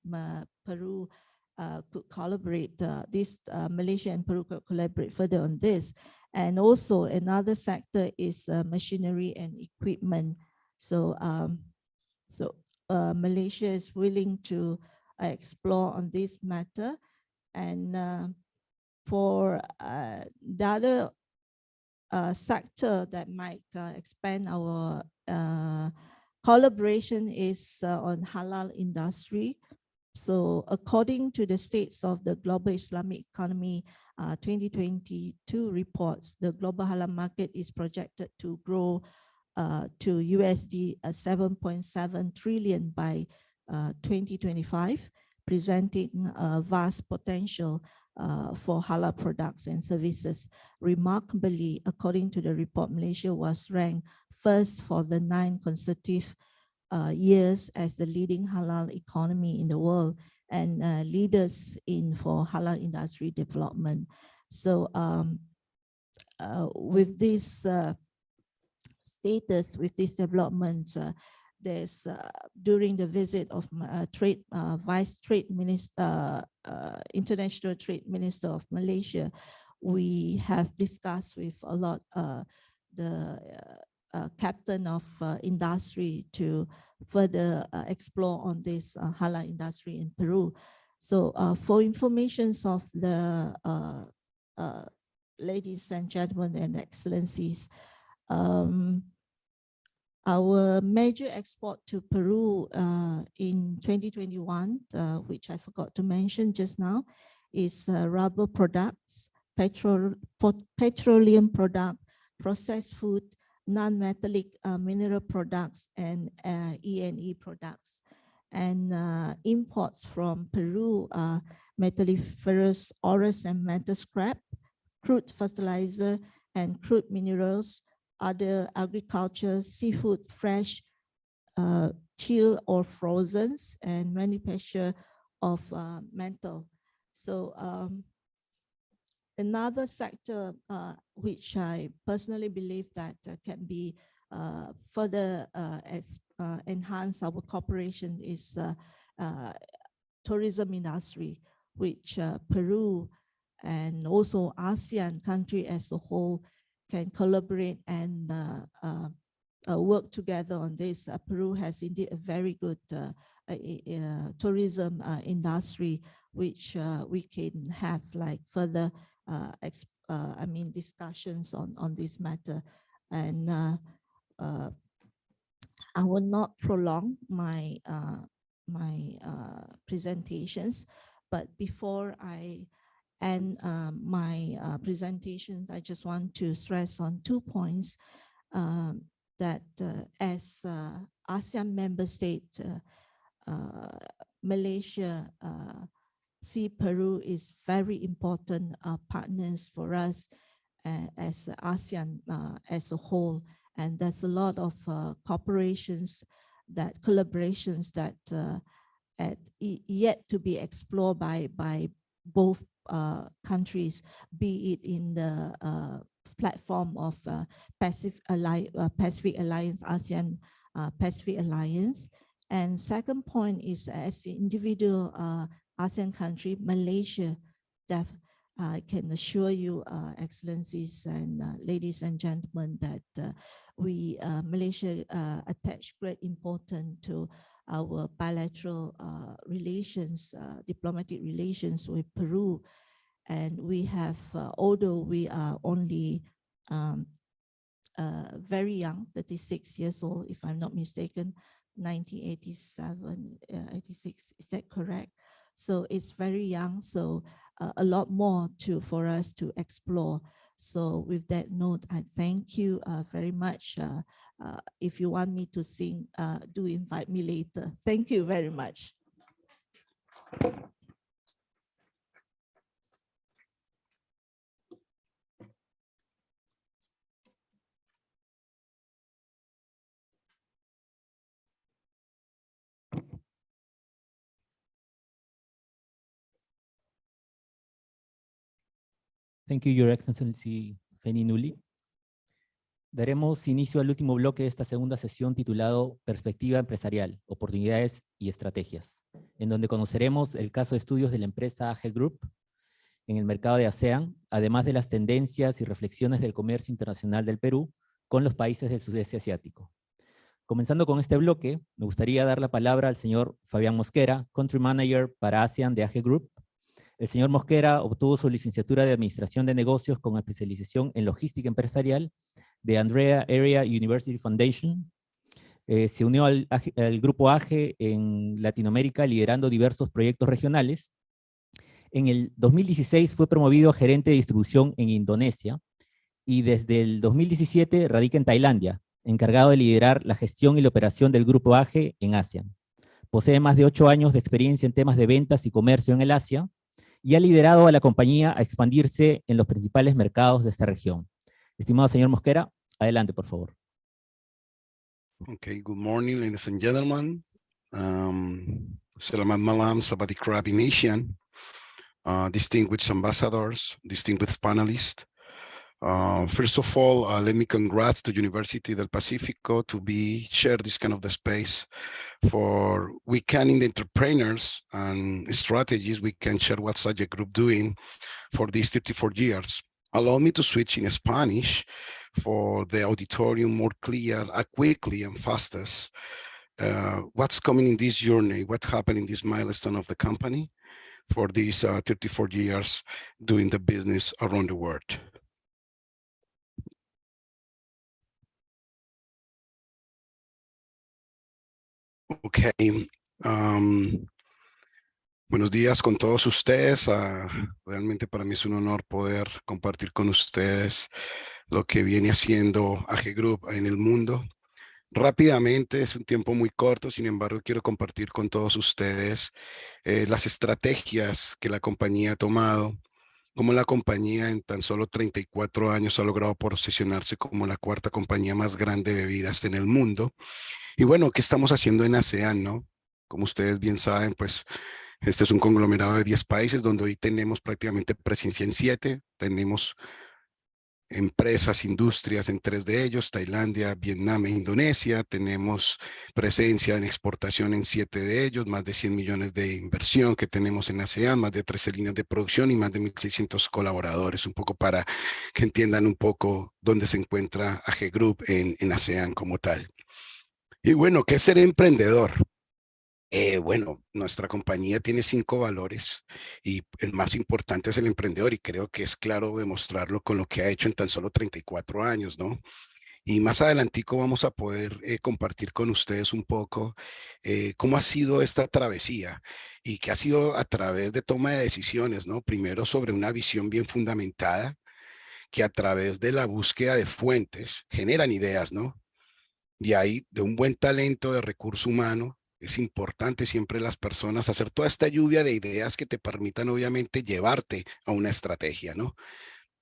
[SPEAKER 12] Peru could collaborate, Malaysia and Peru could collaborate further on this. And also another sector is machinery and equipment. So Malaysia is willing to explore on this matter. And for the other sector that might expand our collaboration is on halal industry. So according to the States of the Global Islamic Economy 2022 reports, the global halal market is projected to grow to USD 7.7 trillion by 2025, presenting a vast potential for halal products and services. Remarkably, according to the report, Malaysia was ranked first for the 9 consecutive years as the leading halal economy in the world and leaders for halal industry development. So with this status, with this development, there's during the visit of Vice Trade Minister, International Trade Minister of Malaysia, we have discussed with a lot the captain of industry to further explore on this halal industry in Peru. So for information of the ladies and gentlemen and excellencies, our major export to Peru in 2021, which I forgot to mention just now, is rubber products, petroleum product, processed food, non-metallic mineral products, and E&E products. And imports from Peru are metalliferous ores and metal scrap, crude fertilizer and crude minerals, other agriculture, seafood, fresh, chill or frozen, and manufacture of metal. So another sector which I personally believe that can be further enhance our cooperation is tourism industry, which Peru and also ASEAN country as a whole can collaborate and work together on this. Peru has indeed a very good tourism industry, which we can have like further discussions on this matter. And I will not prolong my presentations, but before I end my presentations, I just want to stress on 2 points that as ASEAN member state, Malaysia see Peru is very important partners for us as ASEAN as a whole. And there's a lot of collaborations that yet to be explored by both countries, be it in the platform of Pacific Alliance, ASEAN Pacific Alliance. And second point is, as the individual ASEAN country, Malaysia, I can assure you, excellencies and ladies and gentlemen, that Malaysia attach great importance to our bilateral relations, diplomatic relations with Peru. And we have, although we are only very young, 36 years old, if I'm not mistaken, 1987, 86, is that correct? So it's very young, so a lot more for us to explore. So with that note, I thank you very much. If you want me to sing, do invite me later. Thank you very much.
[SPEAKER 5] Thank you, Your Excellency Feni Nuli. Daremos inicio al último bloque de esta segunda sesión titulado Perspectiva Empresarial, Oportunidades y Estrategias, en donde conoceremos el caso de estudios de la empresa Apec Group en el mercado de ASEAN, además de las tendencias y reflexiones del comercio internacional del Perú con los países del sudeste asiático. Comenzando con este bloque, me gustaría dar la palabra al señor Fabián Mosquera, Country Manager para ASEAN de Apec Group, El señor Mosquera obtuvo su licenciatura de Administración de Negocios con especialización en Logística Empresarial de Andrea Area University Foundation. Se unió al grupo AGE en Latinoamérica liderando diversos proyectos regionales. En el 2016 fue promovido a gerente de distribución en Indonesia y desde el 2017 radica en Tailandia, encargado de liderar la gestión y la operación del grupo AGE en ASEAN. Posee más de 8 años de experiencia en temas de ventas y comercio en el Asia y ha liderado a la compañía a expandirse en los principales mercados de esta región. Estimado señor Mosquera, adelante, por favor.
[SPEAKER 13] Okay, good morning, ladies and gentlemen. Selamat malam, sahabat Krabi Nation, distinguished ambassadors, distinguished panelists. First of all, let me congrats to University del Pacifico to share this kind of the space for we can in the entrepreneurs and strategies, we can share what such a group doing for these 34 years. Allow me to switch in Spanish for the auditorium more clear, quickly and fastest. What's coming in this journey, what happened in this milestone of the company for these 34 years doing the business around the world. Okay. Buenos días con todos ustedes. Realmente para mí es un honor poder compartir con ustedes lo que viene haciendo AG Group en el mundo. Rápidamente, es un tiempo muy corto, sin embargo, quiero compartir con todos ustedes las estrategias que la compañía ha tomado, cómo la compañía en tan solo 34 años ha logrado posicionarse como la 4ª compañía más grande de bebidas en el mundo. Y bueno, ¿qué estamos haciendo en ASEAN, no? Como ustedes bien saben, pues este es un conglomerado de 10 países donde hoy tenemos prácticamente presencia en 7. Tenemos empresas, industrias en 3 de ellos, Tailandia, Vietnam e Indonesia. Tenemos presencia en exportación en 7 de ellos, más de 100 millones de inversión que tenemos en ASEAN, más de 13 líneas de producción y más de 1.600 colaboradores, un poco para que entiendan un poco dónde se encuentra AG Group en ASEAN como tal. Y bueno, ¿qué es ser emprendedor? Bueno, nuestra compañía tiene 5 valores y el más importante es el emprendedor y creo que es claro demostrarlo con lo que ha hecho en tan solo 34 años, ¿no? Y más adelantico vamos a poder compartir con ustedes un poco cómo ha sido esta travesía y que ha sido a través de toma de decisiones, ¿no? Primero sobre una visión bien fundamentada que a través de la búsqueda de fuentes generan ideas, ¿no? De ahí, de un buen talento de recurso humano, es importante siempre las personas hacer toda esta lluvia de ideas que te permitan obviamente llevarte a una estrategia, ¿no?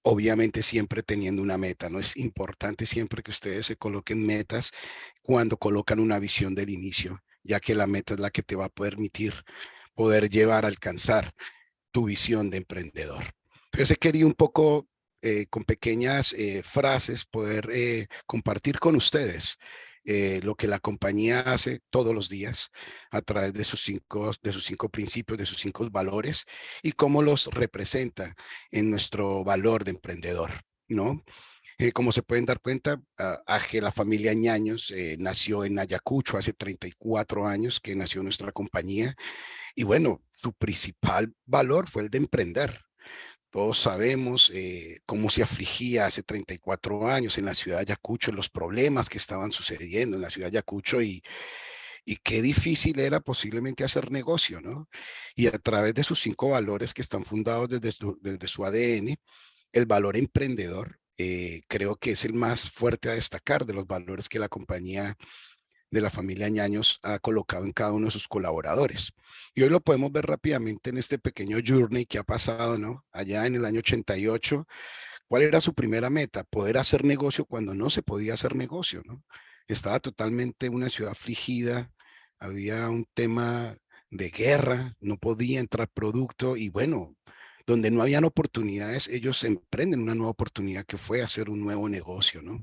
[SPEAKER 13] Obviamente siempre teniendo una meta, ¿no? Es importante siempre que ustedes se coloquen metas cuando colocan una visión del inicio, ya que la meta es la que te va a permitir poder llevar a alcanzar tu visión de emprendedor. Entonces quería un poco con pequeñas frases poder compartir con ustedes lo que la compañía hace todos los días a través de sus 5 principios, de sus 5 valores y cómo los representa en nuestro valor de emprendedor, ¿no? Como se pueden dar cuenta, AG, la familia Ñaños, nació en Ayacucho hace 34 años que nació nuestra compañía y bueno, su principal valor fue el de emprender. Todos sabemos cómo se afligía hace 34 años en la ciudad de Ayacucho, los problemas que estaban sucediendo en la ciudad de Ayacucho y qué difícil era posiblemente hacer negocio, ¿no? Y a través de sus 5 valores que están fundados desde su ADN, el valor emprendedor creo que es el más fuerte a destacar de los valores que la compañía de la familia Ñaños ha colocado en cada uno de sus colaboradores. Y hoy lo podemos ver rápidamente en este pequeño journey que ha pasado, ¿no? Allá en el año 88, ¿cuál era su primera meta? Poder hacer negocio cuando no se podía hacer negocio, ¿no? Estaba totalmente una ciudad afligida, había un tema de guerra, no podía entrar producto y bueno, donde no habían oportunidades, ellos emprenden una nueva oportunidad que fue hacer un nuevo negocio, ¿no?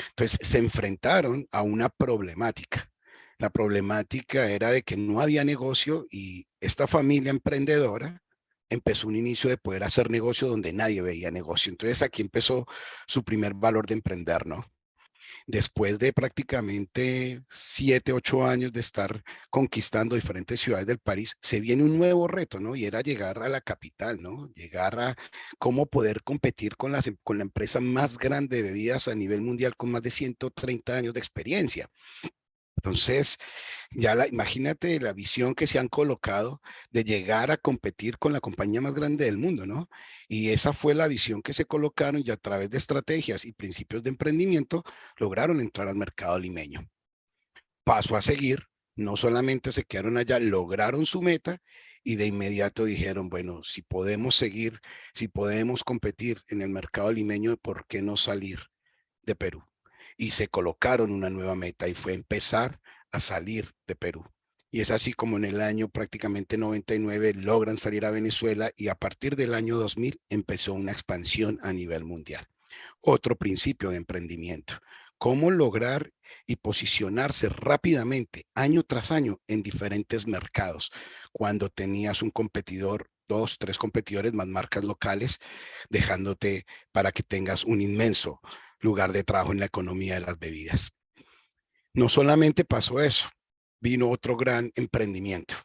[SPEAKER 13] Entonces se enfrentaron a una problemática. La problemática era de que no había negocio y esta familia emprendedora empezó un inicio de poder hacer negocio donde nadie veía negocio. Entonces aquí empezó su primer valor de emprender, ¿no? después de prácticamente 7, 8 años de estar conquistando diferentes ciudades del país, se viene un nuevo reto, ¿no? Y era llegar a la capital, ¿no? Llegar a cómo poder competir con la empresa más grande de bebidas a nivel mundial con más de 130 años de experiencia. Entonces, imagínate la visión que se han colocado de llegar a competir con la compañía más grande del mundo, ¿no? Y esa fue la visión que se colocaron y a través de estrategias y principios de emprendimiento lograron entrar al mercado limeño. Paso a seguir, no solamente se quedaron allá, lograron su meta y de inmediato dijeron, bueno, si podemos seguir, si podemos competir en el mercado limeño, ¿por qué no salir de Perú? Y se colocaron una nueva meta y fue empezar a salir de Perú. Y es así como en el año prácticamente 99 logran salir a Venezuela y a partir del año 2000 empezó una expansión a nivel mundial. Otro principio de emprendimiento. Cómo lograr y posicionarse rápidamente, año tras año, en diferentes mercados. Cuando tenías un competidor, 2, 3 competidores más marcas locales, dejándote para que tengas un inmenso lugar de trabajo en la economía de las bebidas. No solamente pasó eso, vino otro gran emprendimiento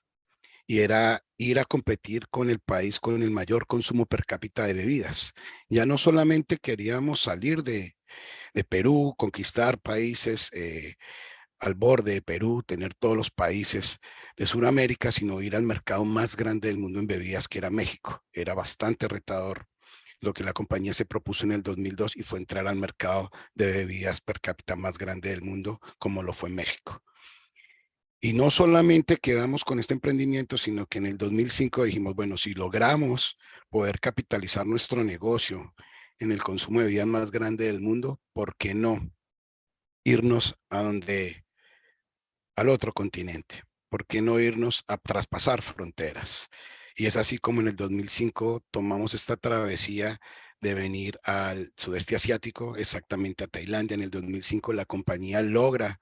[SPEAKER 13] y era ir a competir con el país con el mayor consumo per cápita de bebidas. Ya no solamente queríamos salir de Perú, conquistar países al borde de Perú, tener todos los países de Sudamérica, sino ir al mercado más grande del mundo en bebidas, que era México. Era bastante retador lo que la compañía se propuso en el 2002 y fue entrar al mercado de bebidas per cápita más grande del mundo, como lo fue México. Y no solamente quedamos con este emprendimiento, sino que en el 2005 dijimos, bueno, si logramos poder capitalizar nuestro negocio en el consumo de bebidas más grande del mundo, ¿por qué no irnos al otro continente? ¿Por qué no irnos a traspasar fronteras? Y es así como en el 2005 tomamos esta travesía de venir al sudeste asiático, exactamente a Tailandia. En el 2005 la compañía logra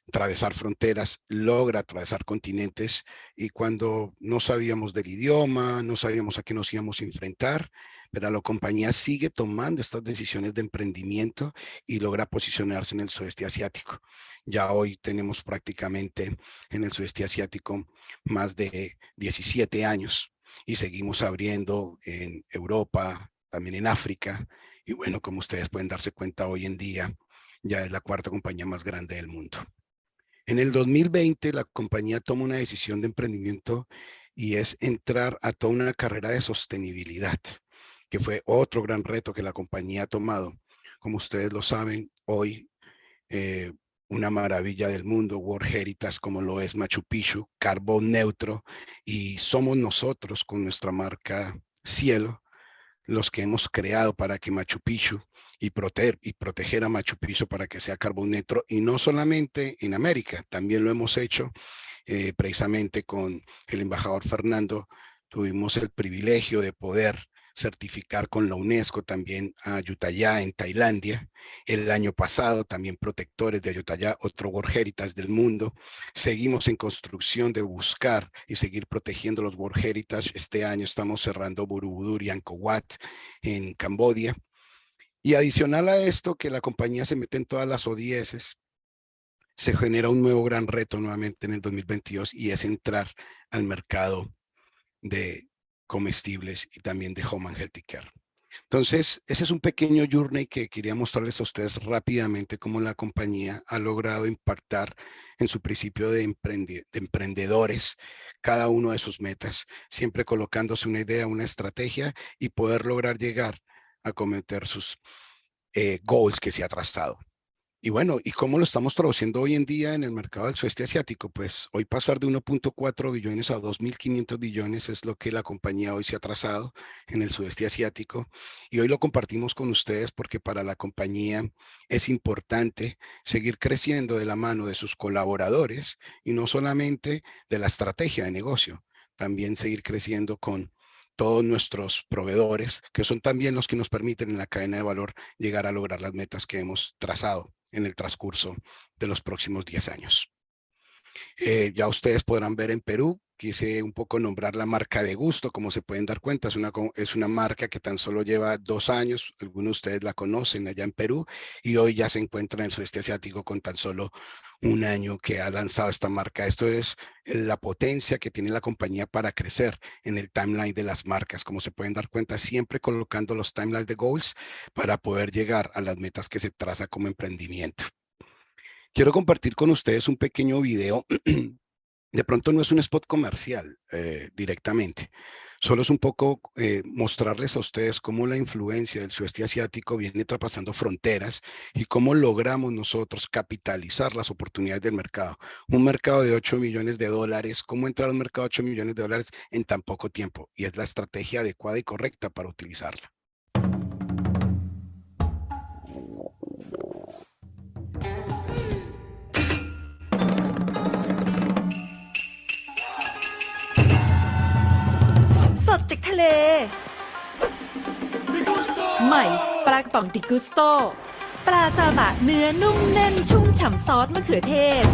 [SPEAKER 13] atravesar fronteras, logra atravesar continentes, y cuando no sabíamos del idioma, no sabíamos a qué nos íbamos a enfrentar, pero la compañía sigue tomando estas decisiones de emprendimiento y logra posicionarse en el sudeste asiático. Ya hoy tenemos prácticamente en el sudeste asiático más de 17 años y seguimos abriendo en Europa, también en África, y bueno, como ustedes pueden darse cuenta, hoy en día ya es la cuarta compañía más grande del mundo. En el 2020, la compañía toma una decisión de emprendimiento y es entrar a toda una carrera de sostenibilidad, que fue otro gran reto que la compañía ha tomado. Como ustedes lo saben, hoy una maravilla del mundo, World Heritage, como lo es Machu Picchu, carbón neutro, y somos nosotros con nuestra marca Cielo, los que hemos creado para que Machu Picchu y proteger a Machu Picchu para que sea carbón neutro, y no solamente en América, también lo hemos hecho precisamente con el embajador Fernando. Tuvimos el privilegio de poder certificar con la UNESCO también a Ayutthaya en Tailandia. El año pasado también protectores de Ayutthaya, otro World Heritage del mundo. Seguimos en construcción de buscar y seguir protegiendo los World Heritage. Este año estamos cerrando Borobudur y Angkor Wat en Camboya. Y adicional a esto, que la compañía se mete en todas las ODS, se genera un nuevo gran reto nuevamente en el 2022 y es entrar al mercado de comestibles y también de home and healthy care. Entonces, ese es un pequeño journey que quería mostrarles a ustedes rápidamente cómo la compañía ha logrado impactar en su principio de emprendedores cada uno de sus metas, siempre colocándose una idea, una estrategia y poder lograr llegar a cometer sus goals que se ha trazado. Y bueno, ¿y cómo lo estamos traduciendo hoy en día en el mercado del sudeste asiático? Pues hoy pasar de 1.4 billones a 2.500 billones es lo que la compañía hoy se ha trazado en el sudeste asiático. Y hoy lo compartimos con ustedes porque para la compañía es importante seguir creciendo de la mano de sus colaboradores y no solamente de la estrategia de negocio, también seguir creciendo con todos nuestros proveedores, que son también los que nos permiten en la cadena de valor llegar a lograr las metas que hemos trazado en el transcurso de los próximos 10 años. Ya ustedes podrán ver en Perú, quise un poco nombrar la marca de gusto, como se pueden dar cuenta, es una marca que tan solo lleva 2 años, algunos de ustedes la conocen allá en Perú, y hoy ya se encuentra en el sudeste asiático con tan solo 1 año que ha lanzado esta marca. Esto es la potencia que tiene la compañía para crecer en el timeline de las marcas. Como se pueden dar cuenta, siempre colocando los timelines de goals para poder llegar a las metas que se traza como emprendimiento. Quiero compartir con ustedes un pequeño video. De pronto no es un spot comercial directamente, solo es un poco mostrarles a ustedes cómo la influencia del sudeste asiático viene traspasando fronteras y cómo logramos nosotros capitalizar las oportunidades del mercado. Un mercado de 8 millones de dólares, cómo entrar a un mercado de 8 millones de dólares en tan poco tiempo, y es la estrategia adecuada y correcta para utilizarla.
[SPEAKER 14] สดจากทะเลใหม่ปลากระป๋องดิกุสโตปลาซาบะเนื้อนุ่มแน่นชุ่มฉ่ำซอสมะเขือเทศ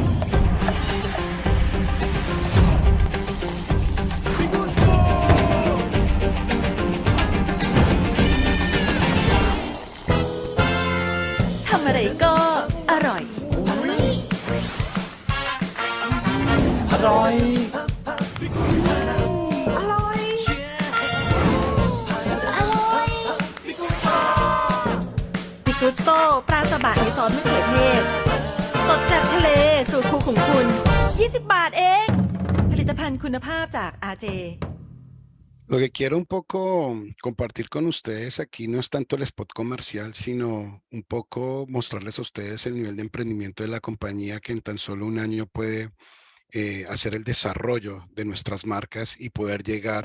[SPEAKER 14] ทำอะไรก็อร่อยอร่อยกุสโตปลาซาบะในซอสมะเขือเทศสดจากทะเลสูตรคูของคุณ20 บาทเองผลิตภัณฑ์คุณภาพจาก AJ.
[SPEAKER 13] Lo que quiero un poco compartir con ustedes aquí no es tanto el spot comercial, sino un poco mostrarles a ustedes el nivel de emprendimiento de la compañía, que en tan solo 1 año puede hacer el desarrollo de nuestras marcas y poder llegar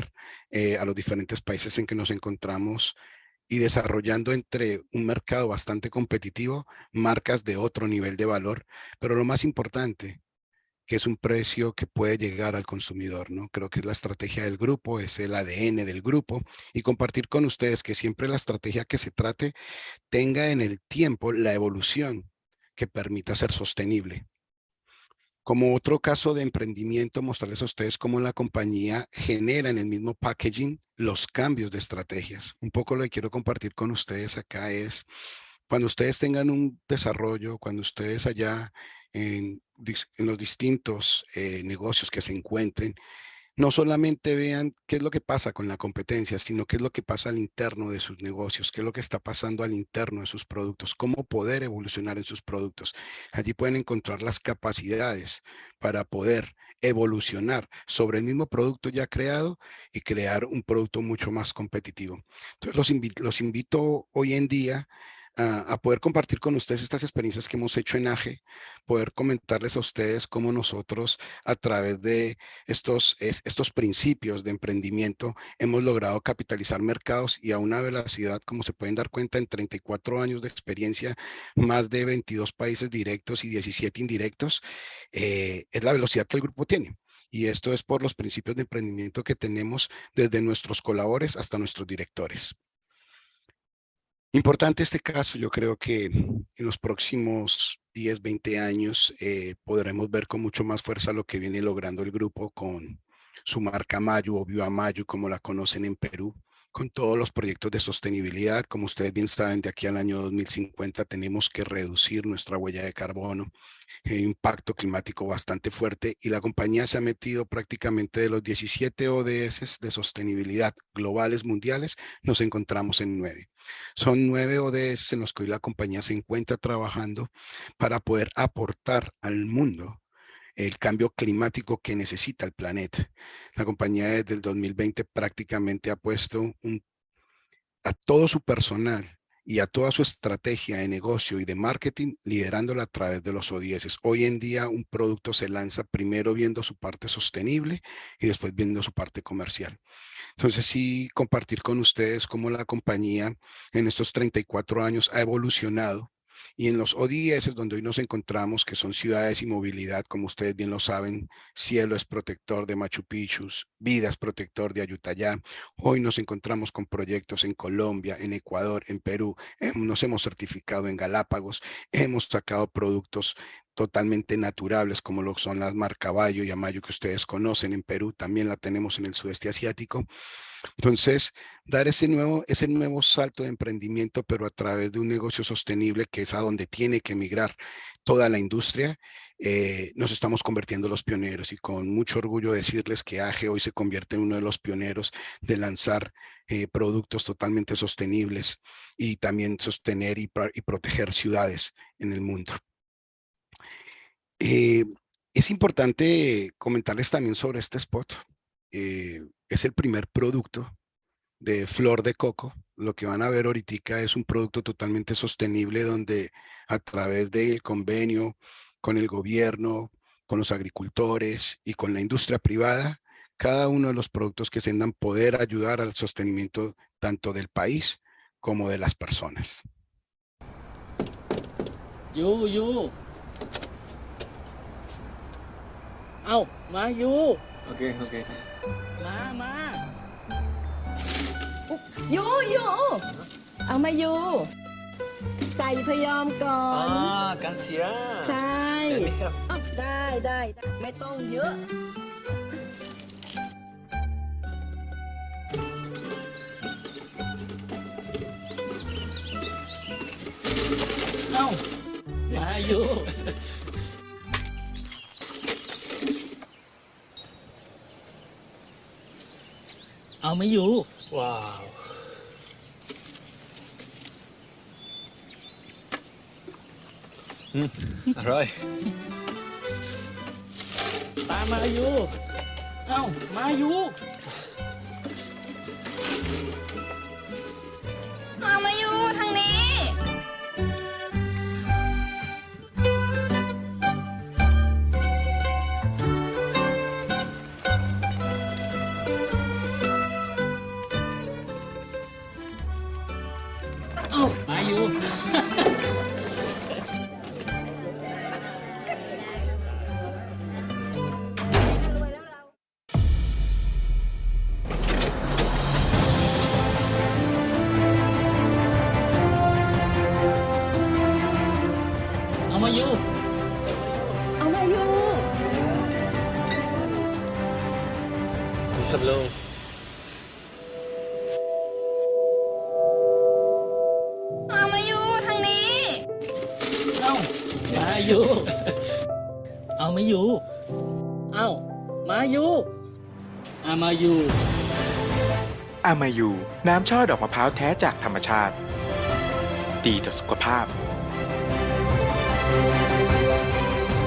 [SPEAKER 13] a los diferentes países en que nos encontramos, y desarrollando entre un mercado bastante competitivo, marcas de otro nivel de valor, pero lo más importante, que es un precio que puede llegar al consumidor, ¿no? Creo que es la estrategia del grupo, es el ADN del grupo, y compartir con ustedes que siempre la estrategia que se trate tenga en el tiempo la evolución que permita ser sostenible. Como otro caso de emprendimiento, mostrarles a ustedes cómo la compañía genera en el mismo packaging los cambios de estrategias. Un poco lo que quiero compartir con ustedes acá es, cuando ustedes tengan un desarrollo, cuando ustedes allá en los distintos negocios que se encuentren, no solamente vean qué es lo que pasa con la competencia, sino qué es lo que pasa al interno de sus negocios, qué es lo que está pasando al interno de sus productos, cómo poder evolucionar en sus productos. Allí pueden encontrar las capacidades para poder evolucionar sobre el mismo producto ya creado y crear un producto mucho más competitivo. Entonces los invito hoy en día a poder compartir con ustedes estas experiencias que hemos hecho en AGE, poder comentarles a ustedes cómo nosotros a través de estos principios de emprendimiento hemos logrado capitalizar mercados y a una velocidad, como se pueden dar cuenta, en 34 años de experiencia, más de 22 países directos y 17 indirectos, es la velocidad que el grupo tiene. Y esto es por los principios de emprendimiento que tenemos desde nuestros colaboradores hasta nuestros directores. Importante este caso, yo creo que en los próximos 10, 20 años podremos ver con mucho más fuerza lo que viene logrando el grupo con su marca Mayu o Viva Mayu, como la conocen en Perú, con todos los proyectos de sostenibilidad. Como ustedes bien saben, de aquí al año 2050 tenemos que reducir nuestra huella de carbono, impacto climático bastante fuerte, y la compañía se ha metido prácticamente de los 17 ODS de sostenibilidad globales mundiales, nos encontramos en 9. Son 9 ODS en los que hoy la compañía se encuentra trabajando para poder aportar al mundo el cambio climático que necesita el planeta. La compañía desde el 2020 prácticamente ha puesto a todo su personal y a toda su estrategia de negocio y de marketing, liderándola a través de los ODS. Hoy en día un producto se lanza primero viendo su parte sostenible y después viendo su parte comercial. Entonces sí, compartir con ustedes cómo la compañía en estos 34 años ha evolucionado, y en los ODS donde hoy nos encontramos, que son ciudades y movilidad, como ustedes bien lo saben, cielo es protector de Machu Picchu, vida es protector de Ayutthaya. Hoy nos encontramos con proyectos en Colombia, en Ecuador, en Perú, nos hemos certificado en Galápagos, hemos sacado productos totalmente naturales, como lo son las marcabayo y amayo que ustedes conocen en Perú, también la tenemos en el sudeste asiático. Entonces, dar ese nuevo salto de emprendimiento, pero a través de un negocio sostenible, que es a donde tiene que migrar toda la industria, nos estamos convirtiendo los pioneros, y con mucho orgullo decirles que AGE hoy se convierte en uno de los pioneros de lanzar productos totalmente sostenibles y también sostener y proteger ciudades en el mundo. Es importante comentarles también sobre este spot. Es el primer producto de flor de coco. Lo que van a ver ahorita es un producto totalmente sostenible, donde a través del convenio con el gobierno, con los agricultores y con la industria privada, cada uno de los productos que se vendan poder ayudar al sostenimiento tanto del país como de las personas.
[SPEAKER 15] Yo. เอ้ามาอยู่โอเคมา
[SPEAKER 14] อยู่เอามาอยู่ใส่พยอมก่อน
[SPEAKER 15] กันเสีย
[SPEAKER 14] ใช่ได้ไม่ต้องเยอะ
[SPEAKER 15] เอ้ามาอยู่เอาไม่อยู่ว้าวอร่อยตามมาอยู่เอ้ามาอยู่
[SPEAKER 16] เอามาอยู่ทางนี้
[SPEAKER 15] เอ้ามาอยู่ เอามาอยู่ ครับลุง
[SPEAKER 16] เอามาอยู่ทางนี้
[SPEAKER 15] เอ้ามาอยู่ เอาไม่อยู่ เอ้ามาอยู่เอามาอยู่
[SPEAKER 17] อามายูน้ำช่อดอกมะพร้าวแท้จากธรรมชาติ ดีต่อสุขภาพ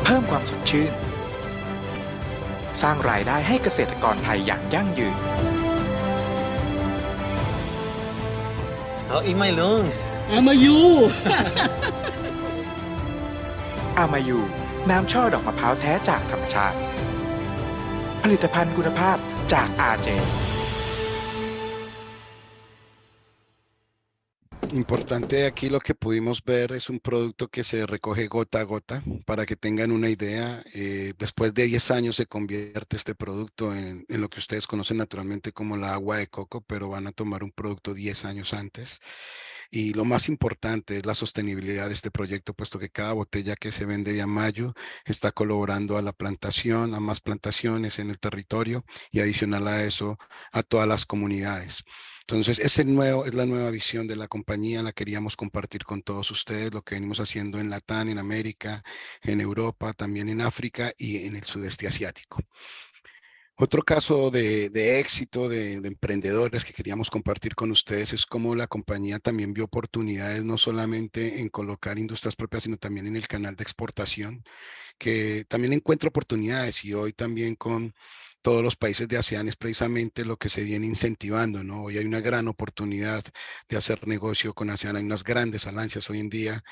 [SPEAKER 17] เพิ่มความสดชื่น สร้างรายได้ให้เกษตรกรไทยอย่างยั่งยืน
[SPEAKER 15] เอาอีกไหมลุงเอามาอยู่
[SPEAKER 17] อามายูน้ำช่อดอกมะพร้าวแท้จากธรรมชาติ ผลิตภัณฑ์คุณภาพจากAJ.
[SPEAKER 13] Importante aquí lo que pudimos ver es un producto que se recoge gota a gota. Para que tengan una idea, después de 10 años se convierte este producto en lo que ustedes conocen naturalmente como la agua de coco, pero van a tomar un producto 10 años antes. Y lo más importante es la sostenibilidad de este proyecto, puesto que cada botella que se vende de Amayo está colaborando a la plantación, a más plantaciones en el territorio, y adicional a eso, a todas las comunidades. Entonces, es la nueva visión de la compañía, la queríamos compartir con todos ustedes, lo que venimos haciendo en Latam, en América, en Europa, también en África y en el sudeste asiático. Otro caso de éxito de emprendedores que queríamos compartir con ustedes es cómo la compañía también vio oportunidades, no solamente en colocar industrias propias, sino también en el canal de exportación, que también encuentra oportunidades, y hoy también con todos los países de ASEAN es precisamente lo que se viene incentivando, ¿no? Hoy hay una gran oportunidad de hacer negocio con ASEAN, hay unas grandes alianzas hoy en día.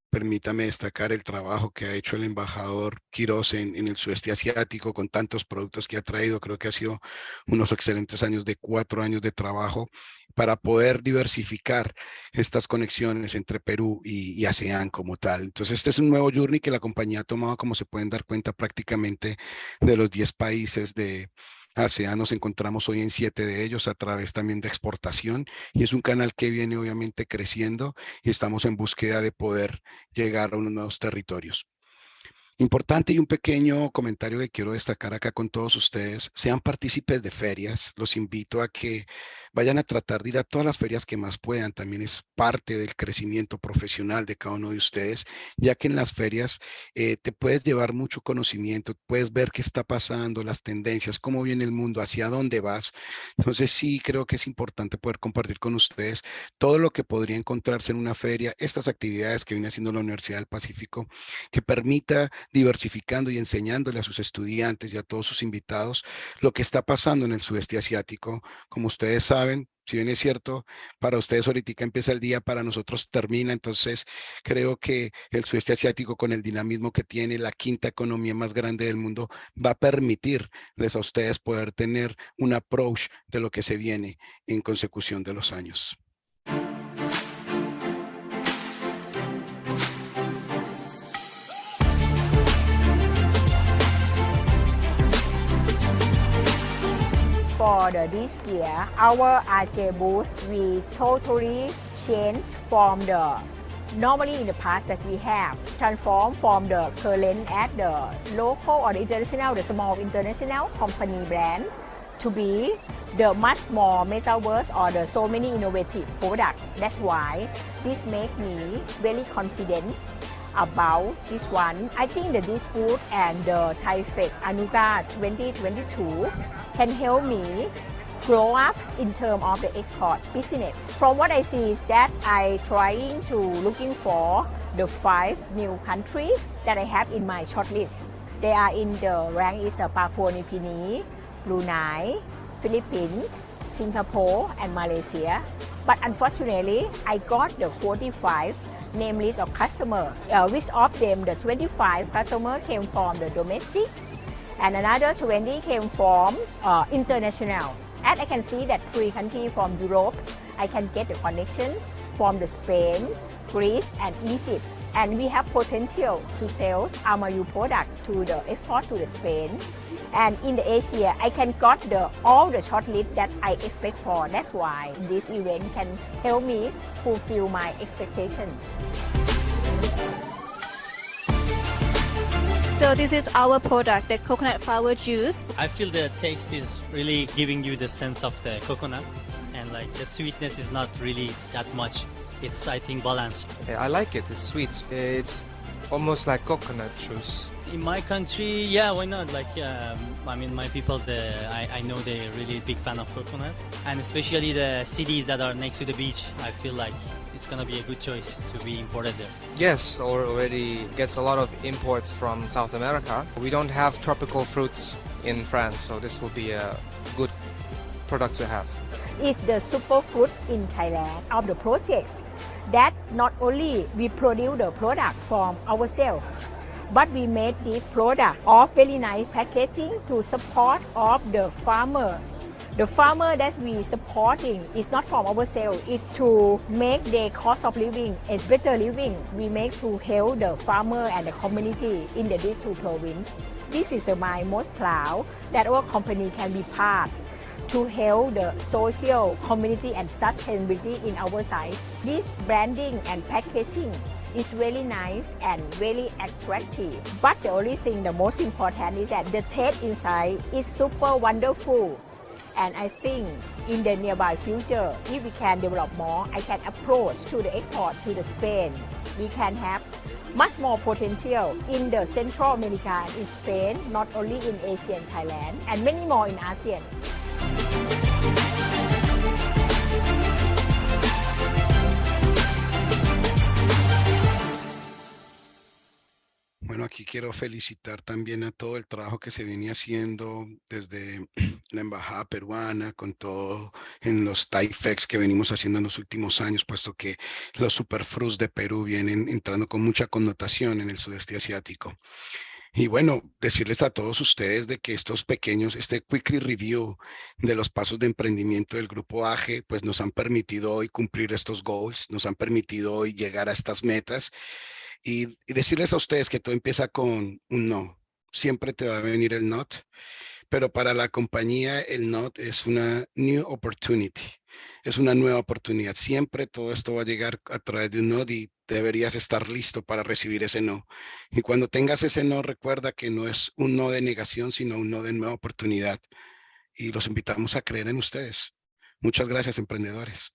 [SPEAKER 13] Permítame destacar el trabajo que ha hecho el embajador Quiroz en el sudeste asiático con tantos productos que ha traído. Creo que ha sido unos excelentes años, de 4 años de trabajo para poder diversificar estas conexiones entre Perú y ASEAN como tal. Entonces, este es un nuevo journey que la compañía ha tomado, como se pueden dar cuenta, prácticamente de los 10 países de ASEAN nos encontramos hoy en 7 de ellos a través también de exportación y es un canal que viene obviamente creciendo y estamos en búsqueda de poder llegar a unos nuevos territorios. Importante y un pequeño comentario que quiero destacar acá con todos ustedes, sean partícipes de ferias, los invito a que vayan a tratar de ir a todas las ferias que más puedan, también es parte del crecimiento profesional de cada uno de ustedes, ya que en las ferias te puedes llevar mucho conocimiento, puedes ver qué está pasando, las tendencias, cómo viene el mundo, hacia dónde vas. Entonces sí creo que es importante poder compartir con ustedes todo lo que podría encontrarse en una feria, estas actividades que viene haciendo la Universidad del Pacífico, que permita diversificando y enseñándole a sus estudiantes y a todos sus invitados lo que está pasando en el sudeste asiático. Como ustedes saben, si bien es cierto, para ustedes ahorita empieza el día, para nosotros termina, entonces creo que el sudeste asiático con el dinamismo que tiene, la quinta economía más grande del mundo, va a permitirles a ustedes poder tener un approach de lo que se viene en consecución de los años.
[SPEAKER 18] For this year, our RJ booth, we totally changed from the normally in the past that we have transformed from the current at the local or the international, the small international company brand to be the much more metaverse or the so many innovative products. That's why this makes me very confident about this one. I think that this booth and the ThaiFed Anuga 2022 can help me grow up in terms of the export business. From what I see is that I trying to looking for the 5 new countries that I have in my shortlist. They are in the rank is Papua New Guinea, Brunei, Philippines, Singapore and Malaysia. But unfortunately, I got the 45 name list of customers. Which of them, the 25 customers came from the domestic and another 20 came from international. And I can see that 3 countries from Europe, I can get the connection from the Spain, Greece and Egypt. And we have potential to sell Amayu product to the export to the Spain. And in the Asia, I can got all the shortlist that I expect for. That's why this event can help me fulfill my expectations.
[SPEAKER 16] So this is our product, the coconut flower juice.
[SPEAKER 15] I feel the taste is really giving you the sense of the coconut, and like the sweetness is not really that much. It's, I think, balanced.
[SPEAKER 19] I like it. It's sweet. It's almost like coconut juice.
[SPEAKER 15] In my country, yeah, why not? Like, I mean, my people, I know they're really big fan of coconut, and especially the cities that are next to the beach. I feel like it's gonna be a good choice to be imported there.
[SPEAKER 19] Yes, already gets a lot of imports from South America. We don't have tropical fruits in France, so this will be a good product to have.
[SPEAKER 18] It's the superfood in Thailand of the projects that not only we produce the product from ourselves, but we made this product of very nice packaging to support of the farmer. The farmer that we supporting is not from ourselves, it's to make their cost of living a better living. We make to help the farmer and the community in these 2 provinces. This is my most proud that our company can be part to help the social, community and sustainability in our side. This branding and packaging is really nice and very attractive. But the only thing, the most important is that the taste inside is super wonderful. And I think in the nearby future, if we can develop more, I can approach to the export to the Spain. We can have much more potential in the Central America and in Spain, not only in Asia and Thailand, and many more in ASEAN.
[SPEAKER 13] Bueno, aquí quiero felicitar también a todo el trabajo que se viene haciendo desde la embajada peruana, con todo en los ThaiFex que venimos haciendo en los últimos años, puesto que los superfruits de Perú vienen entrando con mucha connotación en el sudeste asiático. Y bueno, decirles a todos ustedes de que estos pequeños, este quickly review de los pasos de emprendimiento del grupo AGE, pues nos han permitido hoy cumplir estos goals, nos han permitido hoy llegar a estas metas y decirles a ustedes que todo empieza con un no. Siempre te va a venir el not, pero para la compañía el no es una new opportunity, es una nueva oportunidad. Siempre todo esto va a llegar a través de un no y deberías estar listo para recibir ese no. Y cuando tengas ese no, recuerda que no es un no de negación, sino un no de nueva oportunidad. Y los invitamos a creer en ustedes. Muchas gracias, emprendedores.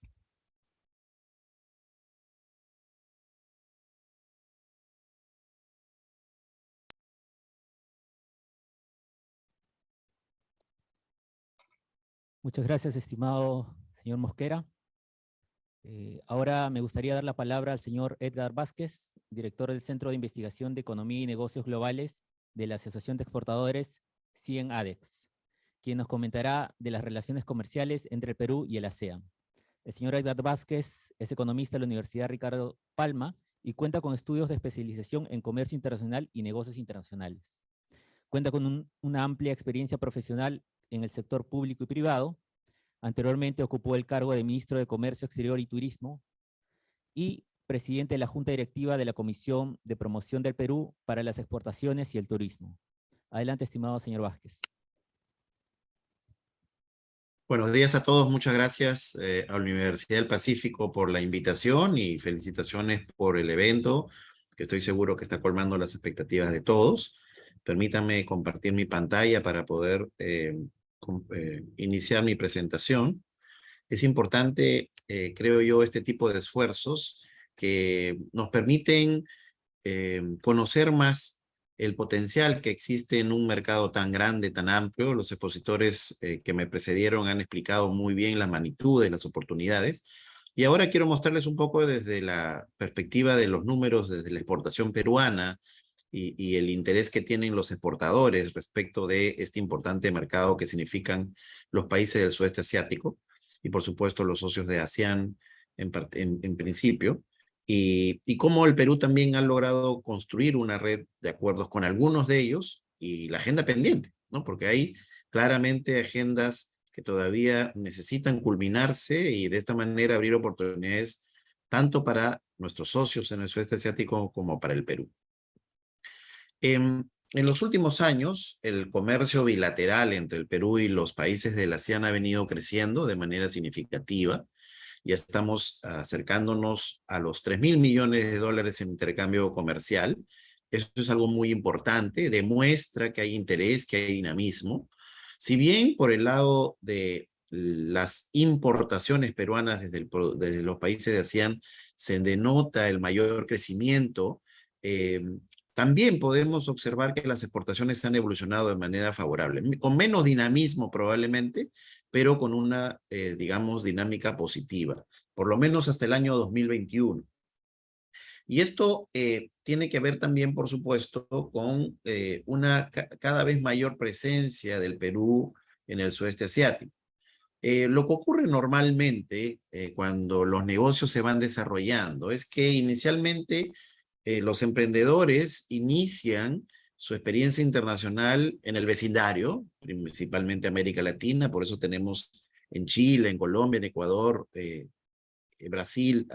[SPEAKER 5] Muchas gracias, estimado señor Mosquera. Ahora me gustaría dar la palabra al señor Edgar Vázquez, director del Centro de Investigación de Economía y Negocios Globales de la Asociación de Exportadores ADEX, quien nos comentará de las relaciones comerciales entre el Perú y el ASEAN. El señor Edgar Vázquez es economista de la Universidad Ricardo Palma y cuenta con estudios de especialización en comercio internacional y negocios internacionales. Cuenta con una amplia experiencia profesional en el sector público y privado. Anteriormente ocupó el cargo de ministro de Comercio Exterior y Turismo y presidente de la Junta Directiva de la Comisión de Promoción del Perú para las Exportaciones y el Turismo. Adelante, estimado señor Vázquez.
[SPEAKER 20] Buenos días a todos, muchas gracias a la Universidad del Pacífico por la invitación y felicitaciones por el evento, que estoy seguro que está colmando las expectativas de todos. Permítanme compartir mi pantalla para poder iniciar mi presentación. Es importante, creo yo, este tipo de esfuerzos que nos permiten conocer más el potencial que existe en un mercado tan grande, tan amplio. Los expositores que me precedieron han explicado muy bien las magnitudes, las oportunidades. Y ahora quiero mostrarles un poco desde la perspectiva de los números, desde la exportación peruana y el interés que tienen los exportadores respecto de este importante mercado que significan los países del sudeste asiático y por supuesto los socios de ASEAN en principio. Y cómo el Perú también ha logrado construir una red de acuerdos con algunos de ellos y la agenda pendiente, ¿no? Porque hay claramente agendas que todavía necesitan culminarse y de esta manera abrir oportunidades tanto para nuestros socios en el sudeste asiático como para el Perú. En los últimos años, el comercio bilateral entre el Perú y los países de la ASEAN ha venido creciendo de manera significativa. Ya estamos acercándonos a los 3.000 millones de dólares en intercambio comercial. Esto es algo muy importante, demuestra que hay interés, que hay dinamismo. Si bien por el lado de las importaciones peruanas desde los países de ASEAN se denota el mayor crecimiento, también podemos observar que las exportaciones han evolucionado de manera favorable, con menos dinamismo probablemente, pero con una, digamos, dinámica positiva, por lo menos hasta el año 2021. Y esto tiene que ver también, por supuesto, con una cada vez mayor presencia del Perú en el sudeste asiático. Lo que ocurre normalmente cuando los negocios se van desarrollando es que inicialmente los emprendedores inician su experiencia internacional en el vecindario, principalmente América Latina, por eso tenemos en Chile, en Colombia, en Ecuador, Brasil,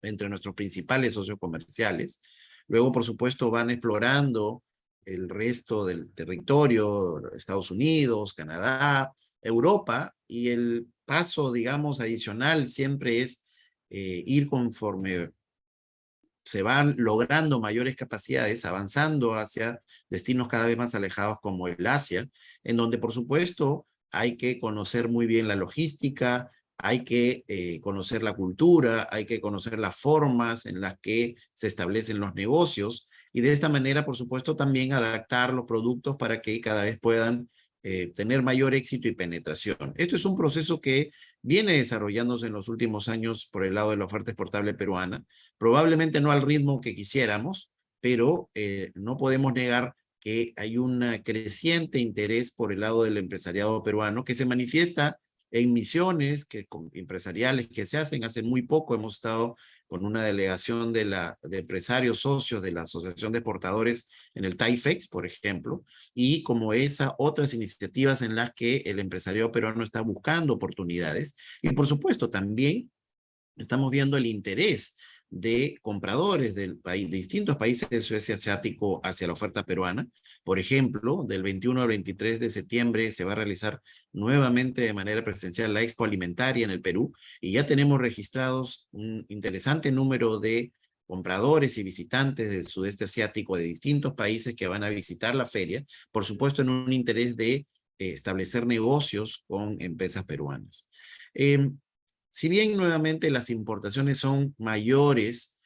[SPEAKER 20] entre nuestros principales socios comerciales. Luego, por supuesto, van explorando el resto del territorio, Estados Unidos, Canadá, Europa, y el paso, digamos, adicional siempre es ir conforme se van logrando mayores capacidades, avanzando hacia destinos cada vez más alejados como el Asia, en donde por supuesto hay que conocer muy bien la logística, hay que conocer la cultura, hay que conocer las formas en las que se establecen los negocios y de esta manera por supuesto también adaptar los productos para que cada vez puedan tener mayor éxito y penetración. Esto es un proceso que viene desarrollándose en los últimos años por el lado de la oferta exportable peruana, probablemente no al ritmo que quisiéramos, pero no podemos negar que hay un creciente interés por el lado del empresariado peruano que se manifiesta en misiones empresariales que se hacen. Hace muy poco hemos estado con una delegación de empresarios socios de la Asociación de Exportadores en el TAIFEX, por ejemplo, y como esas otras iniciativas en las que el empresariado peruano está buscando oportunidades. Y por supuesto también estamos viendo el interés de compradores del país, de distintos países del sudeste asiático hacia la oferta peruana. Por ejemplo, del 21 al 23 de septiembre se va a realizar nuevamente de manera presencial la Expo Alimentaria en el Perú y ya tenemos registrados un interesante número de compradores y visitantes del sudeste asiático de distintos países que van a visitar la feria, por supuesto en un interés de establecer negocios con empresas peruanas. Si bien nuevamente las importaciones son mayores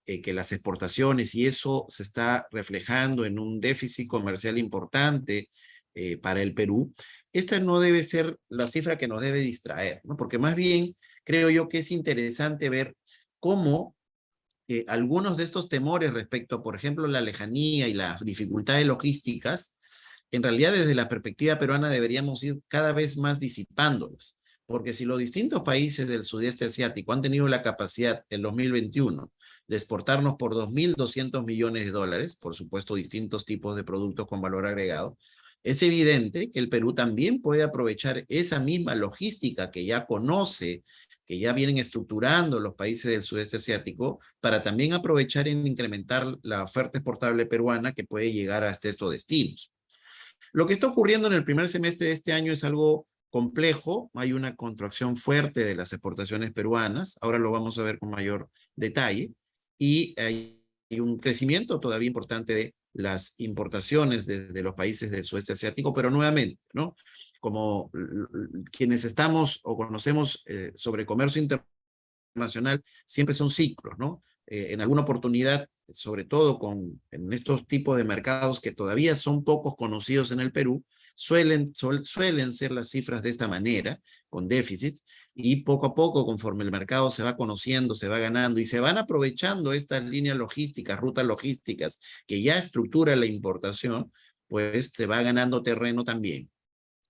[SPEAKER 20] que las exportaciones y eso se está reflejando en un déficit comercial importante para el Perú, esta no debe ser la cifra que nos debe distraer, ¿no? Porque más bien creo yo que es interesante ver cómo algunos de estos temores respecto, por ejemplo, la lejanía y las dificultades logísticas, en realidad desde la perspectiva peruana deberíamos ir cada vez más disipándolas. Porque si los distintos países del sudeste asiático han tenido la capacidad en 2021 de exportarnos por 2.200 millones de dólares, por supuesto distintos tipos de productos con valor agregado, es evidente que el Perú también puede aprovechar esa misma logística que ya conoce, que ya vienen estructurando los países del sudeste asiático, para también aprovechar en incrementar la oferta exportable peruana que puede llegar hasta estos destinos. Lo que está ocurriendo en el primer semestre de este año es algo complejo, hay una contracción fuerte de las exportaciones peruanas, ahora lo vamos a ver con mayor detalle, y hay un crecimiento todavía importante de las importaciones de los países del sudeste asiático, pero nuevamente, ¿no? Como quienes estamos o conocemos sobre comercio internacional, siempre son ciclos, ¿no? En alguna oportunidad, sobre todo en estos tipos de mercados que todavía son pocos conocidos en el Perú, suelen ser las cifras de esta manera, con déficits, y poco a poco, conforme el mercado se va conociendo, se va ganando, y se van aprovechando estas líneas logísticas, rutas logísticas, que ya estructura la importación, pues se va ganando terreno también.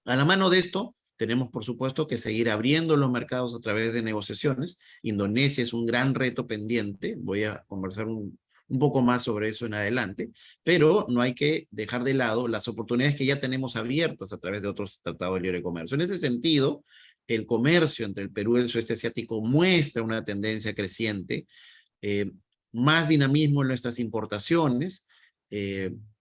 [SPEAKER 20] A la mano de esto, tenemos por supuesto que seguir abriendo los mercados a través de negociaciones. Indonesia es un gran reto pendiente, voy a conversar un poco más sobre eso en adelante, pero no hay que dejar de lado las oportunidades que ya tenemos abiertas a través de otros tratados de libre comercio. En ese sentido, el comercio entre el Perú y el sudeste asiático muestra una tendencia creciente, más dinamismo en nuestras importaciones.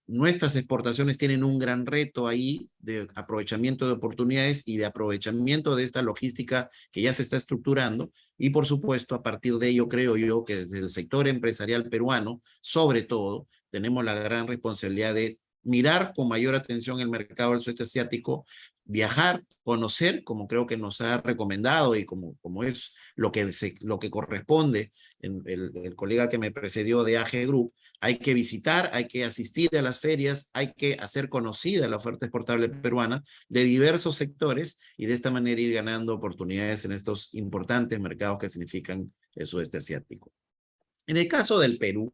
[SPEAKER 20] Nuestras exportaciones tienen un gran reto ahí de aprovechamiento de oportunidades y de aprovechamiento de esta logística que ya se está estructurando, y por supuesto a partir de ello creo yo que desde el sector empresarial peruano, sobre todo, tenemos la gran responsabilidad de mirar con mayor atención el mercado del sudeste asiático, viajar, conocer, como creo que nos ha recomendado y como es lo que corresponde el colega que me precedió de AG Group. Hay que visitar, hay que asistir a las ferias, hay que hacer conocida la oferta exportable peruana de diversos sectores y de esta manera ir ganando oportunidades en estos importantes mercados que significan el sudeste asiático. En el caso del Perú,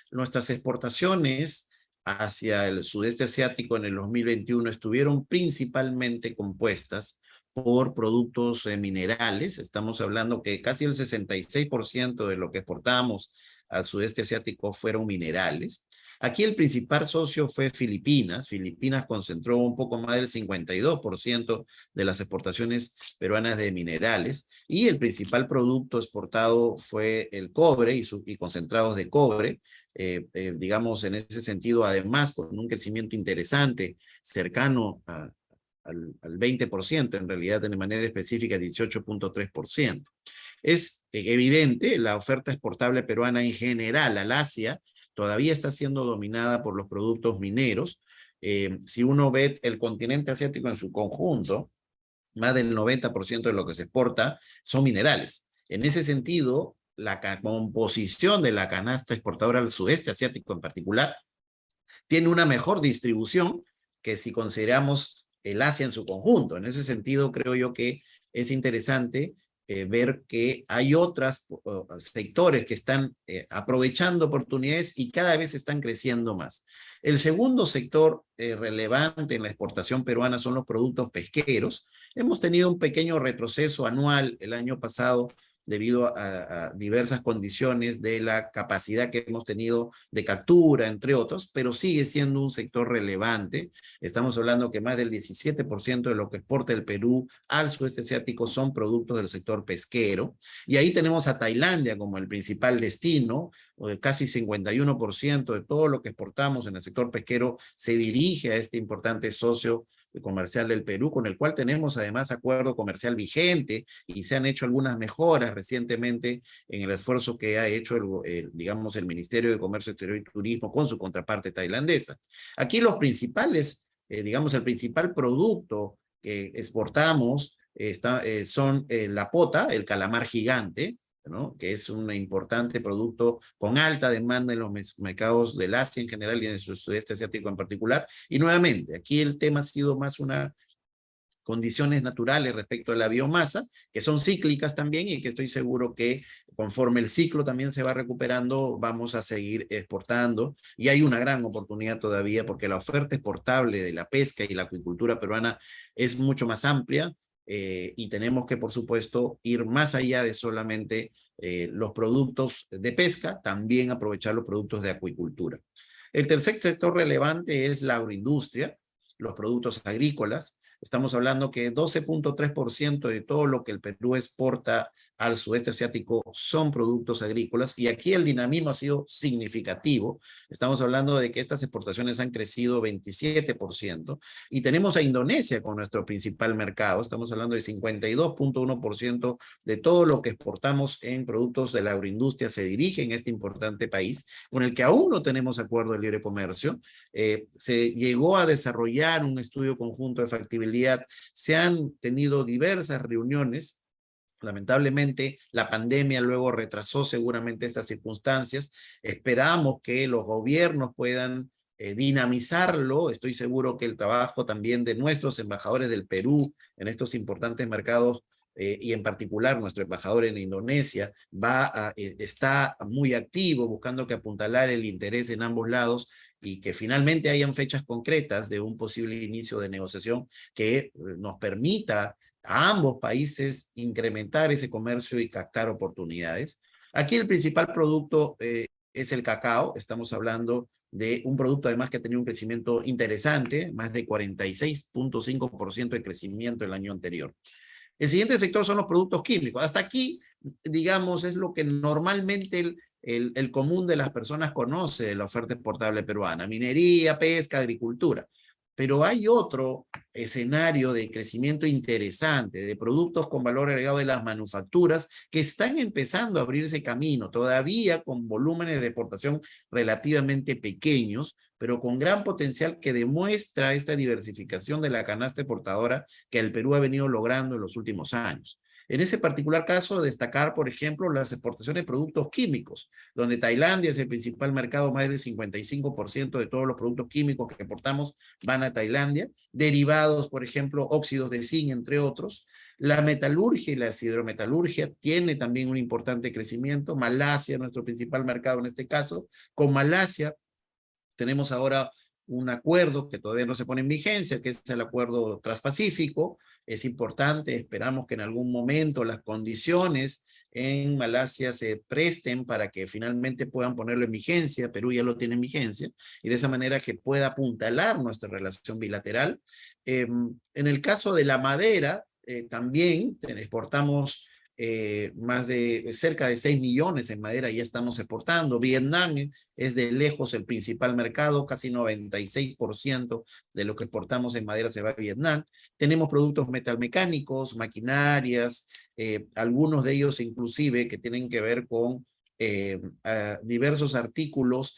[SPEAKER 20] nuestras exportaciones hacia el sudeste asiático en el 2021 estuvieron principalmente compuestas por productos minerales. Estamos hablando que casi el 66% de lo que exportamos al sudeste asiático fueron minerales. Aquí el principal socio fue Filipinas. Filipinas concentró un poco más del 52% de las exportaciones peruanas de minerales, y el principal producto exportado fue el cobre y concentrados de cobre. Digamos, en ese sentido, además, con un crecimiento interesante, cercano al 20%, en realidad de manera específica 18.3%. Es evidente, la oferta exportable peruana en general al Asia todavía está siendo dominada por los productos mineros. Si uno ve el continente asiático en su conjunto, más del 90% de lo que se exporta son minerales. En ese sentido, la composición de la canasta exportadora al sudeste asiático en particular tiene una mejor distribución que si consideramos el Asia en su conjunto. En ese sentido, creo yo que es interesante ver que hay otros sectores que están aprovechando oportunidades y cada vez están creciendo más. El segundo sector relevante en la exportación peruana son los productos pesqueros. Hemos tenido un pequeño retroceso anual el año pasado debido a diversas condiciones de la capacidad que hemos tenido de captura, entre otros, pero sigue siendo un sector relevante. Estamos hablando que más del 17% de lo que exporta el Perú al sudeste asiático son productos del sector pesquero. Y ahí tenemos a Tailandia como el principal destino. Casi 51% de todo lo que exportamos en el sector pesquero se dirige a este importante socio comercial del Perú, con el cual tenemos además acuerdo comercial vigente y se han hecho algunas mejoras recientemente en el esfuerzo que ha hecho digamos, el Ministerio de Comercio Exterior y Turismo con su contraparte tailandesa. Aquí los principales, digamos, el principal producto que exportamos son la pota, el calamar gigante, ¿no? Que es un importante producto con alta demanda en los mercados del Asia en general y en el sudeste asiático en particular. Y nuevamente, aquí el tema ha sido más una condiciones naturales respecto a la biomasa, que son cíclicas también y que estoy seguro que conforme el ciclo también se va recuperando, vamos a seguir exportando. Y hay una gran oportunidad todavía porque la oferta exportable de la pesca y la acuicultura peruana es mucho más amplia. Y tenemos que, por supuesto, ir más allá de solamente los productos de pesca, también aprovechar los productos de acuicultura. El tercer sector relevante es la agroindustria, los productos agrícolas. Estamos hablando que 12.3% de todo lo que el Perú exporta al sudeste asiático son productos agrícolas y aquí el dinamismo ha sido significativo. Estamos hablando de que estas exportaciones han crecido 27% y tenemos a Indonesia con nuestro principal mercado. Estamos hablando de 52.1% de todo lo que exportamos en productos de la agroindustria se dirige en este importante país con el que aún no tenemos acuerdo de libre comercio. Se llegó a desarrollar un estudio conjunto de factibilidad. Se han tenido diversas reuniones. Lamentablemente, la pandemia luego retrasó seguramente estas circunstancias. Esperamos que los gobiernos puedan dinamizarlo. Estoy seguro que el trabajo también de nuestros embajadores del Perú en estos importantes mercados y en particular nuestro embajador en Indonesia está muy activo buscando que apuntalar el interés en ambos lados y que finalmente hayan fechas concretas de un posible inicio de negociación que nos permita a ambos países incrementar ese comercio y captar oportunidades. Aquí el principal producto es el cacao. Estamos hablando de un producto además que ha tenido un crecimiento interesante, más de 46.5% de crecimiento el año anterior. El siguiente sector son los productos químicos. Hasta aquí, digamos, es lo que normalmente el común de las personas conoce de la oferta exportable peruana: minería, pesca, agricultura. Pero hay otro escenario de crecimiento interesante, de productos con valor agregado de las manufacturas que están empezando a abrirse camino, todavía con volúmenes de exportación relativamente pequeños, pero con gran potencial que demuestra esta diversificación de la canasta exportadora que el Perú ha venido logrando en los últimos años. En ese particular caso, destacar, por ejemplo, las exportaciones de productos químicos, donde Tailandia es el principal mercado, más del 55% de todos los productos químicos que exportamos van a Tailandia, derivados, por ejemplo, óxidos de zinc, entre otros. La metalurgia y la hidrometalurgia tiene también un importante crecimiento. Malasia, nuestro principal mercado en este caso. Con Malasia tenemos ahora un acuerdo que todavía no se pone en vigencia, que es el acuerdo transpacífico. Es importante, esperamos que en algún momento las condiciones en Malasia se presten para que finalmente puedan ponerlo en vigencia. Perú ya lo tiene en vigencia, y de esa manera que pueda apuntalar nuestra relación bilateral. En el caso de la madera, también exportamos más de cerca de 6 millones en madera, ya estamos exportando. Vietnam es de lejos el principal mercado, casi 96% de lo que exportamos en madera se va a Vietnam. Tenemos productos metalmecánicos, maquinarias, algunos de ellos inclusive que tienen que ver con diversos artículos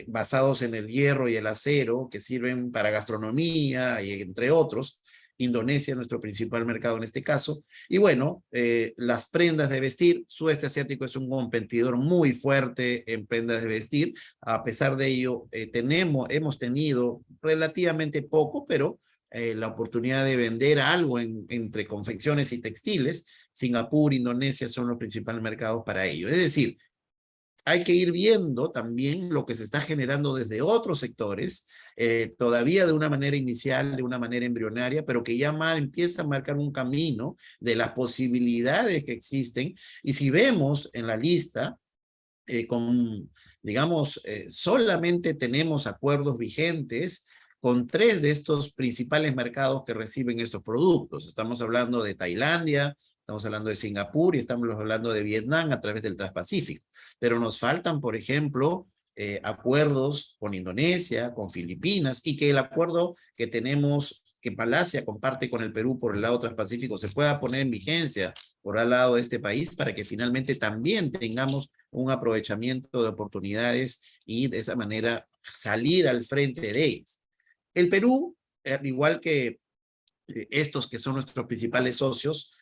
[SPEAKER 20] basados en el hierro y el acero que sirven para gastronomía y entre otros. Indonesia, nuestro principal mercado en este caso. Y bueno, las prendas de vestir, sudeste asiático es un competidor muy fuerte en prendas de vestir. A pesar de ello, hemos tenido relativamente poco, pero la oportunidad de vender algo entre confecciones y textiles. Singapur, Indonesia son los principales mercados para ello. Es decir, hay que ir viendo también lo que se está generando desde otros sectores, todavía de una manera inicial, de una manera embrionaria, pero que ya empieza a marcar un camino de las posibilidades que existen. Y si vemos en la lista, solamente tenemos acuerdos vigentes con 3 de estos principales mercados que reciben estos productos. Estamos hablando de Tailandia, estamos hablando de Singapur y estamos hablando de Vietnam a través del Transpacífico. Pero nos faltan, por ejemplo, acuerdos con Indonesia, con Filipinas, y que el acuerdo que tenemos, que Malasia comparte con el Perú por el lado Transpacífico, se pueda poner en vigencia por el lado de este país para que finalmente también tengamos un aprovechamiento de oportunidades y de esa manera salir al frente de ellas. El Perú, al igual que estos que son nuestros principales socios,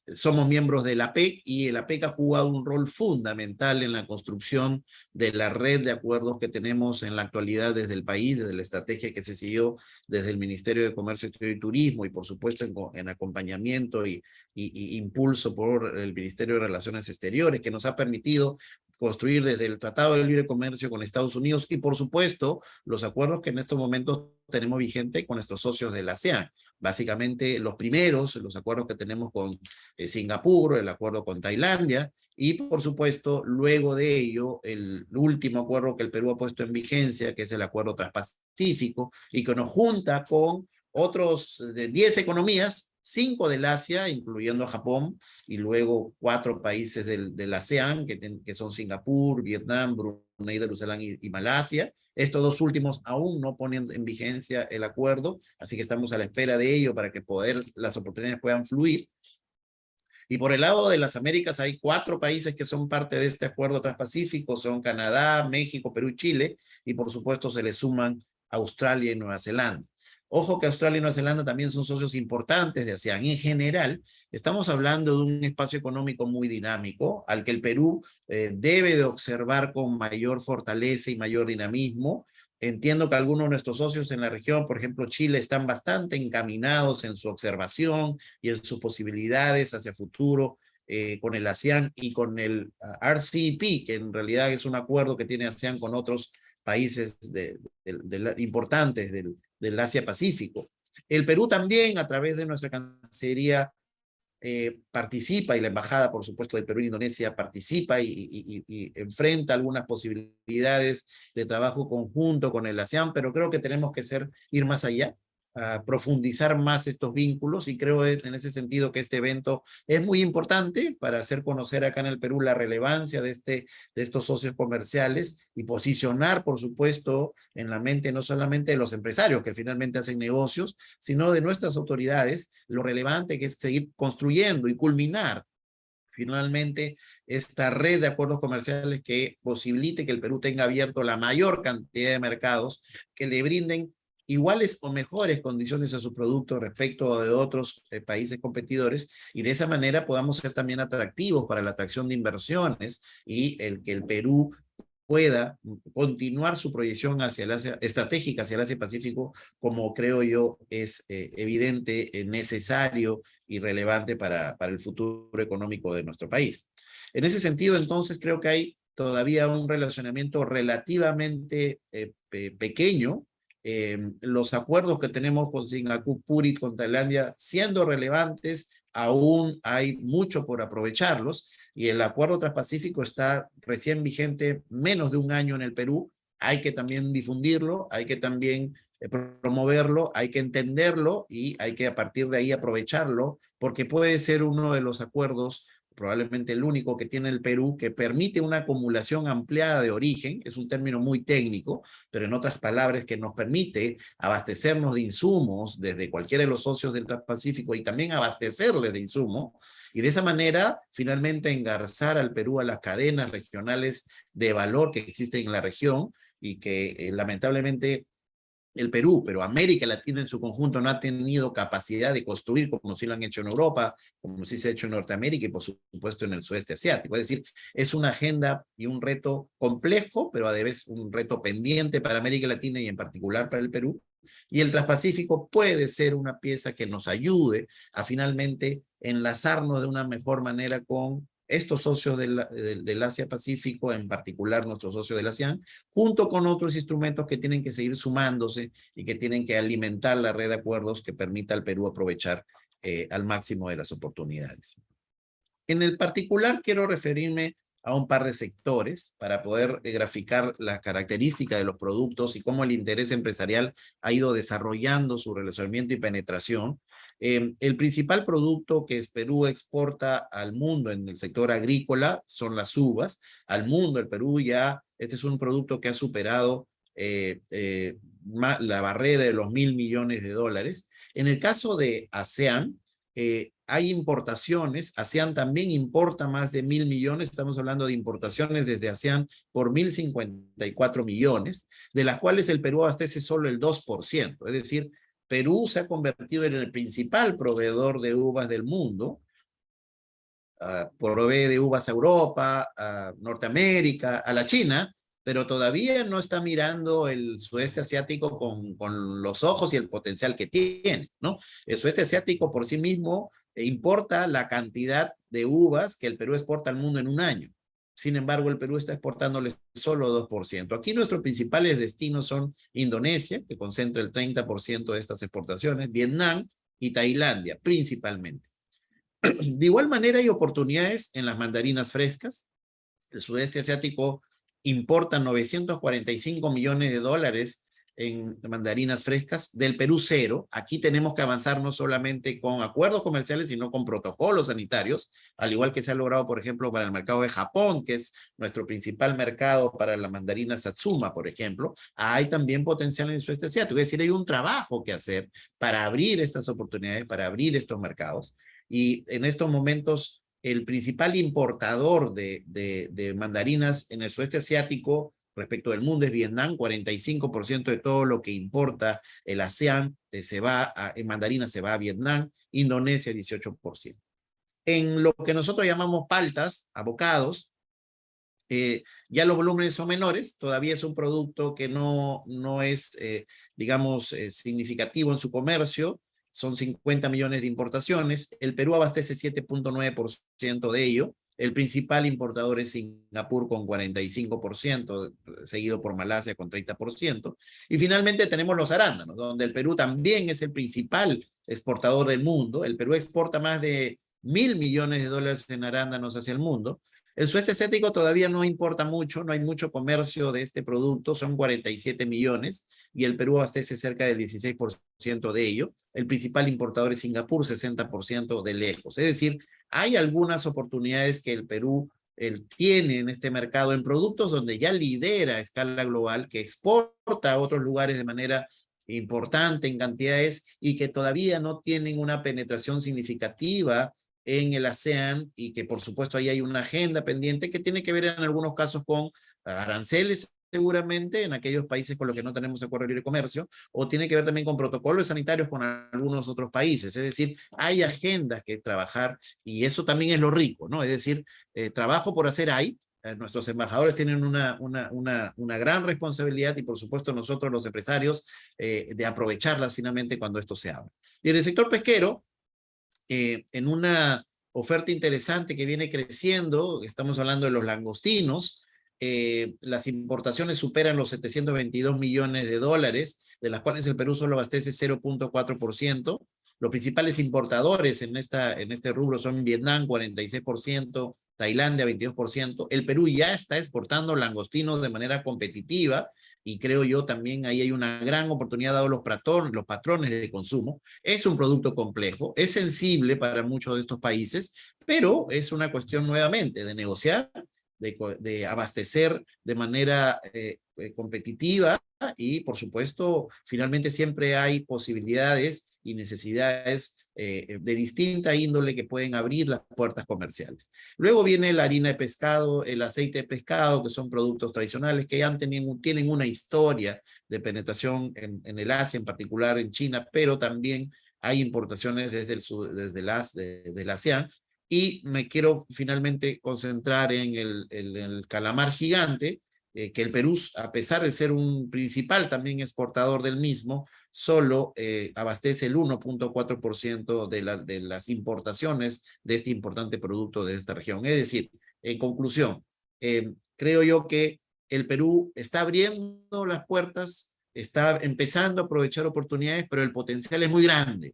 [SPEAKER 20] somos miembros del Apec y el Apec ha jugado un rol fundamental en la construcción de la red de acuerdos que tenemos en la actualidad desde el país, desde la estrategia que se siguió desde el Ministerio de Comercio, Exterior y Turismo y por supuesto en acompañamiento y impulso por el Ministerio de Relaciones Exteriores, que nos ha permitido construir desde el Tratado de Libre Comercio con Estados Unidos y por supuesto los acuerdos que en estos momentos tenemos vigente con nuestros socios de la ASEAN. Básicamente los primeros, los acuerdos que tenemos con Singapur, el acuerdo con Tailandia y por supuesto luego de ello el último acuerdo que el Perú ha puesto en vigencia, que es el acuerdo Transpacífico y que nos junta con otros de 10 economías, 5 del Asia, incluyendo a Japón, y luego 4 países del ASEAN, que son Singapur, Vietnam, Brunei, Darussalam y Malasia. Estos 2 últimos aún no ponen en vigencia el acuerdo, así que estamos a la espera de ello para que las oportunidades puedan fluir. Y por el lado de las Américas hay 4 países que son parte de este acuerdo transpacífico, son Canadá, México, Perú y Chile, y por supuesto se le suman Australia y Nueva Zelanda. Ojo que Australia y Nueva Zelanda también son socios importantes de ASEAN. En general, estamos hablando de un espacio económico muy dinámico, al que el Perú debe de observar con mayor fortaleza y mayor dinamismo. Entiendo que algunos de nuestros socios en la región, por ejemplo Chile, están bastante encaminados en su observación y en sus posibilidades hacia futuro con el ASEAN y con el RCEP, que en realidad es un acuerdo que tiene ASEAN con otros países importantes del Asia-Pacífico. El Perú también, a través de nuestra Cancillería, participa, y la Embajada, por supuesto, del Perú en Indonesia participa y enfrenta algunas posibilidades de trabajo conjunto con el ASEAN, pero creo que tenemos que ir más allá, a profundizar más estos vínculos, y creo en ese sentido que este evento es muy importante para hacer conocer acá en el Perú la relevancia de estos socios comerciales y posicionar, por supuesto, en la mente no solamente de los empresarios que finalmente hacen negocios, sino de nuestras autoridades, lo relevante que es seguir construyendo y culminar finalmente esta red de acuerdos comerciales que posibilite que el Perú tenga abierto la mayor cantidad de mercados que le brinden iguales o mejores condiciones a su producto respecto de otros países competidores, y de esa manera podamos ser también atractivos para la atracción de inversiones y que el Perú pueda continuar su proyección hacia el Asia, estratégica hacia el Asia-Pacífico, como creo yo es evidente, necesario y relevante para el futuro económico de nuestro país. En ese sentido, entonces, creo que hay todavía un relacionamiento relativamente pequeño. Los acuerdos que tenemos con Singapur y con Tailandia, siendo relevantes, aún hay mucho por aprovecharlos, y el acuerdo transpacífico está recién vigente menos de un año en el Perú. Hay que también difundirlo, hay que también promoverlo, hay que entenderlo y hay que a partir de ahí aprovecharlo, porque puede ser uno de los acuerdos, probablemente el único que tiene el Perú, que permite una acumulación ampliada de origen. Es un término muy técnico, pero en otras palabras que nos permite abastecernos de insumos desde cualquiera de los socios del Transpacífico y también abastecerles de insumos, y de esa manera finalmente engarzar al Perú a las cadenas regionales de valor que existen en la región y que lamentablemente el Perú, pero América Latina en su conjunto no ha tenido capacidad de construir como sí lo han hecho en Europa, como sí se ha hecho en Norteamérica y por supuesto en el sudeste asiático. Es decir, es una agenda y un reto complejo, pero a la vez un reto pendiente para América Latina y en particular para el Perú. Y el Transpacífico puede ser una pieza que nos ayude a finalmente enlazarnos de una mejor manera con estos socios del Asia-Pacífico, en particular nuestros socios del ASEAN, junto con otros instrumentos que tienen que seguir sumándose y que tienen que alimentar la red de acuerdos que permita al Perú aprovechar al máximo de las oportunidades. En el particular quiero referirme a un par de sectores para poder graficar las características de los productos y cómo el interés empresarial ha ido desarrollando su relacionamiento y penetración. El principal producto que Perú exporta al mundo en el sector agrícola son las uvas. Al mundo, el Perú ya, este es un producto que ha superado la barrera de los $1.000 millones. En el caso de ASEAN, hay importaciones. ASEAN también importa más de 1.000 millones. Estamos hablando de importaciones desde ASEAN por 1.054 millones, de las cuales el Perú abastece solo el 2%. Es decir, Perú se ha convertido en el principal proveedor de uvas del mundo. Provee de uvas a Europa, a Norteamérica, a la China, pero todavía no está mirando el sudeste asiático con los ojos y el potencial que tiene, ¿no? El sudeste asiático por sí mismo importa la cantidad de uvas que el Perú exporta al mundo en un año. Sin embargo, el Perú está exportándole solo 2%. Aquí nuestros principales destinos son Indonesia, que concentra el 30% de estas exportaciones, Vietnam y Tailandia, principalmente. De igual manera, hay oportunidades en las mandarinas frescas. El sudeste asiático importa 945 millones de dólares en mandarinas frescas, del Perú cero. Aquí tenemos que avanzar no solamente con acuerdos comerciales, sino con protocolos sanitarios, al igual que se ha logrado, por ejemplo, para el mercado de Japón, que es nuestro principal mercado para la mandarina Satsuma, por ejemplo. Hay también potencial en el sudeste asiático, es decir, hay un trabajo que hacer para abrir estas oportunidades, para abrir estos mercados. Y en estos momentos, el principal importador de mandarinas en el sudeste asiático respecto del mundo es Vietnam. 45% de todo lo que importa el ASEAN en mandarinas se va a Vietnam. Indonesia 18%. En lo que nosotros llamamos paltas, abocados, ya los volúmenes son menores. Todavía es un producto que no es, significativo en su comercio. Son 50 millones de importaciones. El Perú abastece 7.9% de ello. El principal importador es Singapur con 45%, seguido por Malasia con 30%. Y finalmente tenemos los arándanos, donde el Perú también es el principal exportador del mundo. El Perú exporta más de 1.000 millones de dólares en arándanos hacia el mundo. El sudeste asiático todavía no importa mucho, no hay mucho comercio de este producto, son 47 millones y el Perú abastece cerca del 16% de ello. El principal importador es Singapur, 60% de lejos. Es decir, hay algunas oportunidades que el Perú tiene en este mercado en productos donde ya lidera a escala global, que exporta a otros lugares de manera importante en cantidades y que todavía no tienen una penetración significativa en el ASEAN, y que por supuesto ahí hay una agenda pendiente que tiene que ver en algunos casos con aranceles, seguramente en aquellos países con los que no tenemos acuerdo de libre comercio, o tiene que ver también con protocolos sanitarios con algunos otros países. Es decir, hay agendas que trabajar y eso también es lo rico, ¿no? Es decir, trabajo por hacer hay. Nuestros embajadores tienen una gran responsabilidad y por supuesto nosotros los empresarios de aprovecharlas finalmente cuando esto se abra. Y en el sector pesquero, en una oferta interesante que viene creciendo, estamos hablando de los langostinos, las importaciones superan los 722 millones de dólares, de las cuales el Perú solo abastece 0.4%. Los principales importadores en este rubro son Vietnam, 46%, Tailandia, 22%. El Perú ya está exportando langostinos de manera competitiva y creo yo también ahí hay una gran oportunidad dado los patrones de consumo. Es un producto complejo, es sensible para muchos de estos países, pero es una cuestión nuevamente de negociar, de abastecer de manera competitiva y por supuesto finalmente siempre hay posibilidades y necesidades de distinta índole que pueden abrir las puertas comerciales. Luego viene la harina de pescado, el aceite de pescado, que son productos tradicionales que ya tienen una historia de penetración en el Asia, en particular en China, pero también hay importaciones desde el ASEAN. Y me quiero finalmente concentrar en el calamar gigante, que el Perú, a pesar de ser un principal también exportador del mismo, solo abastece el 1.4% de las importaciones de este importante producto de esta región. Es decir, en conclusión, creo yo que el Perú está abriendo las puertas, está empezando a aprovechar oportunidades, pero el potencial es muy grande.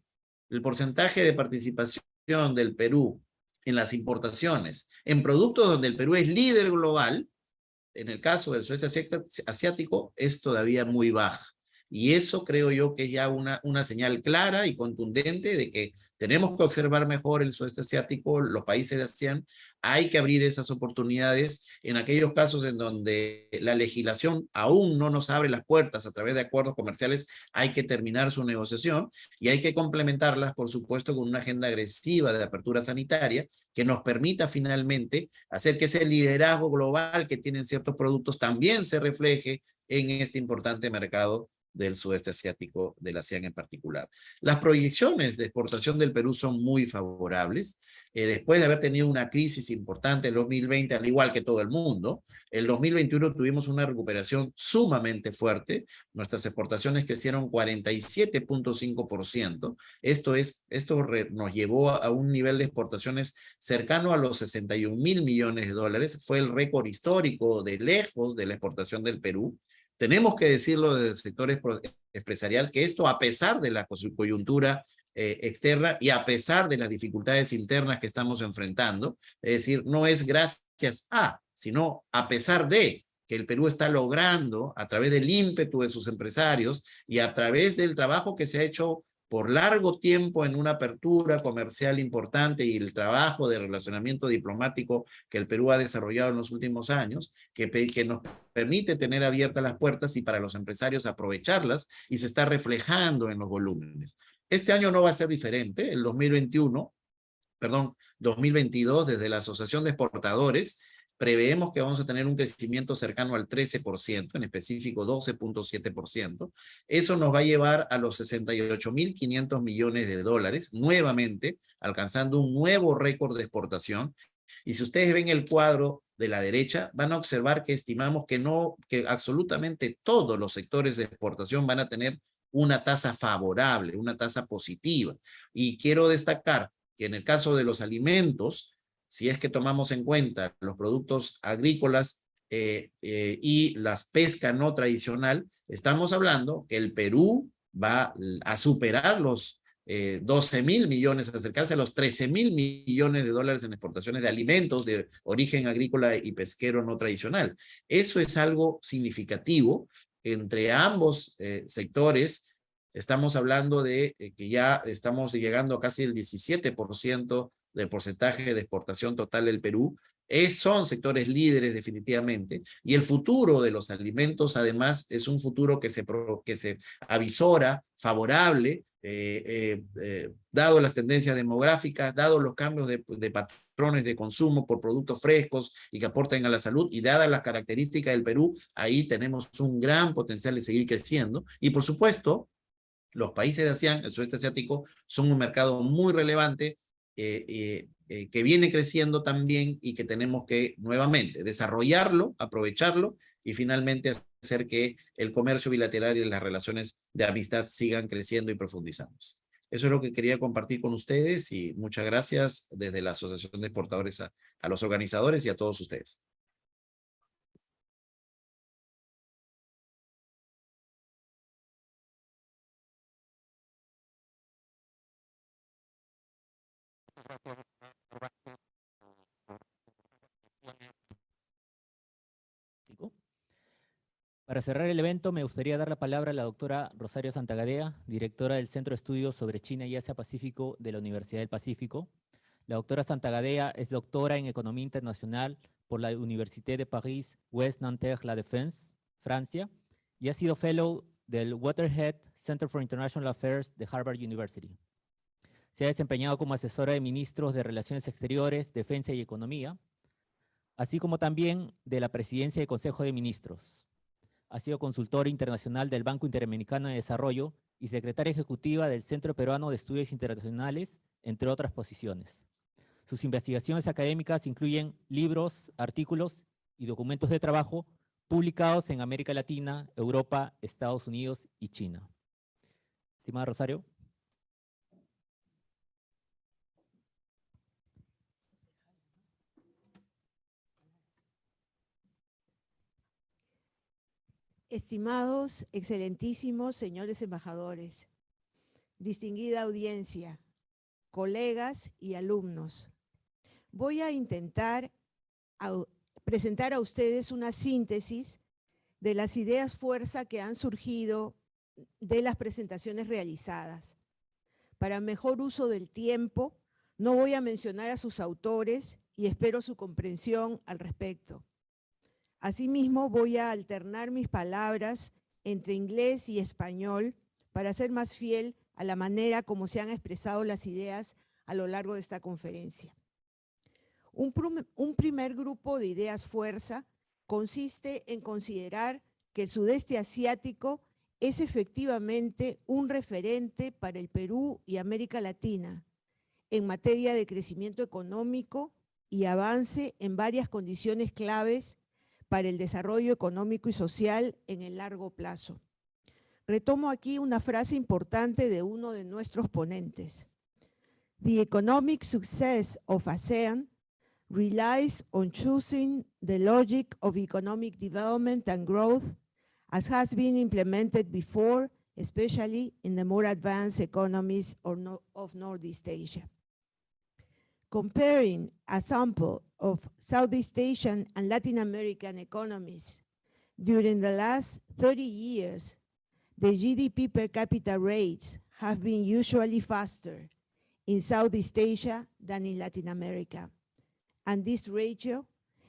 [SPEAKER 20] El porcentaje de participación del Perú en las importaciones, en productos donde el Perú es líder global, en el caso del sudeste asiático, es todavía muy baja. Y eso creo yo que es ya una señal clara y contundente de que tenemos que observar mejor el sudeste asiático, los países de ASEAN. Hay que abrir esas oportunidades en aquellos casos en donde la legislación aún no nos abre las puertas a través de acuerdos comerciales. Hay que terminar su negociación y hay que complementarlas, por supuesto, con una agenda agresiva de apertura sanitaria que nos permita finalmente hacer que ese liderazgo global que tienen ciertos productos también se refleje en este importante mercado del sudeste asiático, del ASEAN en particular. Las proyecciones de exportación del Perú son muy favorables. Después de haber tenido una crisis importante en el 2020, al igual que todo el mundo, el 2021 tuvimos una recuperación sumamente fuerte. Nuestras exportaciones crecieron 47.5%. Esto nos llevó a un nivel de exportaciones cercano a los 61.000 millones de dólares. Fue el récord histórico de lejos de la exportación del Perú. Tenemos que decirlo desde el sector empresarial, que esto, a pesar de la coyuntura externa y a pesar de las dificultades internas que estamos enfrentando, es decir, no es gracias a, sino a pesar de que el Perú está logrando, a través del ímpetu de sus empresarios y a través del trabajo que se ha hecho por largo tiempo en una apertura comercial importante y el trabajo de relacionamiento diplomático que el Perú ha desarrollado en los últimos años, que nos permite tener abiertas las puertas y para los empresarios aprovecharlas, y se está reflejando en los volúmenes. Este año no va a ser diferente. El 2022, desde la Asociación de Exportadores, preveemos que vamos a tener un crecimiento cercano al 13%, en específico 12.7%. Eso nos va a llevar a los 68.500 millones de dólares, nuevamente alcanzando un nuevo récord de exportación. Y si ustedes ven el cuadro de la derecha, van a observar que estimamos que absolutamente todos los sectores de exportación van a tener una tasa favorable, una tasa positiva. Y quiero destacar que en el caso de los alimentos, si es que tomamos en cuenta los productos agrícolas y la pesca no tradicional, estamos hablando que el Perú va a superar los 12.000 millones, acercarse a los 13.000 millones de dólares en exportaciones de alimentos de origen agrícola y pesquero no tradicional. Eso es algo significativo. Entre ambos sectores estamos hablando de que ya estamos llegando a casi el 17% del porcentaje de exportación total del Perú. Son sectores líderes definitivamente, y el futuro de los alimentos además es un futuro que se avisora favorable, dado las tendencias demográficas, dado los cambios de patrones de consumo por productos frescos y que aporten a la salud, y dadas las características del Perú, ahí tenemos un gran potencial de seguir creciendo. Y por supuesto, los países de ASEAN, el sudeste asiático, son un mercado muy relevante que viene creciendo también y que tenemos que nuevamente desarrollarlo, aprovecharlo y finalmente hacer que el comercio bilateral y las relaciones de amistad sigan creciendo y profundizándose. Eso es lo que quería compartir con ustedes, y muchas gracias desde la Asociación de Exportadores a los organizadores y a todos ustedes.
[SPEAKER 5] Para cerrar el evento, me gustaría dar la palabra a la doctora Rosario Santagadea, directora del Centro de Estudios sobre China y Asia-Pacífico de la Universidad del Pacífico. La doctora Santagadea es doctora en Economía Internacional por la Université de Paris, West Nanterre La Défense, Francia, y ha sido fellow del Waterhead Center for International Affairs de Harvard University. Se ha desempeñado como asesora de ministros de Relaciones Exteriores, Defensa y Economía, así como también de la Presidencia del Consejo de Ministros. Ha sido consultora internacional del Banco Interamericano de Desarrollo y secretaria ejecutiva del Centro Peruano de Estudios Internacionales, entre otras posiciones. Sus investigaciones académicas incluyen libros, artículos y documentos de trabajo publicados en América Latina, Europa, Estados Unidos y China. Estimada Rosario.
[SPEAKER 21] Estimados, excelentísimos señores embajadores, distinguida audiencia, colegas y alumnos, voy a intentar presentar a ustedes una síntesis de las ideas fuerza que han surgido de las presentaciones realizadas. Para mejor uso del tiempo, no voy a mencionar a sus autores y espero su comprensión al respecto. Asimismo, voy a alternar mis palabras entre inglés y español para ser más fiel a la manera como se han expresado las ideas a lo largo de esta conferencia. Un primer grupo de ideas fuerza consiste en considerar que el sudeste asiático es efectivamente un referente para el Perú y América Latina en materia de crecimiento económico y avance en varias condiciones claves para el desarrollo económico y social en el largo plazo. Retomo aquí una frase importante de uno de nuestros ponentes. The economic success of ASEAN relies on choosing the logic of economic development and growth as has been implemented before, especially in the more advanced economies of Northeast Asia. Comparing a sample of Southeast Asian and Latin American economies during the last 30 years, the GDP per capita rates have been usually faster in Southeast Asia than in Latin America. And this ratio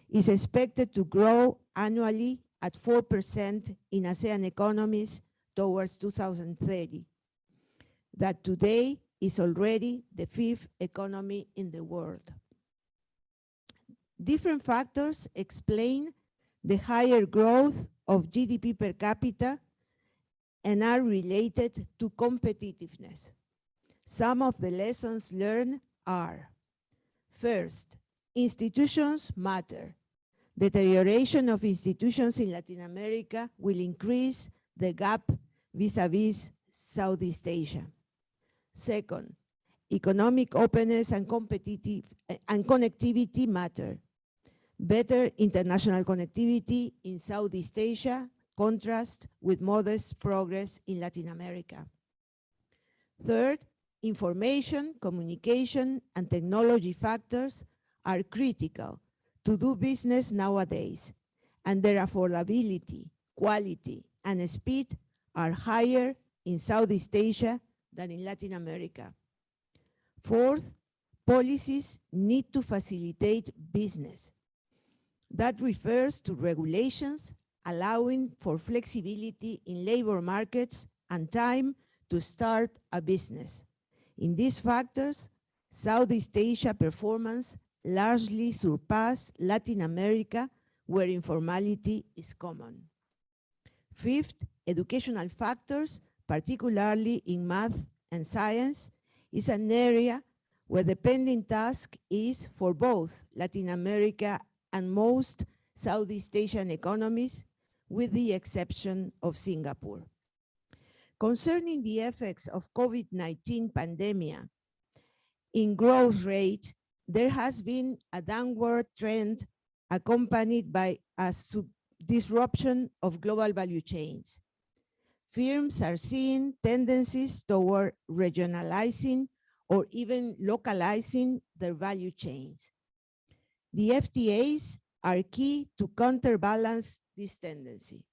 [SPEAKER 21] is expected to grow annually at 4% in ASEAN economies towards 2030. That today is already the 5th economy in the world. Different factors explain the higher growth of GDP per capita and are related to competitiveness. Some of the lessons learned are: first, institutions matter. Deterioration of institutions in Latin America will increase the gap vis-a-vis Southeast Asia. Second, economic openness and connectivity matter. Better international connectivity in Southeast Asia contrasts with modest progress in Latin America. Third, information, communication, and technology factors are critical to do business nowadays, and their affordability, quality, and speed are higher in Southeast Asia than in Latin America. Fourth, policies need to facilitate business. That refers to regulations allowing for flexibility in labor markets and time to start a business. In these factors, Southeast Asia performance largely surpass Latin America, where informality is common. Fifth, educational factors, particularly in math and science, is an area where the pending task is for both Latin America and most Southeast Asian economies, with the exception of Singapore. Concerning the effects of COVID-19 pandemic in growth rate, there has been a downward trend accompanied by a disruption of global value chains. Firms are seeing tendencies toward regionalizing or even localizing their value chains. The FTAs are key to counterbalance this tendency,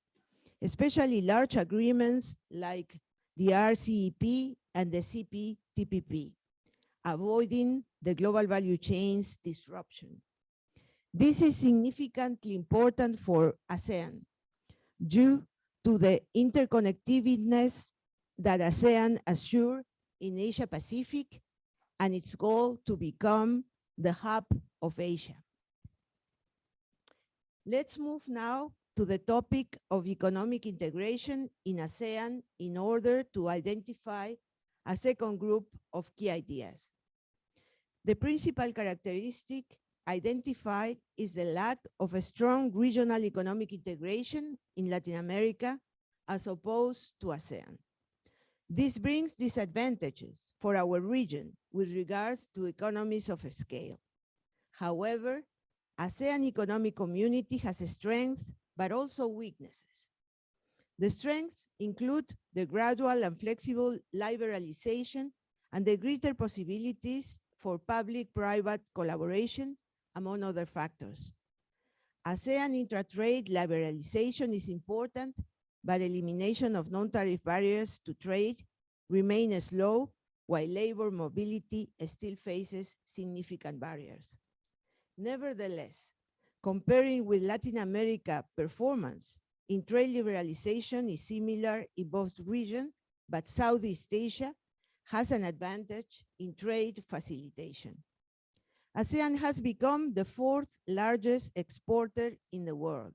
[SPEAKER 21] especially large agreements like the RCEP and the CPTPP, avoiding the global value chains disruption. This is significantly important for ASEAN due to the interconnectiveness that ASEAN assures in Asia Pacific and its goal to become the hub of Asia. Let's move now to the topic of economic integration in ASEAN in order to identify a second group of key ideas. The principal characteristic identified is the lack of a strong regional economic integration in Latin America as opposed to ASEAN. This brings disadvantages for our region with regards to economies of scale. However, ASEAN economic community has a strength, but also weaknesses. The strengths include the gradual and flexible liberalization and the greater possibilities for public-private collaboration, among other factors. ASEAN intra-trade liberalization is important, but elimination of non-tariff barriers to trade remain slow, while labor mobility still faces significant barriers. Nevertheless, comparing with Latin America performance in trade liberalization is similar in both regions, but Southeast Asia has an advantage in trade facilitation. ASEAN has become the 4th largest exporter in the world.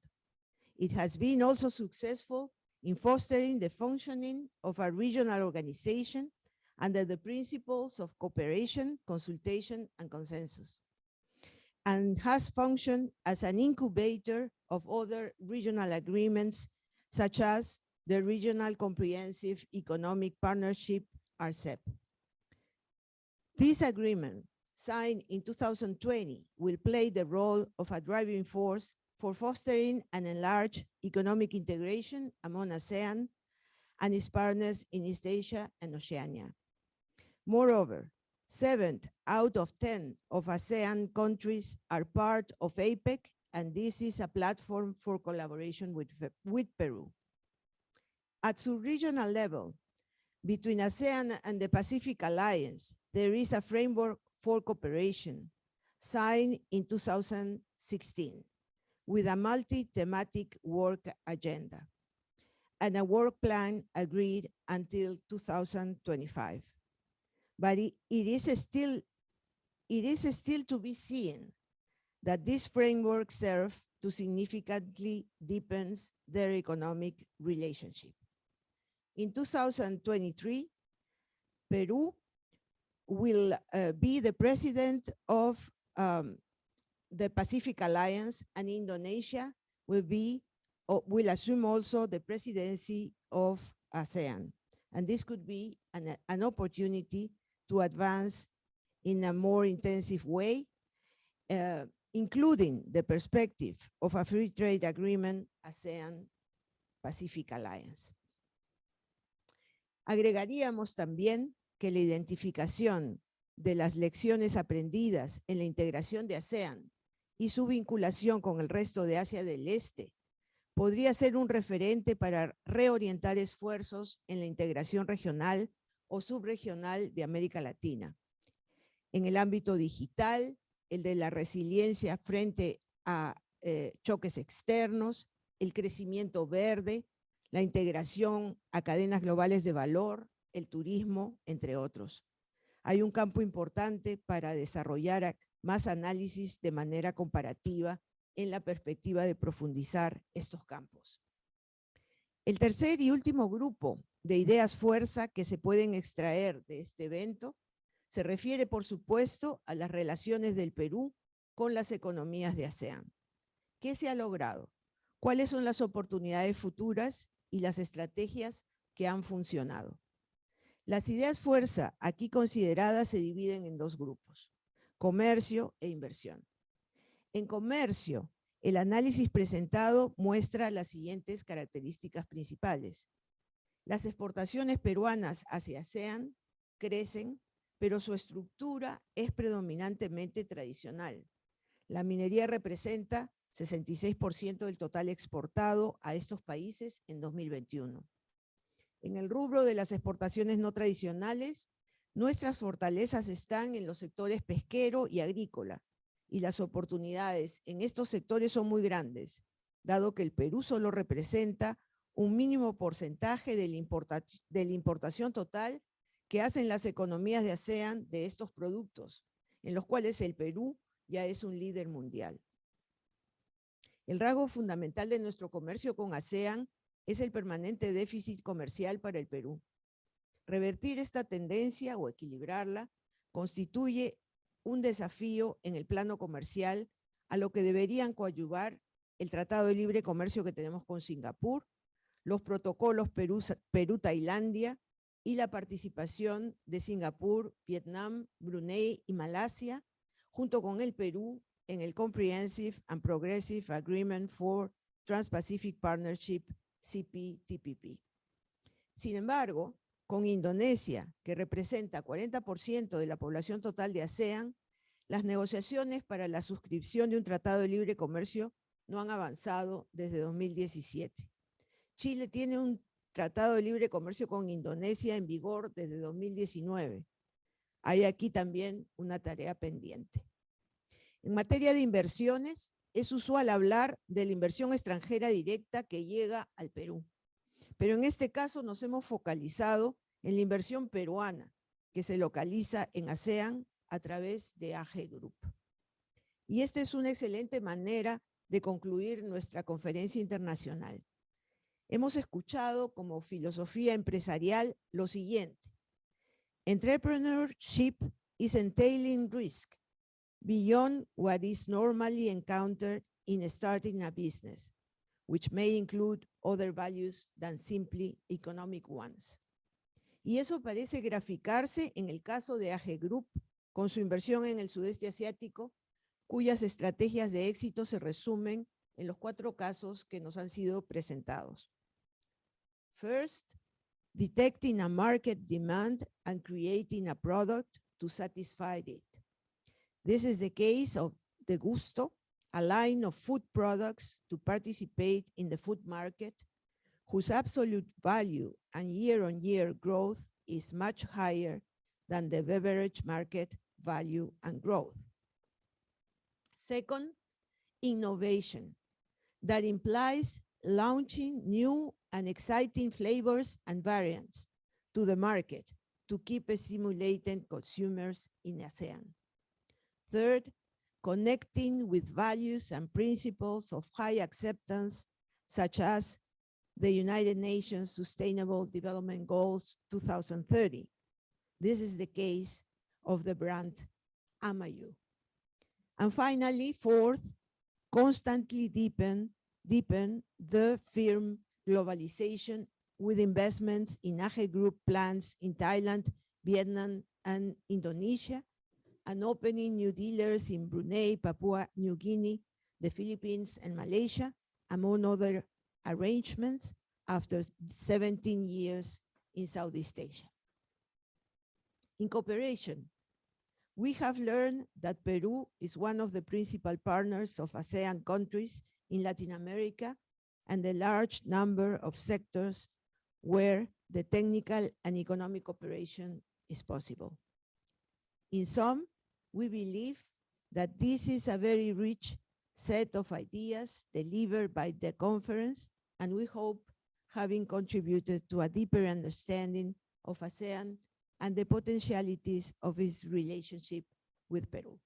[SPEAKER 21] It has been also successful in fostering the functioning of a regional organization under the principles of cooperation, consultation, and consensus, and has functioned as an incubator of other regional agreements, such as the Regional Comprehensive Economic Partnership, RCEP. This agreement, signed in 2020, will play the role of a driving force for fostering an enlarged economic integration among ASEAN and its partners in East Asia and Oceania. Moreover, 7 out of 10 of ASEAN countries are part of Apec, and this is a platform for collaboration with Peru. At sub-regional level, between ASEAN and the Pacific Alliance, there is a framework for cooperation signed in 2016 with a multi-thematic work agenda and a work plan agreed until 2025. But it is still to be seen that this framework serves to significantly deepen their economic relationship. In 2023, Peru will be the president of the Pacific Alliance, and Indonesia will assume also the presidency of ASEAN. And this could be an opportunity to advance in a more intensive way, including the perspective of a free trade agreement, ASEAN-Pacific Alliance. Agregaríamos también que la identificación de las lecciones aprendidas en la integración de ASEAN y su vinculación con el resto de Asia del Este podría ser un referente para reorientar esfuerzos en la integración regional o subregional de América Latina. En el ámbito digital, el de la resiliencia frente a choques externos, el crecimiento verde, la integración a cadenas globales de valor, el turismo, entre otros. Hay un campo importante para desarrollar más análisis de manera comparativa en la perspectiva de profundizar estos campos. El tercer y último grupo de ideas fuerza que se pueden extraer de este evento se refiere, por supuesto, a las relaciones del Perú con las economías de ASEAN. ¿Qué se ha logrado? ¿Cuáles son las oportunidades futuras y las estrategias que han funcionado? Las ideas fuerza aquí consideradas se dividen en dos grupos: comercio e inversión. En comercio, el análisis presentado muestra las siguientes características principales. Las exportaciones peruanas hacia ASEAN crecen, pero su estructura es predominantemente tradicional. La minería representa 66% del total exportado a estos países en 2021. En el rubro de las exportaciones no tradicionales, nuestras fortalezas están en los sectores pesquero y agrícola, y las oportunidades en estos sectores son muy grandes, dado que el Perú solo representa un mínimo porcentaje de la importación total que hacen las economías de ASEAN de estos productos, en los cuales el Perú ya es un líder mundial. El rasgo fundamental de nuestro comercio con ASEAN es el permanente déficit comercial para el Perú. Revertir esta tendencia o equilibrarla constituye un desafío en el plano comercial, a lo que deberían coadyuvar el Tratado de Libre Comercio que tenemos con Singapur, los protocolos Perú-Tailandia y la participación de Singapur, Vietnam, Brunei y Malasia, junto con el Perú, en el Comprehensive and Progressive Agreement for Trans-Pacific Partnership, CPTPP. Sin embargo, con Indonesia, que representa 40% de la población total de ASEAN, las negociaciones para la suscripción de un tratado de libre comercio no han avanzado desde 2017. Chile tiene un tratado de libre comercio con Indonesia en vigor desde 2019. Hay aquí también una tarea pendiente. En materia de inversiones, es usual hablar de la inversión extranjera directa que llega al Perú. Pero en este caso nos hemos focalizado en la inversión peruana, que se localiza en ASEAN a través de AG Group. Y esta es una excelente manera de concluir nuestra conferencia internacional. Hemos escuchado como filosofía empresarial lo siguiente: entrepreneurship is entailing risk beyond what is normally encountered in starting a business, which may include other values than simply economic ones. Y eso parece graficarse en el caso de AG Group, con su inversión en el sudeste asiático, cuyas estrategias de éxito se resumen en los 4 casos que nos han sido presentados. First, detecting a market demand and creating a product to satisfy it. This is the case of the Gusto, a line of food products to participate in the food market, whose absolute value and year-on-year growth is much higher than the beverage market value and growth. Second, innovation that implies launching new and exciting flavors and variants to the market to keep stimulating consumers in ASEAN. Third, connecting with values and principles of high acceptance, such as the United Nations Sustainable Development Goals 2030. This is the case of the brand Amayu. And finally, fourth, constantly deepen the firm globalization with investments in AG Group plants in Thailand, Vietnam, and Indonesia, and opening new dealers in Brunei, Papua New Guinea, the Philippines, and Malaysia, among other arrangements after 17 years in Southeast Asia. In cooperation, we have learned that Peru is one of the principal partners of ASEAN countries in Latin America and a large number of sectors where the technical and economic cooperation is possible. In sum, we believe that this is a very rich set of ideas delivered by the conference, and we hope having contributed to a deeper understanding of ASEAN and the potentialities of its relationship with Peru.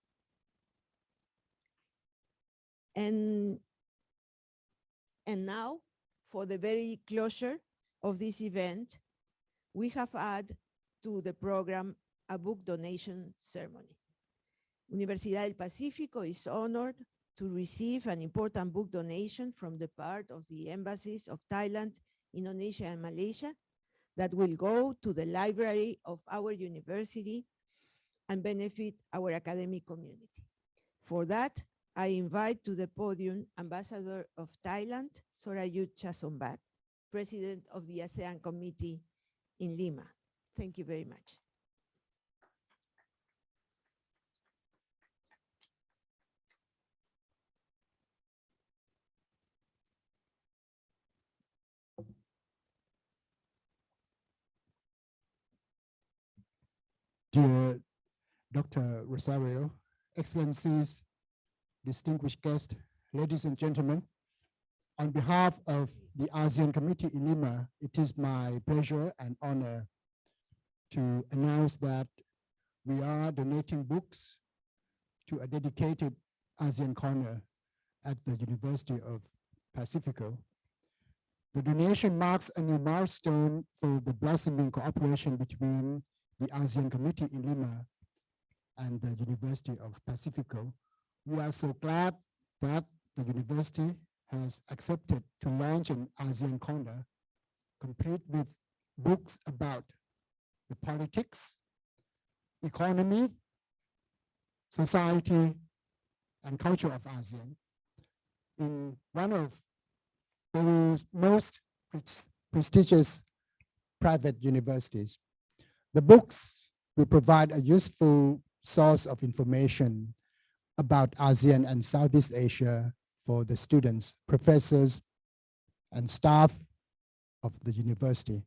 [SPEAKER 21] And now, for the very closure of this event, we have added to the program a book donation ceremony. Universidad del Pacífico is honored to receive an important book donation from the part of the embassies of Thailand, Indonesia, and Malaysia that will go to the library of our university and benefit our academic community. For that, I invite to the podium Ambassador of Thailand, Sorayut Chasombat, President of the ASEAN Committee in Lima. Thank you very much.
[SPEAKER 10] Dear Dr. Rosario, Excellencies, distinguished guests, ladies and gentlemen, on behalf of the ASEAN Committee in Lima, it is my pleasure and honor to announce that we are donating books to a dedicated ASEAN Corner at the University of Pacifico. The donation marks a new milestone for the blossoming cooperation between the ASEAN Committee in Lima and the University of Pacifico. We are so glad that the university has accepted to launch an ASEAN Corner, complete with books about the politics, economy, society, and culture of ASEAN in one of Peru's most prestigious private universities. The books will provide a useful source of information about ASEAN and Southeast Asia for the students, professors, and staff of the university.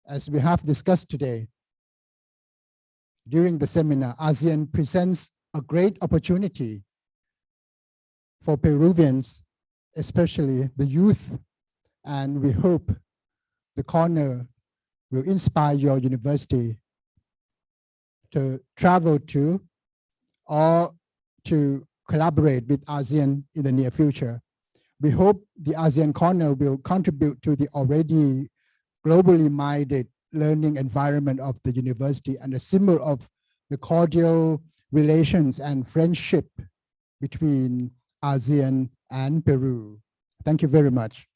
[SPEAKER 10] As we have discussed today, during the seminar, ASEAN presents a great opportunity for Peruvians, especially the youth, and we hope the corner will inspire your university to travel to or to collaborate with ASEAN in the near future. We hope the ASEAN Corner will contribute to the already globally minded learning environment of the university and a symbol of the cordial relations and friendship between ASEAN and Peru. Thank you very much.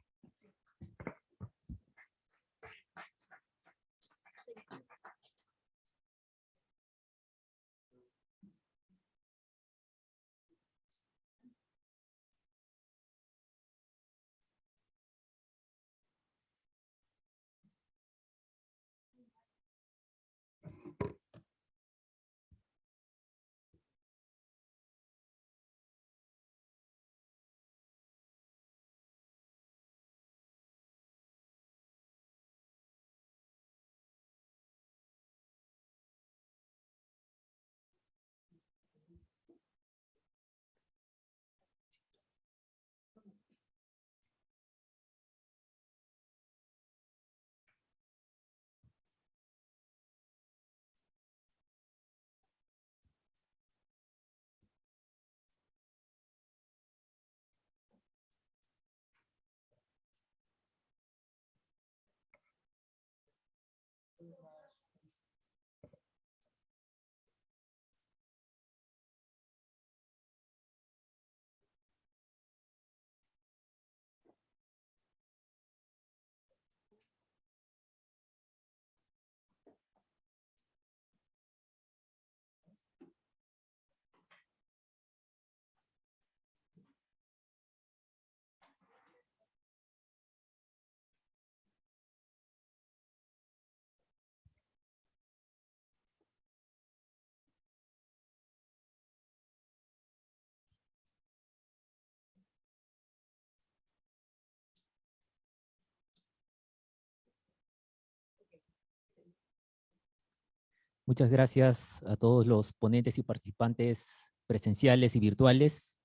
[SPEAKER 5] Muchas gracias a todos los ponentes y participantes presenciales y virtuales.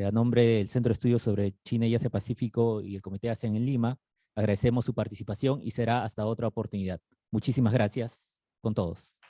[SPEAKER 5] A nombre del Centro de Estudios sobre China y Asia Pacífico y el Comité ASEAN en Lima, agradecemos su participación y será hasta otra oportunidad. Muchísimas gracias con todos.